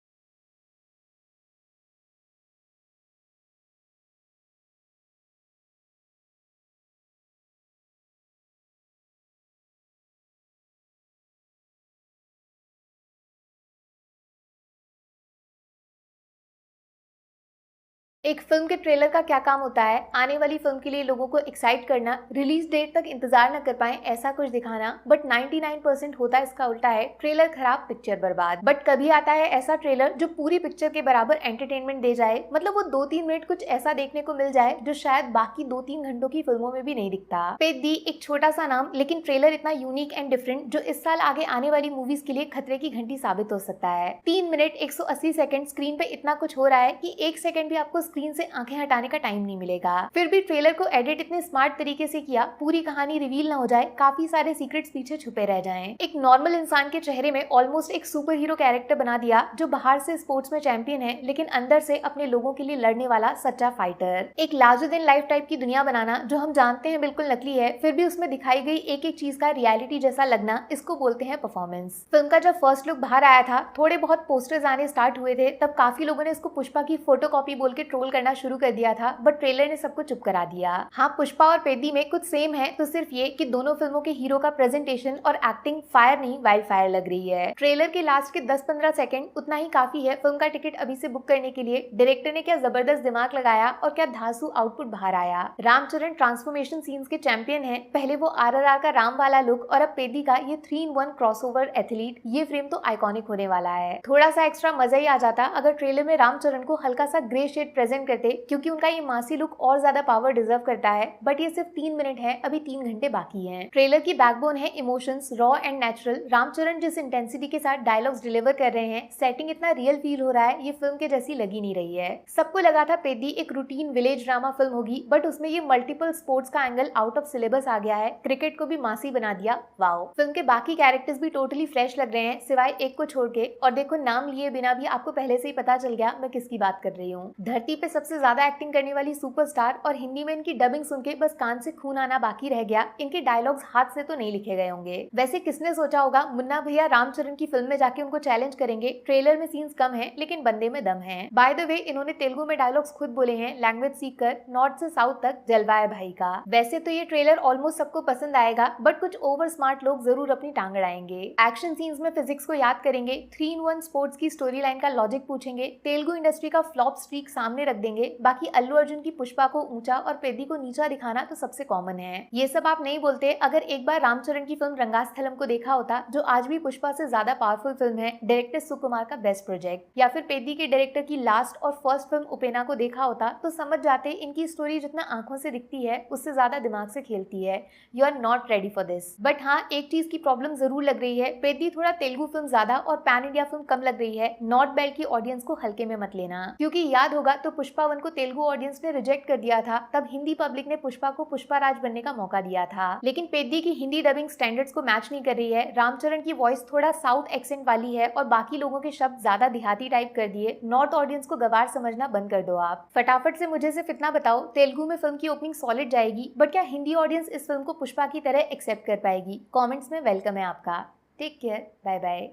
एक फिल्म के ट्रेलर का क्या काम होता है, आने वाली फिल्म के लिए लोगों को एक्साइट करना, रिलीज डेट तक इंतजार न कर पाए ऐसा कुछ दिखाना, बट 99% होता है इसका उल्टा है, ट्रेलर खराब पिक्चर बर्बाद। बट कभी आता है ऐसा ट्रेलर जो पूरी पिक्चर के बराबर एंटरटेनमेंट दे जाए, मतलब वो 2-3 मिनट कुछ ऐसा देखने को मिल जाए जो शायद बाकी 2-3 घंटों की फिल्मों में भी नहीं दिखता। पेद्दी एक छोटा सा नाम, लेकिन ट्रेलर इतना यूनिक एंड डिफरेंट जो इस साल आगे आने वाली मूवीज के लिए खतरे की घंटी साबित हो सकता है। 3 मिनट 180 सेकंड स्क्रीन पे इतना कुछ हो रहा है कि 1 सेकंड भी आपको स्क्रीन से आंखें हटाने का टाइम नहीं मिलेगा। फिर भी ट्रेलर को एडिट इतने स्मार्ट तरीके से किया, पूरी कहानी रिवील ना हो जाए, काफी सारे सीक्रेट्स पीछे छुपे रह जाएं। एक नॉर्मल इंसान के चेहरे में ऑलमोस्ट एक सुपर हीरो कैरेक्टर बना दिया, जो बाहर से स्पोर्ट्स में चैंपियन है लेकिन अंदर से अपने लोगों के लिए लड़ने वाला सच्चा फाइटर। एक लार्जर देन लाइफ टाइप की दुनिया बनाना जो हम जानते हैं बिल्कुल नकली है, फिर भी उसमें दिखाई गई एक एक चीज का रियलिटी जैसा लगना, इसको बोलते हैं परफॉर्मेंस। फिल्म का जब फर्स्ट लुक बाहर आया था, थोड़े बहुत पोस्टर्स आने स्टार्ट हुए थे, तब काफी लोगों ने इसको पुष्पा की फोटोकॉपी बोल के ट्रोल करना शुरू कर दिया था, बट ट्रेलर ने सबको चुप करा दिया। हाँ, पुष्पा और पेद्दी में कुछ सेम है, तो सिर्फ ये कि दोनों फिल्मों के हीरो का प्रेजेंटेशन और एक्टिंग फायर नहीं वाइल्ड फायर लग रही है। ट्रेलर के लास्ट के 10-15 सेकंड उतना ही काफी है फिल्म का टिकट अभी से बुक करने के लिए। डायरेक्टर ने क्या जबरदस्त दिमाग लगाया और क्या धांसू आउटपुट बाहर आया। रामचरण ट्रांसफॉर्मेशन सीन्स के चैंपियन है, पहले वो RRR का राम वाला लुक और अब पेद्दी का ये 3-in-1 क्रॉसओवर एथलीट, ये फ्रेम तो आइकॉनिक होने वाला है। थोड़ा सा एक्स्ट्रा मजा ही आ जाता अगर ट्रेलर में रामचरण को हल्का सा ग्रे शेड प्रेजेंट करते, क्योंकि उनका ये मासी लुक और ज्यादा पावर डिजर्व करता है, बट ये सिर्फ 3 मिनट है, अभी 3 घंटे बाकी हैं। ट्रेलर की बैकबोन है emotions, raw and natural. Ram Charan जिस इंटेंसिटी के साथ डायलॉग्स डिलीवर कर रहे हैं, सेटिंग इतना रियल फील हो रहा है, ये फिल्म के जैसी लगी नहीं रही है। सबको लगा था पेद्दी एक रूटीन विलेज ड्रामा फिल्म होगी, बट उसमें ये मल्टीपल स्पोर्ट्स का एंगल आउट ऑफ सिलेबस आ गया है, क्रिकेट को भी मासी बना दिया। वाओ, फिल्म के बाकी कैरेक्टर्स भी टोटली फ्रेश लग रहे हैं सिवाय एक को छोड़ के, और देखो नाम लिए बिना भी आपको पहले से ही पता चल गया मैं किसकी बात कर रही हूँ। धरती पे सबसे ज्यादा एक्टिंग करने वाली सुपरस्टार, और हिंदी में इनकी डबिंग सुन के बस कान से खून आना बाकी रह गया। इनके डायलॉग्स हाथ से तो नहीं लिखे गए होंगे। वैसे किसने सोचा होगा मुन्ना भैया रामचरण की फिल्म में जाके उनको चैलेंज करेंगे। ट्रेलर में सीन्स कम है लेकिन बंदे में दम है। बाय द वे इन्होंने तेलुगु में डायलॉग्स खुद बोले हैं, लैंग्वेज सीख कर नॉर्थ से साउथ तक जलवा है भाई का। वैसे तो ये ट्रेलर ऑलमोस्ट सबको पसंद आएगा, बट कुछ ओवर स्मार्ट लोग जरूर अपनी टांग अड़ाएंगे। एक्शन सीन्स में फिजिक्स को याद करेंगे, 3-in-1 स्पोर्ट्स की स्टोरी लाइन का लॉजिक पूछेंगे, तेलुगु इंडस्ट्री का फ्लॉप स्ट्रीक सामने सामने रख देंगे, बाकी अल्लू अर्जुन की पुष्पा को ऊंचा और पेद्दी को नीचा दिखाना तो सबसे कॉमन है। ये सब आप नहीं बोलते अगर एक बार रामचरण की फिल्म रंगास्थलम को देखा होता, जो आज भी पुष्पा से ज्यादा पावरफुल फिल्म है, डायरेक्टर सुकुमार का बेस्ट प्रोजेक्ट, या फिर पेद्दी के डायरेक्टर की लास्ट और फर्स्ट फिल्म उपेना को देखा होता, तो समझ जाते इनकी स्टोरी जितना आंखों से दिखती है उससे ज्यादा दिमाग से खेलती है। You are not ready for this. But हाँ, एक चीज की प्रॉब्लम जरूर लग रही है, पेद्दी थोड़ा तेलुगु फिल्म ज्यादा और पैन इंडिया फिल्म कम लग रही है। नॉर्थ बेल्ट की ऑडियंस को हल्के में मत लेना, क्योंकि याद होगा तो पुष्पा 1 को तेलुगु ऑडियंस ने रिजेक्ट कर दिया था, तब हिंदी पब्लिक ने पुष्पा को पुष्पा राज बनने का मौका दिया था। लेकिन पेद्दी की हिंदी डबिंग स्टैंडर्ड्स को मैच नहीं कर रही है। रामचरण की वॉइस थोड़ा साउथ एक्सेंट वाली है और बाकी लोगों के शब्द ज्यादा देहाती टाइप कर दिए। नॉर्थ ऑडियंस को गवार समझना बंद कर दो। आप फटाफट से मुझे सिर्फ इतना बताओ, तेलुगु में फिल्म की ओपनिंग सॉलिड जाएगी, बट क्या हिंदी ऑडियंस इस फिल्म को पुष्पा की तरह एक्सेप्ट कर पाएगी? कमेंट्स में वेलकम है आपका। Take care, bye bye.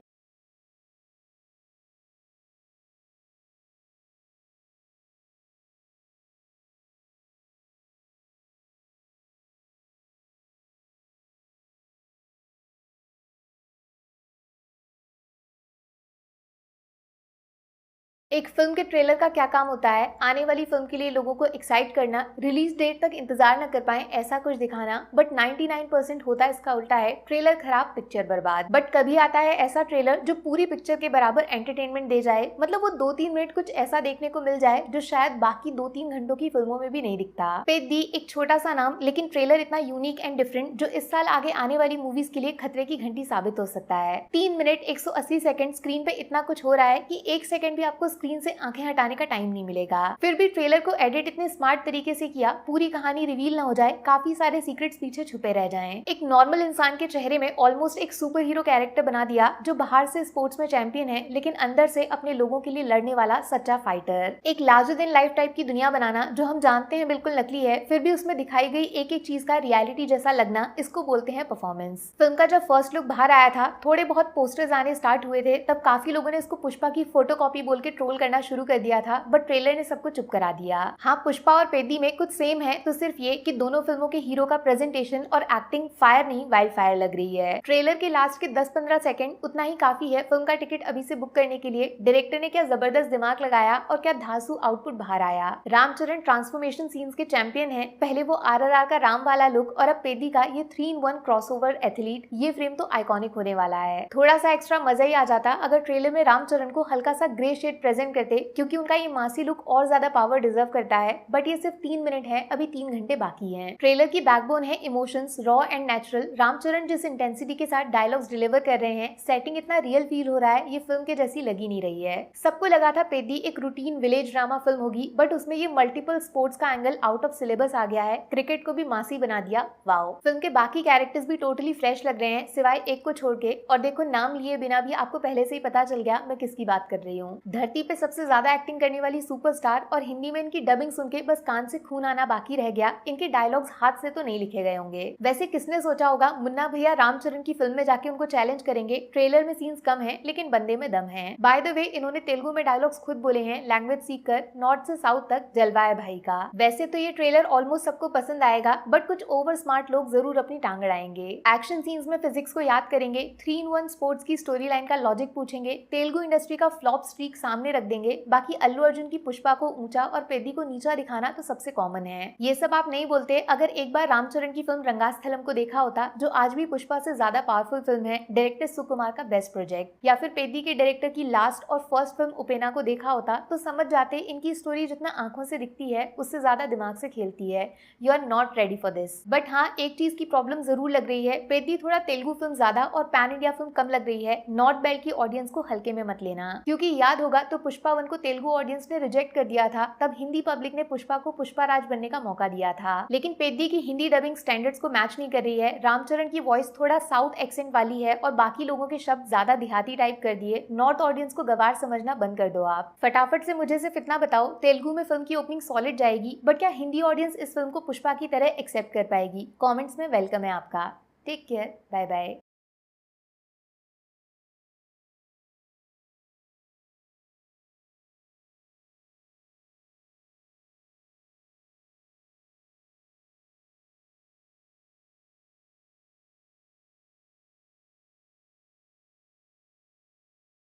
एक फिल्म के ट्रेलर का क्या काम होता है, आने वाली फिल्म के लिए लोगों को एक्साइट करना, रिलीज डेट तक इंतजार न कर पाए ऐसा कुछ दिखाना। बट 99% होता है इसका उल्टा है, ट्रेलर खराब पिक्चर बर्बाद। बट कभी आता है ऐसा ट्रेलर जो पूरी पिक्चर के बराबर एंटरटेनमेंट दे जाए, मतलब वो 2-3 मिनट कुछ ऐसा देखने को मिल जाए जो शायद बाकी 2-3 घंटों की फिल्मों में भी नहीं दिखता। पेद्दी एक छोटा सा नाम, लेकिन ट्रेलर इतना यूनिक एंड डिफरेंट जो इस साल आगे आने वाली मूवीज के लिए खतरे की घंटी साबित हो सकता है। 3 मिनट 180 सेकंड स्क्रीन पे इतना कुछ हो रहा है कि 1 सेकंड भी आपको स्क्रीन से आंखें हटाने का टाइम नहीं मिलेगा। फिर भी ट्रेलर को एडिट इतने स्मार्ट तरीके से किया, पूरी कहानी रिवील ना हो जाए, काफी सारे सीक्रेट्स पीछे छुपे रह जाएं। एक नॉर्मल इंसान के चेहरे में ऑलमोस्ट एक सुपर हीरो कैरेक्टर बना दिया, जो बाहर से स्पोर्ट्स में चैंपियन है लेकिन अंदर से अपने लोगों के लिए लड़ने वाला सच्चा फाइटर। एक लार्जर देन लाइफ टाइप की दुनिया बनाना जो हम जानते हैं बिल्कुल नकली है, फिर भी उसमें दिखाई गई एक एक चीज का रियलिटी जैसा लगना, इसको बोलते हैं परफॉर्मेंस। फिल्म का जब फर्स्ट लुक बाहर आया था, थोड़े बहुत पोस्टर्स आने स्टार्ट हुए थे, तब काफी लोगों ने इसको पुष्पा की फोटोकॉपी बोल के ट्रोल करना शुरू कर दिया था, बट ट्रेलर ने सबको चुप करा दिया। हाँ, पुष्पा और पेद्दी में कुछ सेम है, तो सिर्फ ये कि दोनों फिल्मों के हीरो का प्रेजेंटेशन और एक्टिंग फायर नहीं वाइल्ड फायर लग रही है। ट्रेलर के लास्ट के 10-15 सेकंड उतना ही काफी है फिल्म का टिकट अभी से बुक करने के लिए। डायरेक्टर ने क्या जबरदस्त दिमाग लगाया और क्या धांसू आउटपुट बाहर आया। रामचरण ट्रांसफॉर्मेशन सीन्स के चैंपियन है, पहले वो RRR का राम वाला लुक और अब पेद्दी का ये 3-in-1 क्रॉसओवर एथलीट। ये फ्रेम तो आइकॉनिक होने वाला है। थोड़ा सा एक्स्ट्रा मजा ही आ जाता अगर ट्रेलर में रामचरण को हल्का सा ग्रे शेड प्रेजेंट करते, क्योंकि उनका ये मासी लुक और ज्यादा पावर डिजर्व करता है। बट ये सिर्फ 3 मिनट है, अभी 3 घंटे बाकी हैं। ट्रेलर की बैकबोन है emotions, raw and natural. Ram Charan जिस इंटेंसिटी के साथ डायलॉग्स डिलीवर कर रहे हैं, सेटिंग इतना रियल फील हो रहा है, ये फिल्म के जैसी लगी नहीं रही है। सबको लगा था पेद्दी एक रूटीन विलेज ड्रामा फिल्म होगी, बट उसमें ये मल्टीपल स्पोर्ट्स का एंगल आउट ऑफ सिलेबस आ गया है, क्रिकेट को भी मासी बना दिया। वाओ, फिल्म के बाकी कैरेक्टर्स भी टोटली फ्रेश लग रहे हैं सिवाय एक को छोड़ के। और देखो, नाम लिए बिना भी आपको पहले से ही पता चल गया मैं किसकी बात कर रही हूँ। धरती पे सबसे ज्यादा एक्टिंग करने वाली सुपरस्टार, और हिंदी में इनकी डबिंग सुन के बस कान से खून आना बाकी रह गया। इनके डायलॉग्स हाथ से तो नहीं लिखे गए होंगे। वैसे किसने सोचा होगा मुन्ना भैया रामचरण की फिल्म में जाके उनको चैलेंज करेंगे। ट्रेलर में सीन्स कम है लेकिन बंदे में दम है। बाय द वे, इन्होंने तेलुगु में डायलॉग्स खुद बोले हैं, लैंग्वेज सीख कर नॉर्थ से साउथ तक जलवा है भाई का। वैसे तो ये ट्रेलर ऑलमोस्ट सबको पसंद आएगा, बट कुछ ओवर स्मार्ट लोग जरूर अपनी टांग अड़ाएंगे। एक्शन सीन्स में फिजिक्स को याद करेंगे, 3-in-1 स्पोर्ट्स की स्टोरी लाइन का लॉजिक पूछेंगे, तेलुगु इंडस्ट्री का फ्लॉप स्ट्रीक सामने रख देंगे, बाकी अल्लू अर्जुन की पुष्पा को ऊंचा और पेद्दी को नीचा दिखाना तो सबसे कॉमन है। ये सब आप नहीं बोलते अगर एक बार रामचरण की फिल्म रंगास्थलम को देखा होता, जो आज भी पुष्पा से ज्यादा पावरफुल फिल्म है, डायरेक्टर सुकुमार का बेस्ट प्रोजेक्ट, या फिर पेद्दी के डायरेक्टर की लास्ट और फर्स्ट फिल्म उपेना को देखा होता, तो समझ जाते इनकी स्टोरी जितना आंखों से दिखती है उससे ज्यादा दिमाग से खेलती है। You are not ready for this. But हाँ, एक चीज की प्रॉब्लम जरूर लग रही है, पेद्दी थोड़ा तेलुगु फिल्म ज्यादा और पैन इंडिया फिल्म कम लग रही है। नॉर्थ बेल्ट की ऑडियंस को हल्के में मत लेना, क्योंकि याद होगा तो पुष्पा 1 को तेलुगु ऑडियंस ने रिजेक्ट कर दिया था, तब हिंदी पब्लिक ने पुष्पा को पुष्पा राज बनने का मौका दिया था। लेकिन पेद्दी की हिंदी डबिंग स्टैंडर्ड्स को मैच नहीं कर रही है। रामचरण की वॉइस थोड़ा साउथ एक्सेंट वाली है और बाकी लोगों के शब्द ज्यादा देहाती टाइप कर दिए। नॉर्थ ऑडियंस को गवार समझना बंद कर दो। आप फटाफट से मुझे सिर्फ इतना बताओ, तेलुगु में फिल्म की ओपनिंग सॉलिड जाएगी, बट क्या हिंदी ऑडियंस इस फिल्म को पुष्पा की तरह एक्सेप्ट कर पाएगी? कमेंट्स में वेलकम है आपका। Take care, bye bye.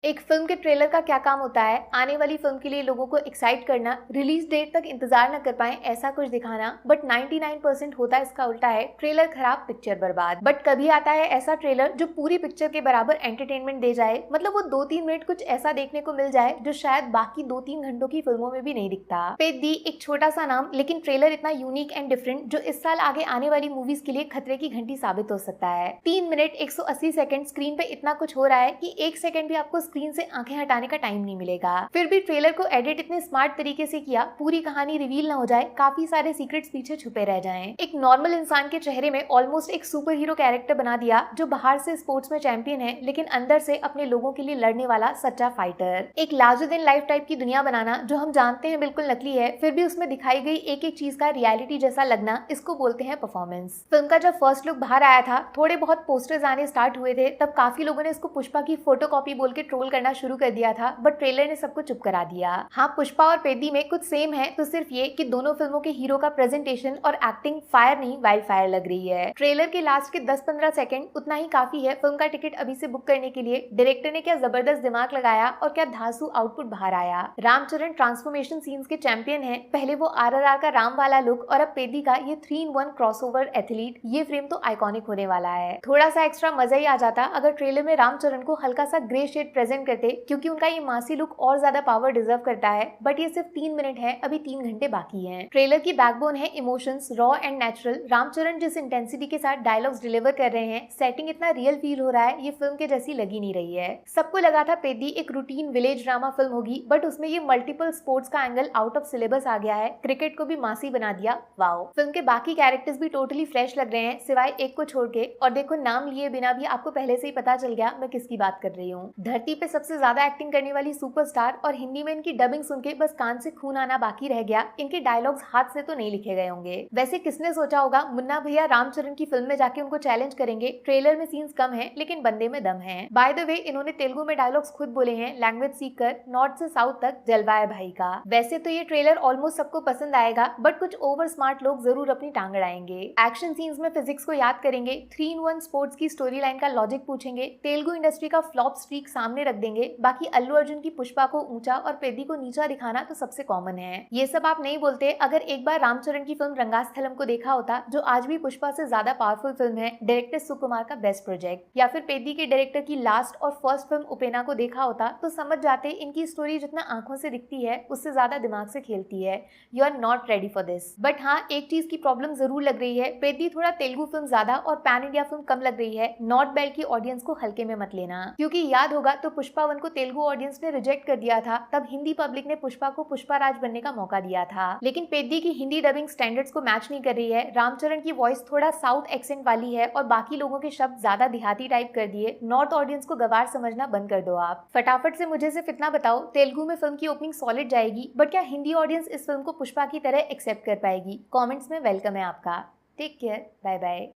एक फिल्म के ट्रेलर का क्या काम होता है, आने वाली फिल्म के लिए लोगों को एक्साइट करना, रिलीज डेट तक इंतजार न कर पाए ऐसा कुछ दिखाना। बट 99% होता है इसका उल्टा है, ट्रेलर खराब पिक्चर बर्बाद। बट कभी आता है ऐसा ट्रेलर जो पूरी पिक्चर के बराबर एंटरटेनमेंट दे जाए, मतलब वो 2-3 मिनट कुछ ऐसा देखने को मिल जाए जो शायद बाकी 2-3 घंटों की फिल्मों में भी नहीं दिखता। पेद्दी एक छोटा सा नाम, लेकिन ट्रेलर इतना यूनिक एंड डिफरेंट जो इस साल आगे आने वाली मूवीज के लिए खतरे की घंटी साबित हो सकता है। 3 मिनट 180 सेकंड स्क्रीन पे इतना कुछ हो रहा है कि 1 सेकंड भी आपको स्क्रीन से आंखें हटाने का टाइम नहीं मिलेगा। फिर भी ट्रेलर को एडिट इतने स्मार्ट तरीके से किया, पूरी कहानी रिवील ना हो जाए, काफी सारे सीक्रेट्स पीछे छुपे रह जाएं। एक नॉर्मल इंसान के चेहरे में ऑलमोस्ट एक सुपर हीरो कैरेक्टर बना दिया जो बाहर से स्पोर्ट्स में चैंपियन है, लेकिन अंदर से अपने लोगों के लिए लड़ने वाला सच्चा फाइटर। एक लार्जर देन लाइफ टाइप की दुनिया बनाना जो हम जानते हैं बिल्कुल नकली है, फिर भी उसमें दिखाई गई एक एक चीज का रियलिटी जैसा लगना, इसको बोलते हैं परफॉर्मेंस। फिल्म का जब फर्स्ट लुक बाहर आया था, थोड़े बहुत पोस्टर्स आने स्टार्ट हुए थे, तब काफी लोगों ने इसको पुष्पा की फोटोकॉपी बोल के ट्रोल करना शुरू कर दिया था, बट ट्रेलर ने सबको चुप करा दिया। हाँ, पुष्पा और पेद्दी में कुछ सेम है, तो सिर्फ ये कि दोनों फिल्मों के हीरो का प्रेजेंटेशन और एक्टिंग फायर नहीं वाइल्ड फायर लग रही है। ट्रेलर के लास्ट के 10-15 सेकंड उतना ही काफी है फिल्म का टिकट अभी से बुक करने के लिए। डायरेक्टर ने क्या जबरदस्त दिमाग लगाया और क्या धांसू आउटपुट बाहर आया। रामचरण ट्रांसफॉर्मेशन सीन्स के चैंपियन है, पहले वो RRR का राम वाला लुक और अब पेद्दी का ये 3-in-1 क्रॉसओवर एथलीट, ये फ्रेम तो आइकॉनिक होने वाला है। थोड़ा सा एक्स्ट्रा मजा ही आ जाता अगर ट्रेलर में रामचरण को हल्का सा ग्रे शेड प्रेजेंट करते, क्योंकि उनका ये मासी लुक और ज्यादा पावर डिजर्व करता है। बट ये सिर्फ 3 मिनट है, अभी 3 घंटे बाकी हैं। ट्रेलर की बैकबोन है emotions, raw and natural. Ram Charan जिस इंटेंसिटी के साथ डायलॉग्स डिलीवर कर रहे हैं, सेटिंग इतना रियल फील हो रहा है, ये फिल्म के जैसी लगी नहीं रही है। सबको लगा था पेद्दी एक रूटीन विलेज ड्रामा फिल्म होगी, बट उसमें ये मल्टीपल स्पोर्ट्स का एंगल आउट ऑफ सिलेबस आ गया है, क्रिकेट को भी मासी बना दिया। वाओ, फिल्म के बाकी कैरेक्टर्स भी टोटली फ्रेश लग रहे हैं सिवाय एक को छोड़ के, और देखो नाम लिए बिना भी आपको पहले से ही पता चल गया मैं किसकी बात कर रही हूँ। धरती पे सबसे ज्यादा एक्टिंग करने वाली सुपरस्टार, और हिंदी में इनकी डबिंग सुन के बस कान से खून आना बाकी रह गया। इनके डायलॉग्स हाथ से तो नहीं लिखे गए होंगे। वैसे किसने सोचा होगा मुन्ना भैया रामचरण की फिल्म में जाके उनको चैलेंज करेंगे। ट्रेलर में सीन्स कम है, लेकिन बंदे में दम है। बाय द वे, इन्होंने तेलुगु में डायलॉग्स खुद बोले हैं, लैंग्वेज सीख कर नॉर्थ से साउथ तक जलवा है भाई का। वैसे तो ये ट्रेलर ऑलमोस्ट सबको पसंद आएगा, बट कुछ ओवर स्मार्ट लोग जरूर अपनी टांग अड़ाएंगे। एक्शन सीन्स में फिजिक्स को याद करेंगे, 3-in-1 स्पोर्ट्स की स्टोरी लाइन का लॉजिक पूछेंगे, तेलुगु इंडस्ट्री का फ्लॉप स्ट्रीक सामने रख देंगे। बाकी अल्लू अर्जुन की पुष्पा को ऊंचा और पेद्दी को नीचा दिखाना तो सबसे कॉमन है। ये सब आप नहीं बोलते अगर एक बार रामचरण की फिल्म रंगास्थलम को देखा होता, जो आज भी पुष्पा से ज्यादा पावरफुल फिल्म है, डायरेक्टर सुकुमार का बेस्ट प्रोजेक्ट, या फिर पेद्दी के डायरेक्टर की लास्ट और फर्स्ट फिल्म उपेना को देखा होता, तो समझ जाते इनकी स्टोरी जितना आंखों से दिखती है उससे ज्यादा दिमाग से खेलती है। You are not ready for this. But हाँ, एक चीज की प्रॉब्लम जरूर लग रही है, पेद्दी थोड़ा तेलुगु फिल्म ज्यादा और पैन इंडिया फिल्म कम लग रही है। नॉर्थ बेल्ट की ऑडियंस को हल्के में मत लेना, क्योंकि याद होगा तो पुष्पा 1 को तेलुगु ऑडियंस ने रिजेक्ट कर दिया था, तब हिंदी पब्लिक ने पुष्पा को पुष्पा राज बनने का मौका दिया था। लेकिन पेद्दी की हिंदी डबिंग स्टैंडर्ड्स को मैच नहीं कर रही है। रामचरण की वॉइस थोड़ा साउथ एक्सेंट वाली है और बाकी लोगों के शब्द ज्यादा देहाती टाइप कर दिए। नॉर्थ ऑडियंस को गवार समझना बंद कर दो आप। फटाफट से मुझे सिर्फ इतना बताओ, तेलुगु में फिल्म की ओपनिंग सॉलिड जाएगी, बट क्या हिंदी ऑडियंस इस फिल्म को पुष्पा की तरह एक्सेप्ट कर पाएगी? कॉमेंट्स में वेलकम है आपका। Take care, bye bye.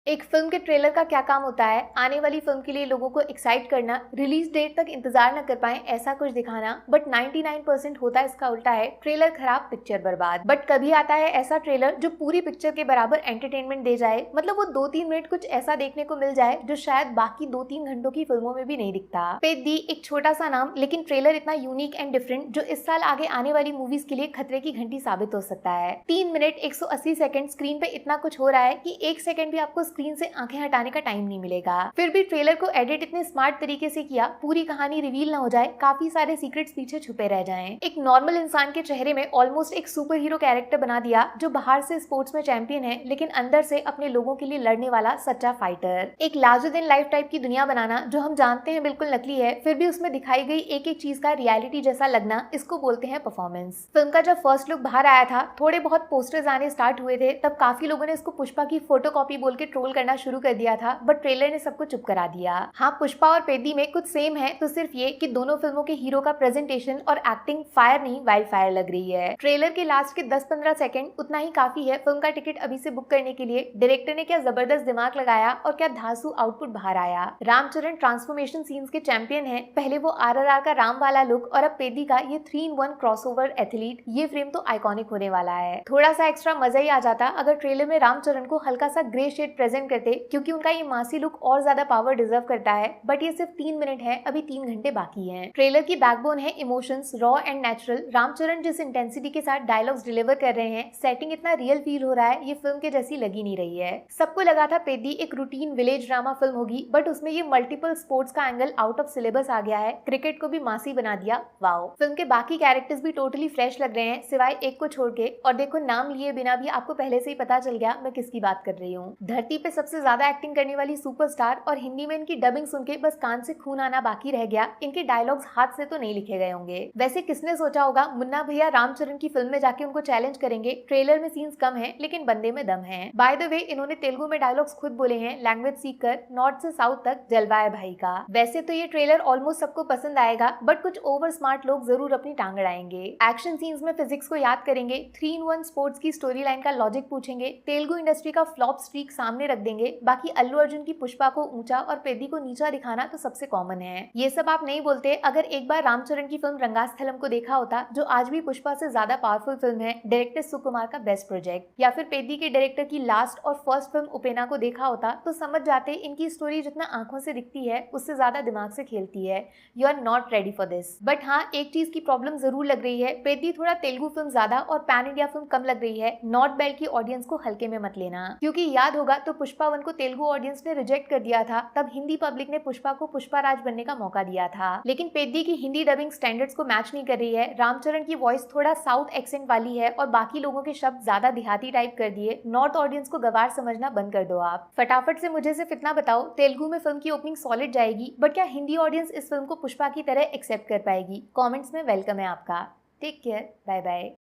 एक फिल्म के ट्रेलर का क्या काम होता है, आने वाली फिल्म के लिए लोगों को एक्साइट करना, रिलीज डेट तक इंतजार न कर पाए ऐसा कुछ दिखाना। बट 99% होता है इसका उल्टा है, ट्रेलर खराब पिक्चर बर्बाद। बट कभी आता है ऐसा ट्रेलर जो पूरी पिक्चर के बराबर एंटरटेनमेंट दे जाए, मतलब वो 2-3 मिनट कुछ ऐसा देखने को मिल जाए जो शायद बाकी 2-3 घंटों की फिल्मों में भी नहीं दिखता। पेद्दी एक छोटा सा नाम, लेकिन ट्रेलर इतना यूनिक एंड डिफरेंट जो इस साल आगे आने वाली मूवीज के लिए खतरे की घंटी साबित हो सकता है। 3 मिनट 180 सेकंड स्क्रीन पे इतना कुछ हो रहा है कि 1 सेकंड भी आपको स्क्रीन से आंखें हटाने का टाइम नहीं मिलेगा। फिर भी ट्रेलर को एडिट इतने स्मार्ट तरीके से किया, पूरी कहानी रिवील ना हो जाए, काफी सारे सीक्रेट्स पीछे छुपे रह जाएं। एक नॉर्मल इंसान के चेहरे में ऑलमोस्ट एक सुपर हीरो कैरेक्टर बना दिया जो बाहर से स्पोर्ट्स में चैंपियन है, लेकिन अंदर से अपने लोगों के लिए लड़ने वाला सच्चा फाइटर। एक लार्जर देन लाइफ टाइप की दुनिया बनाना जो हम जानते हैं बिल्कुल नकली है, फिर भी उसमें दिखाई गई एक एक चीज का रियलिटी जैसा लगना, इसको बोलते हैं परफॉर्मेंस। फिल्म का जब फर्स्ट लुक बाहर आया था, थोड़े बहुत पोस्टर्स आने स्टार्ट हुए थे, तब काफी लोगों ने इसको पुष्पा की फोटोकॉपी बोल के ट्रोल ट्रोल करना शुरू कर दिया था, बट ट्रेलर ने सबको चुप करा दिया। हाँ, पुष्पा और पेद्दी में कुछ सेम है, तो सिर्फ ये कि दोनों फिल्मों के हीरो का प्रेजेंटेशन और एक्टिंग फायर नहीं वाइल्ड फायर लग रही है। ट्रेलर के लास्ट के 10-15 सेकंड उतना ही काफी है फिल्म का टिकट अभी से बुक करने के लिए। डायरेक्टर ने क्या जबरदस्त दिमाग लगाया और क्या धांसू आउटपुट बाहर आया। रामचरण ट्रांसफॉर्मेशन सीन्स के चैंपियन है। पहले वो RRR का राम वाला लुक और अब पेद्दी का ये 3-in-1 क्रॉसओवर एथलीट, ये फ्रेम तो आइकॉनिक होने वाला है। थोड़ा सा एक्स्ट्रा मजा ही आ जाता अगर ट्रेलर में रामचरण को हल्का सा ग्रे शेड प्रेजेंट करते, क्योंकि उनका ये मासी लुक और ज्यादा पावर डिजर्व करता है। बट ये सिर्फ 3 मिनट है, अभी 3 घंटे बाकी हैं। ट्रेलर की बैकबोन है emotions, raw and natural. Ram Charan जिस इंटेंसिटी के साथ डायलॉग्स डिलीवर कर रहे हैं, सेटिंग इतना रियल फील हो रहा है, ये फिल्म के जैसी लगी नहीं रही है। सबको लगा था पेद्दी एक रूटीन विलेज ड्रामा फिल्म होगी, बट उसमें ये मल्टीपल स्पोर्ट्स का एंगल आउट ऑफ सिलेबस आ गया है। क्रिकेट को भी मासी बना दिया। वाओ। फिल्म के बाकी कैरेक्टर्स भी टोटली फ्रेश लग रहे हैं, सिवाय एक को छोड़ के। और देखो, नाम लिए बिना भी आपको पहले से ही पता चल गया मैं किसकी बात कर रही हूँ। धरती पे सबसे ज्यादा एक्टिंग करने वाली सुपरस्टार, और हिंदी में इनकी डबिंग सुन के बस कान से खून आना बाकी रह गया। इनके डायलॉग्स हाथ से तो नहीं लिखे गए होंगे। वैसे किसने सोचा होगा मुन्ना भैया रामचरण की फिल्म में जाके उनको चैलेंज करेंगे। ट्रेलर में सीन्स कम है, लेकिन बंदे में दम है। बाय द वे, इन्होंने तेलुगु में डायलॉग्स खुद बोले हैं, लैंग्वेज सीख कर नॉर्थ से साउथ तक जलवा है भाई का। वैसे तो ये ट्रेलर ऑलमोस्ट सबको पसंद आएगा, बट कुछ ओवर स्मार्ट लोग जरूर अपनी टांग अड़ाएंगे। एक्शन सीन्स में फिजिक्स को याद करेंगे, 3-in-1 स्पोर्ट्स की स्टोरी लाइन का लॉजिक पूछेंगे, तेलुगु इंडस्ट्री का फ्लॉप स्ट्रीक सामने रख देंगे। बाकी अल्लू अर्जुन की पुष्पा को ऊंचा और पेद्दी को नीचा दिखाना तो सबसे कॉमन है। ये सब आप नहीं बोलते अगर एक बार रामचरण की फिल्म रंगास्थलम को देखा होता, जो आज भी पुष्पा से ज्यादा पावरफुल फिल्म है, डायरेक्टर सुकुमार का बेस्ट प्रोजेक्ट, या फिर पेद्दी के डायरेक्टर की लास्ट और फर्स्ट फिल्म उपेना को देखा होता, तो समझ जाते इनकी स्टोरी जितना आंखों से दिखती है उससे ज्यादा दिमाग से खेलती है। You are not ready for this. But हाँ, एक चीज की प्रॉब्लम जरूर लग रही है, पेद्दी थोड़ा तेलुगु फिल्म ज्यादा और पैन इंडिया फिल्म कम लग रही है। नॉर्थ बेल्ट की ऑडियंस को हल्के में मत लेना, क्योंकि याद होगा तो पुष्पा 1 को तेलुगु ऑडियंस ने रिजेक्ट कर दिया था, तब हिंदी पब्लिक ने पुष्पा को पुष्पा राज बनने का मौका दिया था। लेकिन पेद्दी की हिंदी डबिंग स्टैंडर्ड्स को मैच नहीं कर रही है। रामचरण की वॉइस थोड़ा साउथ एक्सेंट वाली है और बाकी लोगों के शब्द ज्यादा देहाती टाइप कर दिए। नॉर्थ ऑडियंस को गवार समझना बंद कर दो आप। फटाफट से मुझे सिर्फ इतना बताओ, तेलुगु में फिल्म की ओपनिंग सॉलिड जाएगी, बट क्या हिंदी ऑडियंस इस फिल्म को पुष्पा की तरह एक्सेप्ट कर पाएगी? कमेंट्स में वेलकम है आपका। Take care, bye bye.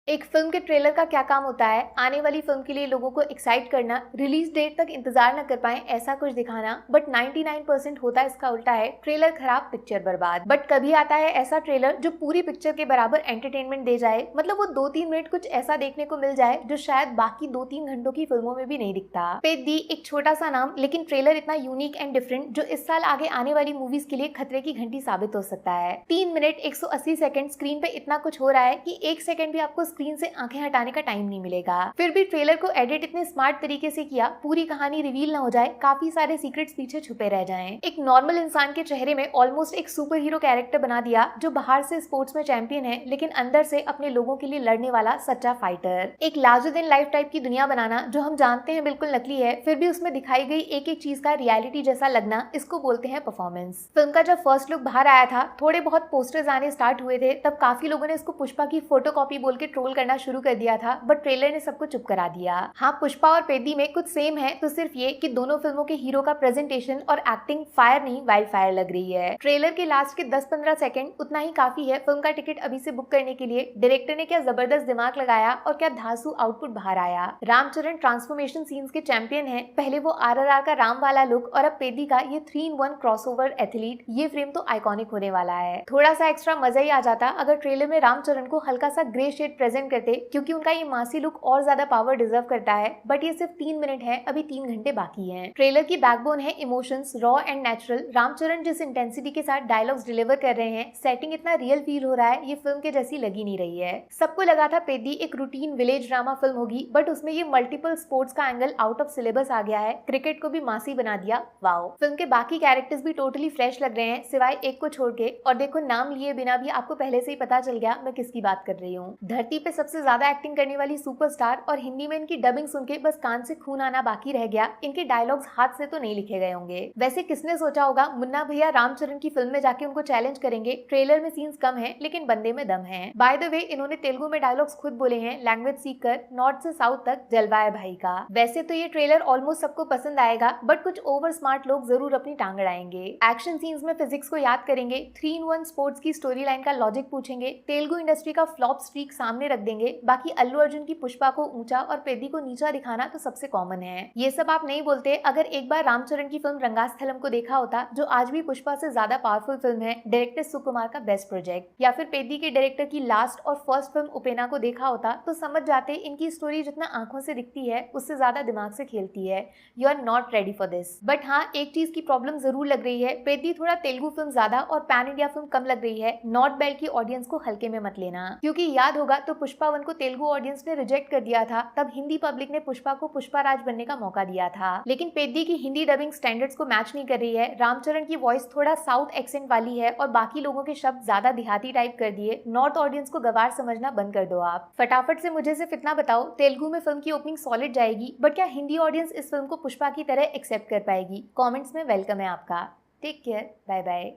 एक फिल्म के ट्रेलर का क्या काम होता है, आने वाली फिल्म के लिए लोगों को एक्साइट करना, रिलीज डेट तक इंतजार न कर पाए ऐसा कुछ दिखाना। बट 99% होता है इसका उल्टा है, ट्रेलर खराब पिक्चर बर्बाद। बट कभी आता है ऐसा ट्रेलर जो पूरी पिक्चर के बराबर एंटरटेनमेंट दे जाए, मतलब वो 2-3 मिनट कुछ ऐसा देखने को मिल जाए जो शायद बाकी 2-3 घंटों की फिल्मों में भी नहीं दिखता। पेद्दी एक छोटा सा नाम, लेकिन ट्रेलर इतना यूनिक एंड डिफरेंट, जो इस साल आगे आने वाली मूवीज के लिए खतरे की घंटी साबित हो सकता है। 3 मिनट 180 सेकंड स्क्रीन पे इतना कुछ हो रहा है कि 1 सेकंड भी आपको स्क्रीन से आंखें हटाने का टाइम नहीं मिलेगा। फिर भी ट्रेलर को एडिट इतने स्मार्ट तरीके से किया, पूरी कहानी रिवील ना हो जाए, काफी सारे सीक्रेट्स पीछे छुपे रह जाएं। एक नॉर्मल इंसान के चेहरे में ऑलमोस्ट एक सुपर हीरो कैरेक्टर बना दिया, जो बाहर से स्पोर्ट्स में चैंपियन है, लेकिन अंदर से अपने लोगों के लिए लड़ने वाला सच्चा फाइटर। एक लार्जर देन लाइफ टाइप की दुनिया बनाना, जो हम जानते हैं बिल्कुल नकली है, फिर भी उसमें दिखाई गई एक एक चीज का रियलिटी जैसा लगना, इसको बोलते हैं परफॉर्मेंस। फिल्म का जब फर्स्ट लुक बाहर आया था, थोड़े बहुत पोस्टर्स आने स्टार्ट हुए थे, तब काफी लोगों ने इसको पुष्पा की फोटोकॉपी बोल के ट्रोल करना शुरू कर दिया था, बट ट्रेलर ने सबको चुप करा दिया। हाँ, पुष्पा और पेद्दी में कुछ सेम है, तो सिर्फ ये कि दोनों फिल्मों के हीरो का प्रेजेंटेशन और एक्टिंग फायर नहीं वाइल्ड फायर लग रही है। ट्रेलर के लास्ट के 10-15 सेकंड उतना ही काफी है फिल्म का टिकट अभी से बुक करने के लिए। डायरेक्टर ने क्या जबरदस्त दिमाग लगाया और क्या धांसू आउटपुट बाहर आया। रामचरण ट्रांसफॉर्मेशन सीन्स के चैंपियन है। पहले वो RRR का राम वाला लुक और अब पेद्दी का ये 3-in-1 क्रॉसओवर एथलीट, ये फ्रेम तो आइकॉनिक होने वाला है। थोड़ा सा एक्स्ट्रा मजा ही आ जाता अगर ट्रेलर में रामचरण को हल्का सा ग्रे शेड प्रेजेंट करते, क्योंकि उनका ये मासी लुक और ज्यादा पावर डिजर्व करता है। बट ये सिर्फ 3 मिनट है, अभी 3 घंटे बाकी हैं। ट्रेलर की बैकबोन है emotions, raw and natural. Ram Charan जिस इंटेंसिटी के साथ डायलॉग्स डिलीवर कर रहे हैं, सेटिंग इतना रियल फील हो रहा है, ये फिल्म के जैसी लगी नहीं रही है। सबको लगा था पेद्दी एक रूटीन विलेज ड्रामा फिल्म होगी, बट उसमें ये मल्टीपल स्पोर्ट्स का एंगल आउट ऑफ सिलेबस आ गया है। क्रिकेट को भी मासी बना दिया। वाओ। फिल्म के बाकी कैरेक्टर्स भी टोटली फ्रेश लग रहे हैं, सिवाय एक को छोड़ के। और देखो, नाम लिए बिना भी आपको पहले से ही पता चल गया मैं किसकी बात कर रही हूँ। धरती पे सबसे ज्यादा एक्टिंग करने वाली सुपरस्टार और हिंदी में इनकी डबिंग सुन के बस कान से खून आना बाकी रह गया। इनके डायलॉग्स हाथ से तो नहीं लिखे गए होंगे। वैसे किसने सोचा होगा मुन्ना भैया रामचरण की फिल्म में जाके उनको चैलेंज करेंगे। ट्रेलर में सीन्स कम है लेकिन बंदे में दम है। बाय द वे इन्होंने तेलुगु में डायलॉग्स खुद बोले हैं, लैंग्वेज सीख कर नॉर्थ से साउथ तक जलवा है भाई का। वैसे तो ये ट्रेलर ऑलमोस्ट सबको पसंद आएगा, बट कुछ ओवर स्मार्ट लोग जरूर अपनी टांग अड़ाएंगे। एक्शन सीन्स में फिजिक्स को याद करेंगे, 3-in-1 स्पोर्ट्स की स्टोरी लाइन का लॉजिक पूछेंगे, तेलुगु इंडस्ट्री का फ्लॉप स्ट्रीक सामने रख देंगे। बाकी अल्लू अर्जुन की पुष्पा को ऊंचा और पेद्दी को नीचा दिखाना तो सबसे कॉमन है। ये सब आप नहीं बोलते अगर एक बार रामचरण की फिल्म रंगास्थलम को देखा होता, जो आज भी पुष्पा से ज्यादा पावरफुल फिल्म है, डायरेक्टर सुकुमार का बेस्ट प्रोजेक्ट, या फिर पेद्दी के डायरेक्टर की लास्ट और फर्स्ट फिल्म उपेना को देखा होता तो समझ जाते इनकी स्टोरी जितना आंखों से दिखती है उससे ज्यादा दिमाग से खेलती है। You are not ready for this. But हाँ, एक चीज की प्रॉब्लम जरूर लग रही है, पेद्दी थोड़ा तेलुगु फिल्म ज्यादा और पैन इंडिया फिल्म कम लग रही है। नॉर्थ बेल्ट की ऑडियंस को हल्के में मत लेना, क्योंकि याद होगा तो पुष्पा 1 को तेलुगु ऑडियंस ने रिजेक्ट कर दिया था। तब हिंदी पब्लिक ने पुष्पा को पुष्पा राज बनने का मौका दिया था। लेकिन पेद्दी की हिंदी डबिंग स्टैंडर्ड्स को मैच नहीं कर रही है। रामचरण की वॉइस थोड़ा साउथ एक्सेंट वाली है और बाकी लोगों के शब्द ज्यादा देहाती टाइप कर दिए। नॉर्थ ऑडियंस को गवार समझना बंद कर दो। आप फटाफट से मुझे सिर्फ इतना बताओ, तेलुगु में फिल्म की ओपनिंग सॉलिड जाएगी, बट क्या हिंदी ऑडियंस इस फिल्म को पुष्पा की तरह एक्सेप्ट कर पाएगी? कमेंट्स में वेलकम है आपका। Take care, bye bye.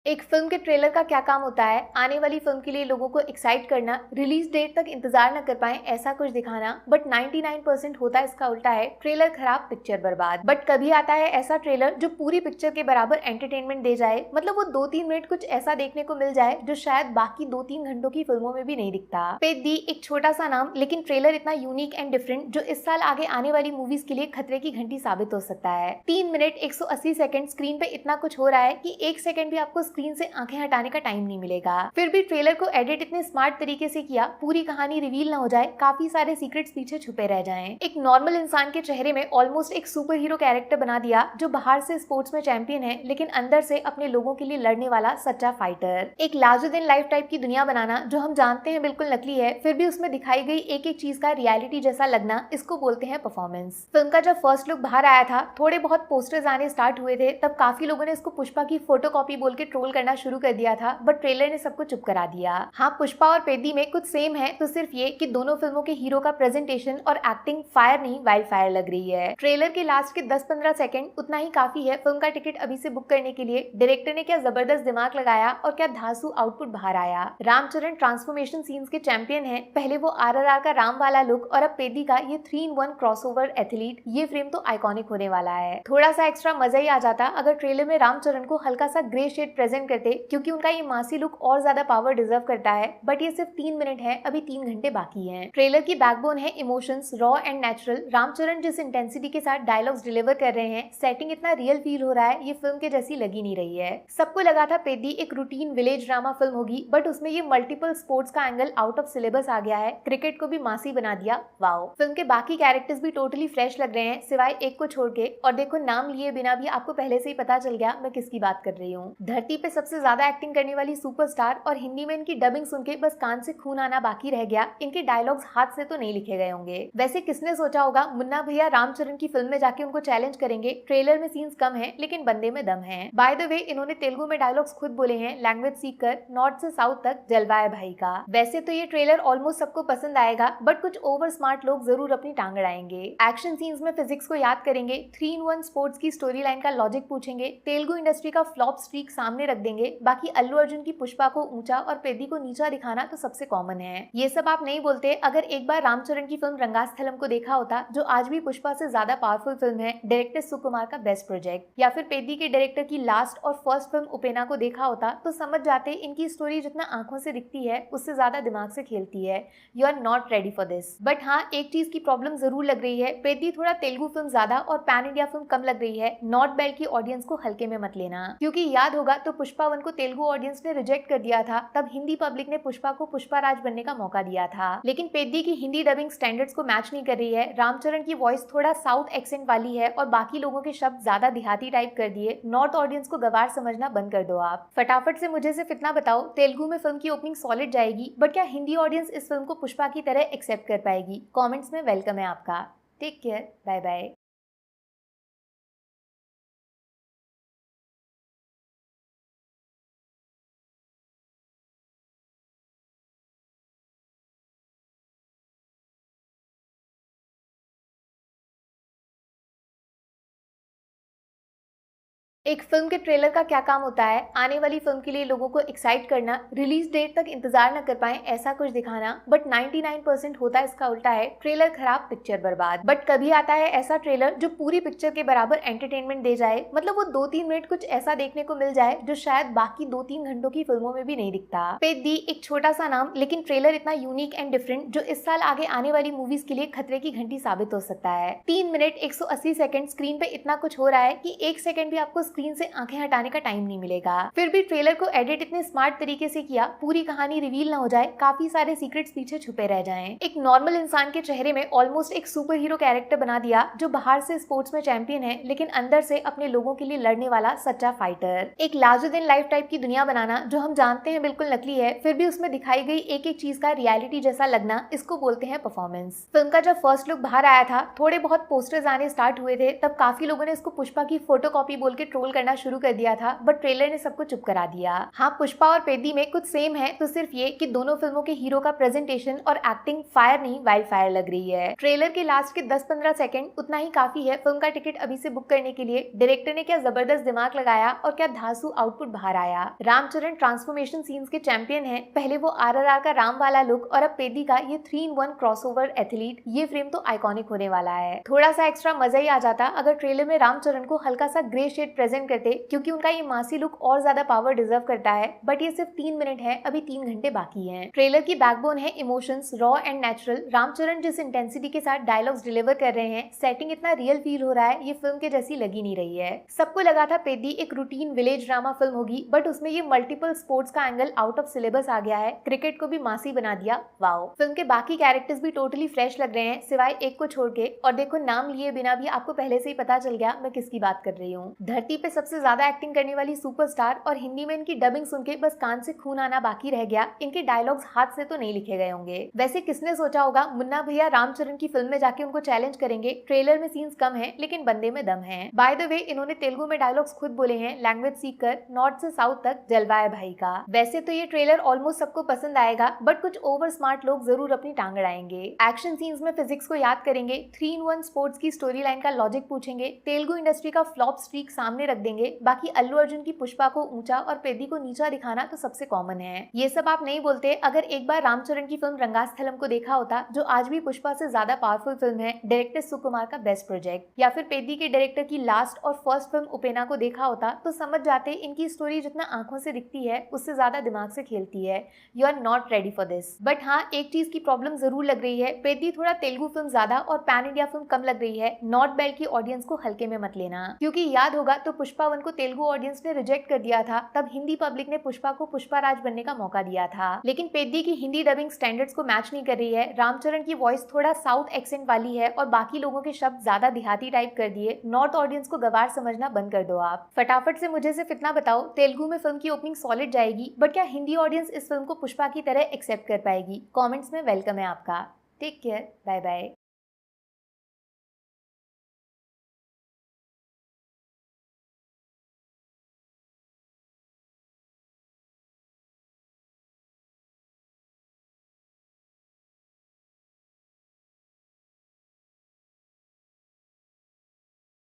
एक फिल्म के ट्रेलर का क्या काम होता है? आने वाली फिल्म के लिए लोगों को एक्साइट करना, रिलीज डेट तक इंतजार न कर पाए ऐसा कुछ दिखाना। बट 99% होता है इसका उल्टा है, ट्रेलर खराब पिक्चर बर्बाद। बट कभी आता है ऐसा ट्रेलर जो पूरी पिक्चर के बराबर एंटरटेनमेंट दे जाए। मतलब वो 2-3 मिनट कुछ ऐसा देखने को मिल जाए जो शायद बाकी 2-3 घंटों की फिल्मों में भी नहीं दिखता। पेद्दी एक छोटा सा नाम, लेकिन ट्रेलर इतना यूनिक एंड डिफरेंट जो इस साल आगे आने वाली मूवीज के लिए खतरे की घंटी साबित हो सकता है। 3 मिनट 180 सेकंड स्क्रीन पे इतना कुछ हो रहा है कि 1 सेकंड भी आपको स्क्रीन से आंखें हटाने का टाइम नहीं मिलेगा। फिर भी ट्रेलर को एडिट इतने स्मार्ट तरीके से किया, पूरी कहानी रिवील ना हो जाए, काफी सारे सीक्रेट्स पीछे छुपे रह जाएं। एक नॉर्मल इंसान के चेहरे में ऑलमोस्ट एक सुपर हीरो कैरेक्टर बना दिया, जो बाहर से स्पोर्ट्स में चैंपियन है लेकिन अंदर से अपने लोगों के लिए लड़ने वाला सच्चा फाइटर। एक लार्जर देन लाइफ टाइप की दुनिया बनाना जो हम जानते हैं बिल्कुल नकली है, फिर भी उसमें दिखाई गई एक एक चीज का रियलिटी जैसा लगना, इसको बोलते हैं परफॉर्मेंस। फिल्म का जब फर्स्ट लुक बाहर आया था, थोड़े बहुत पोस्टर्स आने स्टार्ट हुए थे, तब काफी लोगों ने इसको पुष्पा की फोटोकॉपी बोल के ट्रोल करना शुरू कर दिया था, बट ट्रेलर ने सबको चुप करा दिया। हाँ, पुष्पा और पेद्दी में कुछ सेम है, तो सिर्फ ये कि दोनों फिल्मों के हीरो का प्रेजेंटेशन और एक्टिंग फायर नहीं वाइल्ड फायर लग रही है। ट्रेलर के लास्ट के 10-15 सेकंड उतना ही काफी है फिल्म का टिकट अभी से बुक करने के लिए। डायरेक्टर ने क्या जबरदस्त दिमाग लगाया और क्या धांसू आउटपुट बाहर आया। रामचरण ट्रांसफॉर्मेशन सीन्स के चैंपियन है। पहले वो RRR का राम वाला लुक और अब पेद्दी का ये 3-in-1 क्रॉसओवर एथलीट। ये फ्रेम तो आइकॉनिक होने वाला है। थोड़ा सा एक्स्ट्रा मजा ही आ जाता अगर ट्रेलर में रामचरण को हल्का सा ग्रे शेड प्रेजेंट करते, क्योंकि उनका ये मासी लुक और ज्यादा पावर डिजर्व करता है। बट ये सिर्फ 3 मिनट है, अभी 3 घंटे बाकी हैं। ट्रेलर की बैकबोन है emotions, raw and natural. Ram Charan जिस इंटेंसिटी के साथ डायलॉग्स डिलीवर कर रहे हैं, सेटिंग इतना रियल फील हो रहा है, ये फिल्म के जैसी लगी नहीं रही है। सबको लगा था पेद्दी एक रूटीन विलेज ड्रामा फिल्म होगी, बट उसमें ये मल्टीपल स्पोर्ट्स का एंगल आउट ऑफ सिलेबस आ गया है। क्रिकेट को भी मासी बना दिया। वाओ। फिल्म के बाकी कैरेक्टर्स भी टोटली फ्रेश लग रहे हैं, सिवाय एक को छोड़ के। और देखो, नाम लिए बिना भी आपको पहले से ही पता चल गया मैं किसकी बात कर रही हूँ। धरती पे सबसे ज्यादा एक्टिंग करने वाली सुपरस्टार और हिंदी में इनकी डबिंग सुन के बस कान से खून आना बाकी रह गया। इनके डायलॉग्स हाथ से तो नहीं लिखे गए होंगे। वैसे किसने सोचा होगा मुन्ना भैया रामचरण की फिल्म में जाके उनको चैलेंज करेंगे। ट्रेलर में सीन्स कम है लेकिन बंदे में दम है। बाय द वे इन्होंने तेलुगु में डायलॉग्स खुद बोले हैं, लैंग्वेज सीख कर नॉर्थ से साउथ तक जलवा है भाई का। वैसे तो ये ट्रेलर ऑलमोस्ट सबको पसंद आएगा, बट कुछ ओवर स्मार्ट लोग जरूर अपनी टांग अड़ाएंगे। एक्शन सीन्स में फिजिक्स को याद करेंगे, 3-in-1 स्पोर्ट्स की स्टोरी लाइन का लॉजिक पूछेंगे, तेलुगु इंडस्ट्री का फ्लॉप स्ट्रीक सामने रख देंगे। बाकी अल्लू अर्जुन की पुष्पा को ऊंचा और पेद्दी को नीचा दिखाना तो सबसे कॉमन है। ये सब आप नहीं बोलते अगर एक बार रामचरण की फिल्म रंगास्थलम को देखा होता, जो आज भी पुष्पा से ज्यादा पावरफुल फिल्म है, डायरेक्टर सुकुमार का बेस्ट प्रोजेक्ट, या फिर पेद्दी के डायरेक्टर की लास्ट और फर्स्ट फिल्म उपेना को देखा होता, तो समझ जाते इनकी स्टोरी जितना आंखों से दिखती है उससे ज्यादा दिमाग से खेलती है। You are not ready for this. But हाँ, एक चीज की प्रॉब्लम जरूर लग रही है, पेद्दी थोड़ा तेलुगु फिल्म ज्यादा और पैन इंडिया फिल्म कम लग रही है। नॉर्थ बेल्ट की ऑडियंस को हल्के में मत लेना, क्योंकि याद होगा तो पुष्पा 1 को तेलुगु ऑडियंस ने रिजेक्ट कर दिया था, तब हिंदी पब्लिक ने पुष्पा को पुष्पा राज बनने का मौका दिया था। लेकिन पेद्दी की हिंदी डबिंग स्टैंडर्ड्स को मैच नहीं कर रही है। रामचरण की वॉइस थोड़ा साउथ एक्सेंट वाली है और बाकी लोगों के शब्द ज्यादा देहाती टाइप कर दिए। नॉर्थ ऑडियंस को गवार समझना बंद कर दो आप। फटाफट से मुझे सिर्फ इतना बताओ, तेलुगु में फिल्म की ओपनिंग सॉलिड जाएगी, बट क्या हिंदी ऑडियंस इस फिल्म को पुष्पा की तरह एक्सेप्ट कर पाएगी? कमेंट्स में वेलकम है आपका। Take care, bye bye. एक फिल्म के ट्रेलर का क्या काम होता है? आने वाली फिल्म के लिए लोगों को एक्साइट करना, रिलीज डेट तक इंतजार न कर पाए ऐसा कुछ दिखाना। बट 99% होता है इसका उल्टा है, ट्रेलर खराब पिक्चर बर्बाद। बट कभी आता है ऐसा ट्रेलर जो पूरी पिक्चर के बराबर एंटरटेनमेंट दे जाए, मतलब वो 2-3 मिनट कुछ ऐसा देखने को मिल जाए जो शायद बाकी 2-3 घंटों की फिल्मों में भी नहीं दिखता। पेद्दी एक छोटा सा नाम, लेकिन ट्रेलर इतना यूनिक एंड डिफरेंट जो इस साल आगे आने वाली मूवीज के लिए खतरे की घंटी साबित हो सकता है। 3 मिनट 180 सेकंड स्क्रीन पे इतना कुछ हो रहा है कि 1 सेकंड भी आपको स्क्रीन से आंखें हटाने का टाइम नहीं मिलेगा। फिर भी ट्रेलर को एडिट इतने स्मार्ट तरीके से किया, पूरी कहानी रिवील ना हो जाए, काफी सारे सीक्रेट्स पीछे छुपे रह जाएं। एक नॉर्मल इंसान के चेहरे में ऑलमोस्ट एक सुपर हीरो कैरेक्टर बना दिया, जो बाहर से स्पोर्ट्स में चैंपियन है लेकिन अंदर से अपने लोगों के लिए लड़ने वाला सच्चा फाइटर। एक लार्जर देन लाइफ टाइप की दुनिया बनाना जो हम जानते हैं बिल्कुल नकली है, फिर भी उसमें दिखाई गई एक एक चीज का रियलिटी जैसा लगना, इसको बोलते हैं परफॉर्मेंस। फिल्म का जब फर्स्ट लुक बाहर आया था, थोड़े बहुत पोस्टर्स आने स्टार्ट हुए थे, तब काफी लोगों ने इसको पुष्पा की फोटोकॉपी बोल के ट्रोल करना शुरू कर दिया था, बट ट्रेलर ने सबको चुप करा दिया। हाँ, पुष्पा और पेद्दी में कुछ सेम है, तो सिर्फ ये कि दोनों फिल्मों के हीरो का प्रेजेंटेशन और एक्टिंग फायर नहीं वाइल्ड फायर लग रही है। ट्रेलर के लास्ट के 10-15 सेकंड उतना ही काफी है फिल्म का टिकट अभी से बुक करने के लिए। डायरेक्टर ने क्या जबरदस्त दिमाग लगाया और क्या धांसू आउटपुट बाहर आया। रामचरण ट्रांसफॉर्मेशन सीन्स के चैंपियन है। पहले वो RRR का राम वाला लुक और अब पेद्दी का ये 3-in-1 क्रॉसओवर एथलीट, ये फ्रेम तो आइकॉनिक होने वाला है। थोड़ा सा एक्स्ट्रा मजा ही आ जाता अगर ट्रेलर में रामचरण को हल्का सा ग्रे शेड प्रेजेंट करते, क्योंकि उनका ये मासी लुक और ज्यादा पावर डिजर्व करता है। बट ये सिर्फ 3 मिनट है, अभी 3 घंटे बाकी हैं। ट्रेलर की बैकबोन है emotions, raw and natural. Ram Charan जिस इंटेंसिटी के साथ डायलॉग्स डिलीवर कर रहे हैं, सेटिंग इतना रियल फील हो रहा है, ये फिल्म के जैसी लगी नहीं रही है। सबको लगा था पेद्दी एक रूटीन विलेज ड्रामा फिल्म होगी, बट उसमें ये मल्टीपल स्पोर्ट्स का एंगल आउट ऑफ सिलेबस आ गया है, क्रिकेट को भी मासी बना दिया। वाओ। फिल्म के बाकी कैरेक्टर्स भी टोटली फ्रेश लग रहे हैं, सिवाय एक को छोड़ के। और देखो, नाम लिए बिना भी आपको पहले से ही पता चल गया मैं किसकी बात कर रही हूँ। धरती पे सबसे ज्यादा एक्टिंग करने वाली सुपरस्टार, और हिंदी में इनकी डबिंग सुन के बस कान से खून आना बाकी रह गया। इनके डायलॉग्स हाथ से तो नहीं लिखे गए होंगे। वैसे किसने सोचा होगा मुन्ना भैया रामचरण की फिल्म में जाके उनको चैलेंज करेंगे। ट्रेलर में सीन्स कम है लेकिन बंदे में दम है। बाय द वे, इन्होंने तेलुगु में डायलॉग्स खुद बोले हैं, लैंग्वेज सीख कर नॉर्थ से साउथ तक जलवा है भाई का। वैसे तो ये ट्रेलर ऑलमोस्ट सबको पसंद आएगा, बट कुछ ओवर स्मार्ट लोग जरूर अपनी टांग अड़ाएंगे। एक्शन सीन्स में फिजिक्स को याद करेंगे, 3-in-1 स्पोर्ट्स की स्टोरी लाइन का लॉजिक पूछेंगे, तेलुगु इंडस्ट्री का फ्लॉप स्ट्रीक सामने रख देंगे। बाकी अल्लू अर्जुन की पुष्पा को ऊंचा और पेद्दी को नीचा दिखाना तो सबसे कॉमन है। ये सब आप नहीं बोलते अगर एक बार रामचरण की फिल्म रंगास्थलम को देखा होता, जो आज भी पुष्पा से ज्यादा पावरफुल फिल्म है, डायरेक्टर सुकुमार का बेस्ट प्रोजेक्ट। या फिर पेद्दी के डायरेक्टर की लास्ट और फर्स्ट फिल्म उपेना को देखा होता, तो समझ जाते इनकी स्टोरी जितना आंखों से दिखती है, उससे ज्यादा दिमाग से खेलती है। You are not ready for this. But हाँ, एक चीज की प्रॉब्लम जरूर लग रही है, पेद्दी थोड़ा तेलुगु फिल्म ज्यादा और पैन इंडिया फिल्म कम लग रही है। नॉर्थ बेल्ट की ऑडियंस को हल्के में मत लेना, क्योंकि याद होगा तो पुष्पा 1 को तेलुगु ऑडियंस ने रिजेक्ट कर दिया था, तब हिंदी पब्लिक ने पुष्पा को पुष्पा राज बनने का मौका दिया था। लेकिन पेद्दी की हिंदी डबिंग स्टैंडर्ड्स को मैच नहीं कर रही है। रामचरण की वॉइस थोड़ा साउथ एक्सेंट वाली है और बाकी लोगों के शब्द ज्यादा देहाती टाइप कर दिए। नॉर्थ ऑडियंस को गवार समझना बंद कर दो आप। फटाफट से मुझे सिर्फ इतना बताओ, तेलुगु में फिल्म की ओपनिंग सॉलिड जाएगी, बट क्या हिंदी ऑडियंस इस फिल्म को पुष्पा की तरह एक्सेप्ट कर पाएगी? कमेंट्स में वेलकम है आपका। Take care, bye bye.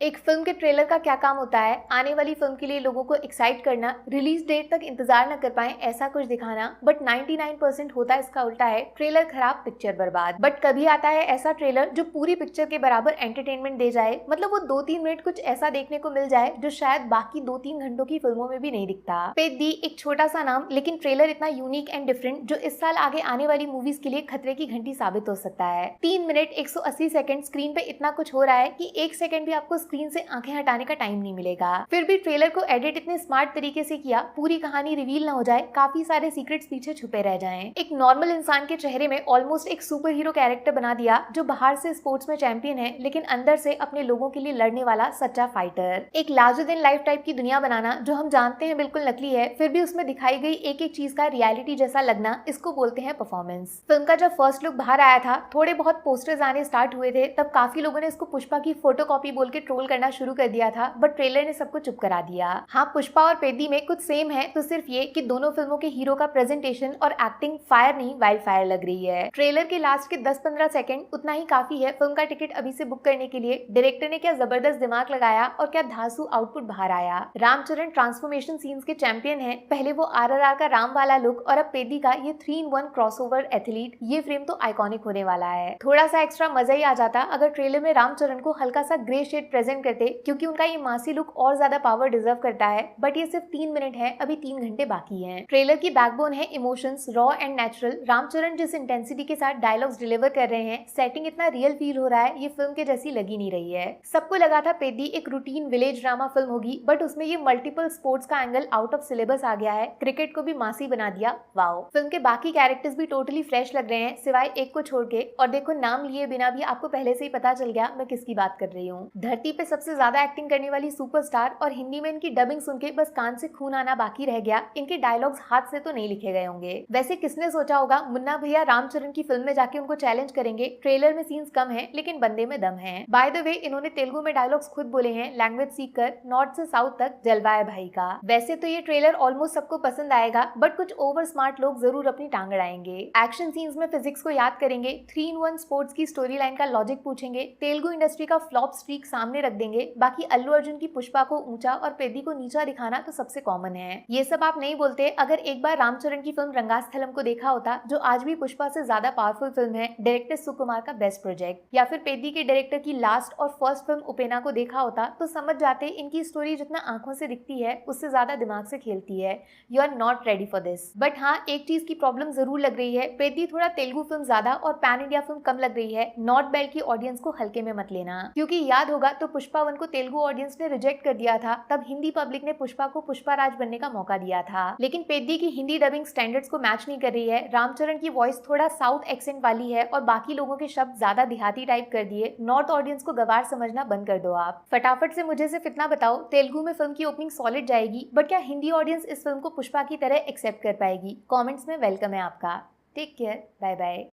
एक फिल्म के ट्रेलर का क्या काम होता है? आने वाली फिल्म के लिए लोगों को एक्साइट करना, रिलीज डेट तक इंतजार न कर पाए ऐसा कुछ दिखाना। बट 99% होता है इसका उल्टा है, ट्रेलर खराब पिक्चर बर्बाद। बट कभी आता है ऐसा ट्रेलर जो पूरी पिक्चर के बराबर एंटरटेनमेंट दे जाए, मतलब वो 2-3 मिनट कुछ ऐसा देखने को मिल जाए जो शायद बाकी 2-3 घंटों की फिल्मों में भी नहीं दिखता। पेद्दी एक छोटा सा नाम, लेकिन ट्रेलर इतना यूनिक एंड डिफरेंट जो इस साल आगे आने वाली मूवीज के लिए खतरे की घंटी साबित हो सकता है। 3 मिनट 180 सेकंड स्क्रीन पे इतना कुछ हो रहा है कि 1 सेकंड भी आपको स्क्रीन से आंखें हटाने का टाइम नहीं मिलेगा। फिर भी ट्रेलर को एडिट इतने स्मार्ट तरीके से किया, पूरी कहानी रिवील न हो जाए, काफी सारे सीक्रेट्स पीछे छुपे रह जाएं। एक नॉर्मल इंसान के चेहरे में ऑलमोस्ट एक सुपर हीरो कैरेक्टर बना दिया, जो बाहर से स्पोर्ट्स में चैंपियन है लेकिन अंदर से अपने लोगों के लिए लड़ने वाला सच्चा फाइटर। एक लार्जर देन लाइफ टाइप की दुनिया बनाना जो हम जानते हैं बिल्कुल नकली है, फिर भी उसमें दिखाई गई एक एक चीज का रियलिटी जैसा लगना, इसको बोलते हैं परफॉर्मेंस। फिल्म का जब फर्स्ट लुक बाहर आया था, थोड़े बहुत पोस्टर्स आने स्टार्ट हुए थे, तब काफी लोगों ने इसको पुष्पा की फोटोकॉपी बोल के ट्रोल करना शुरू कर दिया था, बट ट्रेलर ने सबको चुप करा दिया। हाँ, पुष्पा और पेद्दी में कुछ सेम है, तो सिर्फ ये कि दोनों फिल्मों के हीरो का प्रेजेंटेशन और एक्टिंग फायर नहीं वाइल्ड फायर लग रही है। ट्रेलर के लास्ट के 10-15 सेकंड उतना ही काफी है फिल्म का टिकट अभी से बुक करने के लिए। डायरेक्टर ने क्या जबरदस्त दिमाग लगाया और क्या धांसू आउटपुट बाहर आया। रामचरण ट्रांसफॉर्मेशन सीन्स के चैंपियन है, पहले वो RRR का राम वाला लुक और अब पेद्दी का ये 3-in-1 क्रॉसओवर एथलीट, ये फ्रेम तो आइकॉनिक होने वाला है। थोड़ा सा एक्स्ट्रा मजा ही आ जाता अगर ट्रेलर में रामचरण को हल्का सा ग्रे शेड प्रेजेंट करते, क्योंकि उनका ये मासी लुक और ज्यादा पावर डिजर्व करता है, बट ये सिर्फ 3 मिनट है, अभी 3 घंटे बाकी हैं। ट्रेलर की बैकबोन है emotions, raw and natural. Ram Charan जिस इंटेंसिटी के साथ डायलॉग्स डिलीवर कर रहे हैं, सेटिंग इतना रियल फील हो रहा है, ये फिल्म के जैसी लगी नहीं रही है। सबको लगा था पेद्दी एक रूटीन विलेज ड्रामा फिल्म होगी, बट उसमें ये मल्टीपल स्पोर्ट्स का एंगल आउट ऑफ सिलेबस आ गया है, क्रिकेट को भी मासी बना दिया। वाओ। फिल्म के बाकी कैरेक्टर्स भी टोटली फ्रेश लग रहे हैं, सिवाय एक को छोड़ के, और देखो नाम लिए बिना भी आपको पहले से ही पता चल गया मैं किसकी बात कर रही हूँ। धरती पे सबसे ज्यादा एक्टिंग करने वाली सुपरस्टार, और हिंदी में इनकी डबिंग सुन के बस कान से खून आना बाकी रह गया। इनके डायलॉग्स हाथ से तो नहीं लिखे गए होंगे। वैसे किसने सोचा होगा मुन्ना भैया रामचरण की फिल्म में जाके उनको चैलेंज करेंगे। ट्रेलर में सीन्स कम है लेकिन बंदे में दम है। बाय द वे इन्होंने तेलुगु में डायलॉग्स खुद बोले हैं, लैंग्वेज सीख कर नॉर्थ से साउथ तक जलवा है भाई का। वैसे तो ये ट्रेलर ऑलमोस्ट सबको पसंद आएगा, बट कुछ ओवर स्मार्ट लोग जरूर अपनी टांग अड़ाएंगे। एक्शन सीन्स में फिजिक्स को याद करेंगे, 3-in-1 स्पोर्ट्स की स्टोरी लाइन का लॉजिक पूछेंगे, तेलुगु इंडस्ट्री का फ्लॉप स्ट्रीक सामने रख देंगे। बाकी अल्लू अर्जुन की पुष्पा को ऊंचा और पेद्दी को नीचा दिखाना तो सबसे कॉमन है। ये सब आप नहीं बोलते अगर एक बार रामचरण की फिल्म रंगास्थलम को देखा होता, जो आज भी पुष्पा से ज्यादा पावरफुल फिल्म है, डायरेक्टर सुकुमार का बेस्ट प्रोजेक्ट, या फिर पेद्दी के डायरेक्टर की लास्ट और फर्स्ट फिल्म उपेना को देखा होता, तो समझ जाते इनकी स्टोरी जितना आंखों से दिखती है उससे ज्यादा दिमाग से खेलती है। You are not ready for this. But हाँ, एक चीज की प्रॉब्लम जरूर लग रही है, पेद्दी थोड़ा तेलुगु फिल्म ज्यादा और पैन इंडिया फिल्म कम लग रही है। नॉर्थ बेल्ट की ऑडियंस को हल्के में मत लेना, क्योंकि याद होगा तो पुष्पा 1 को तेलुगु ऑडियंस ने रिजेक्ट कर दिया था, तब हिंदी पब्लिक ने पुष्पा को पुष्पा राज बनने का मौका दिया था। लेकिन पेद्दी की हिंदी डबिंग स्टैंडर्ड्स को मैच नहीं कर रही है। रामचरण की वॉइस थोड़ा साउथ एक्सेंट वाली है और बाकी लोगों के शब्द ज्यादा देहाती टाइप कर दिए। नॉर्थ ऑडियंस को गवार समझना बंद कर दो आप। फटाफट से मुझे सिर्फ इतना बताओ, तेलुगु में फिल्म की ओपनिंग सॉलिड जाएगी, बट क्या हिंदी ऑडियंस इस फिल्म को पुष्पा की तरह एक्सेप्ट कर पाएगी? कमेंट्स में वेलकम है आपका। Take care, bye bye.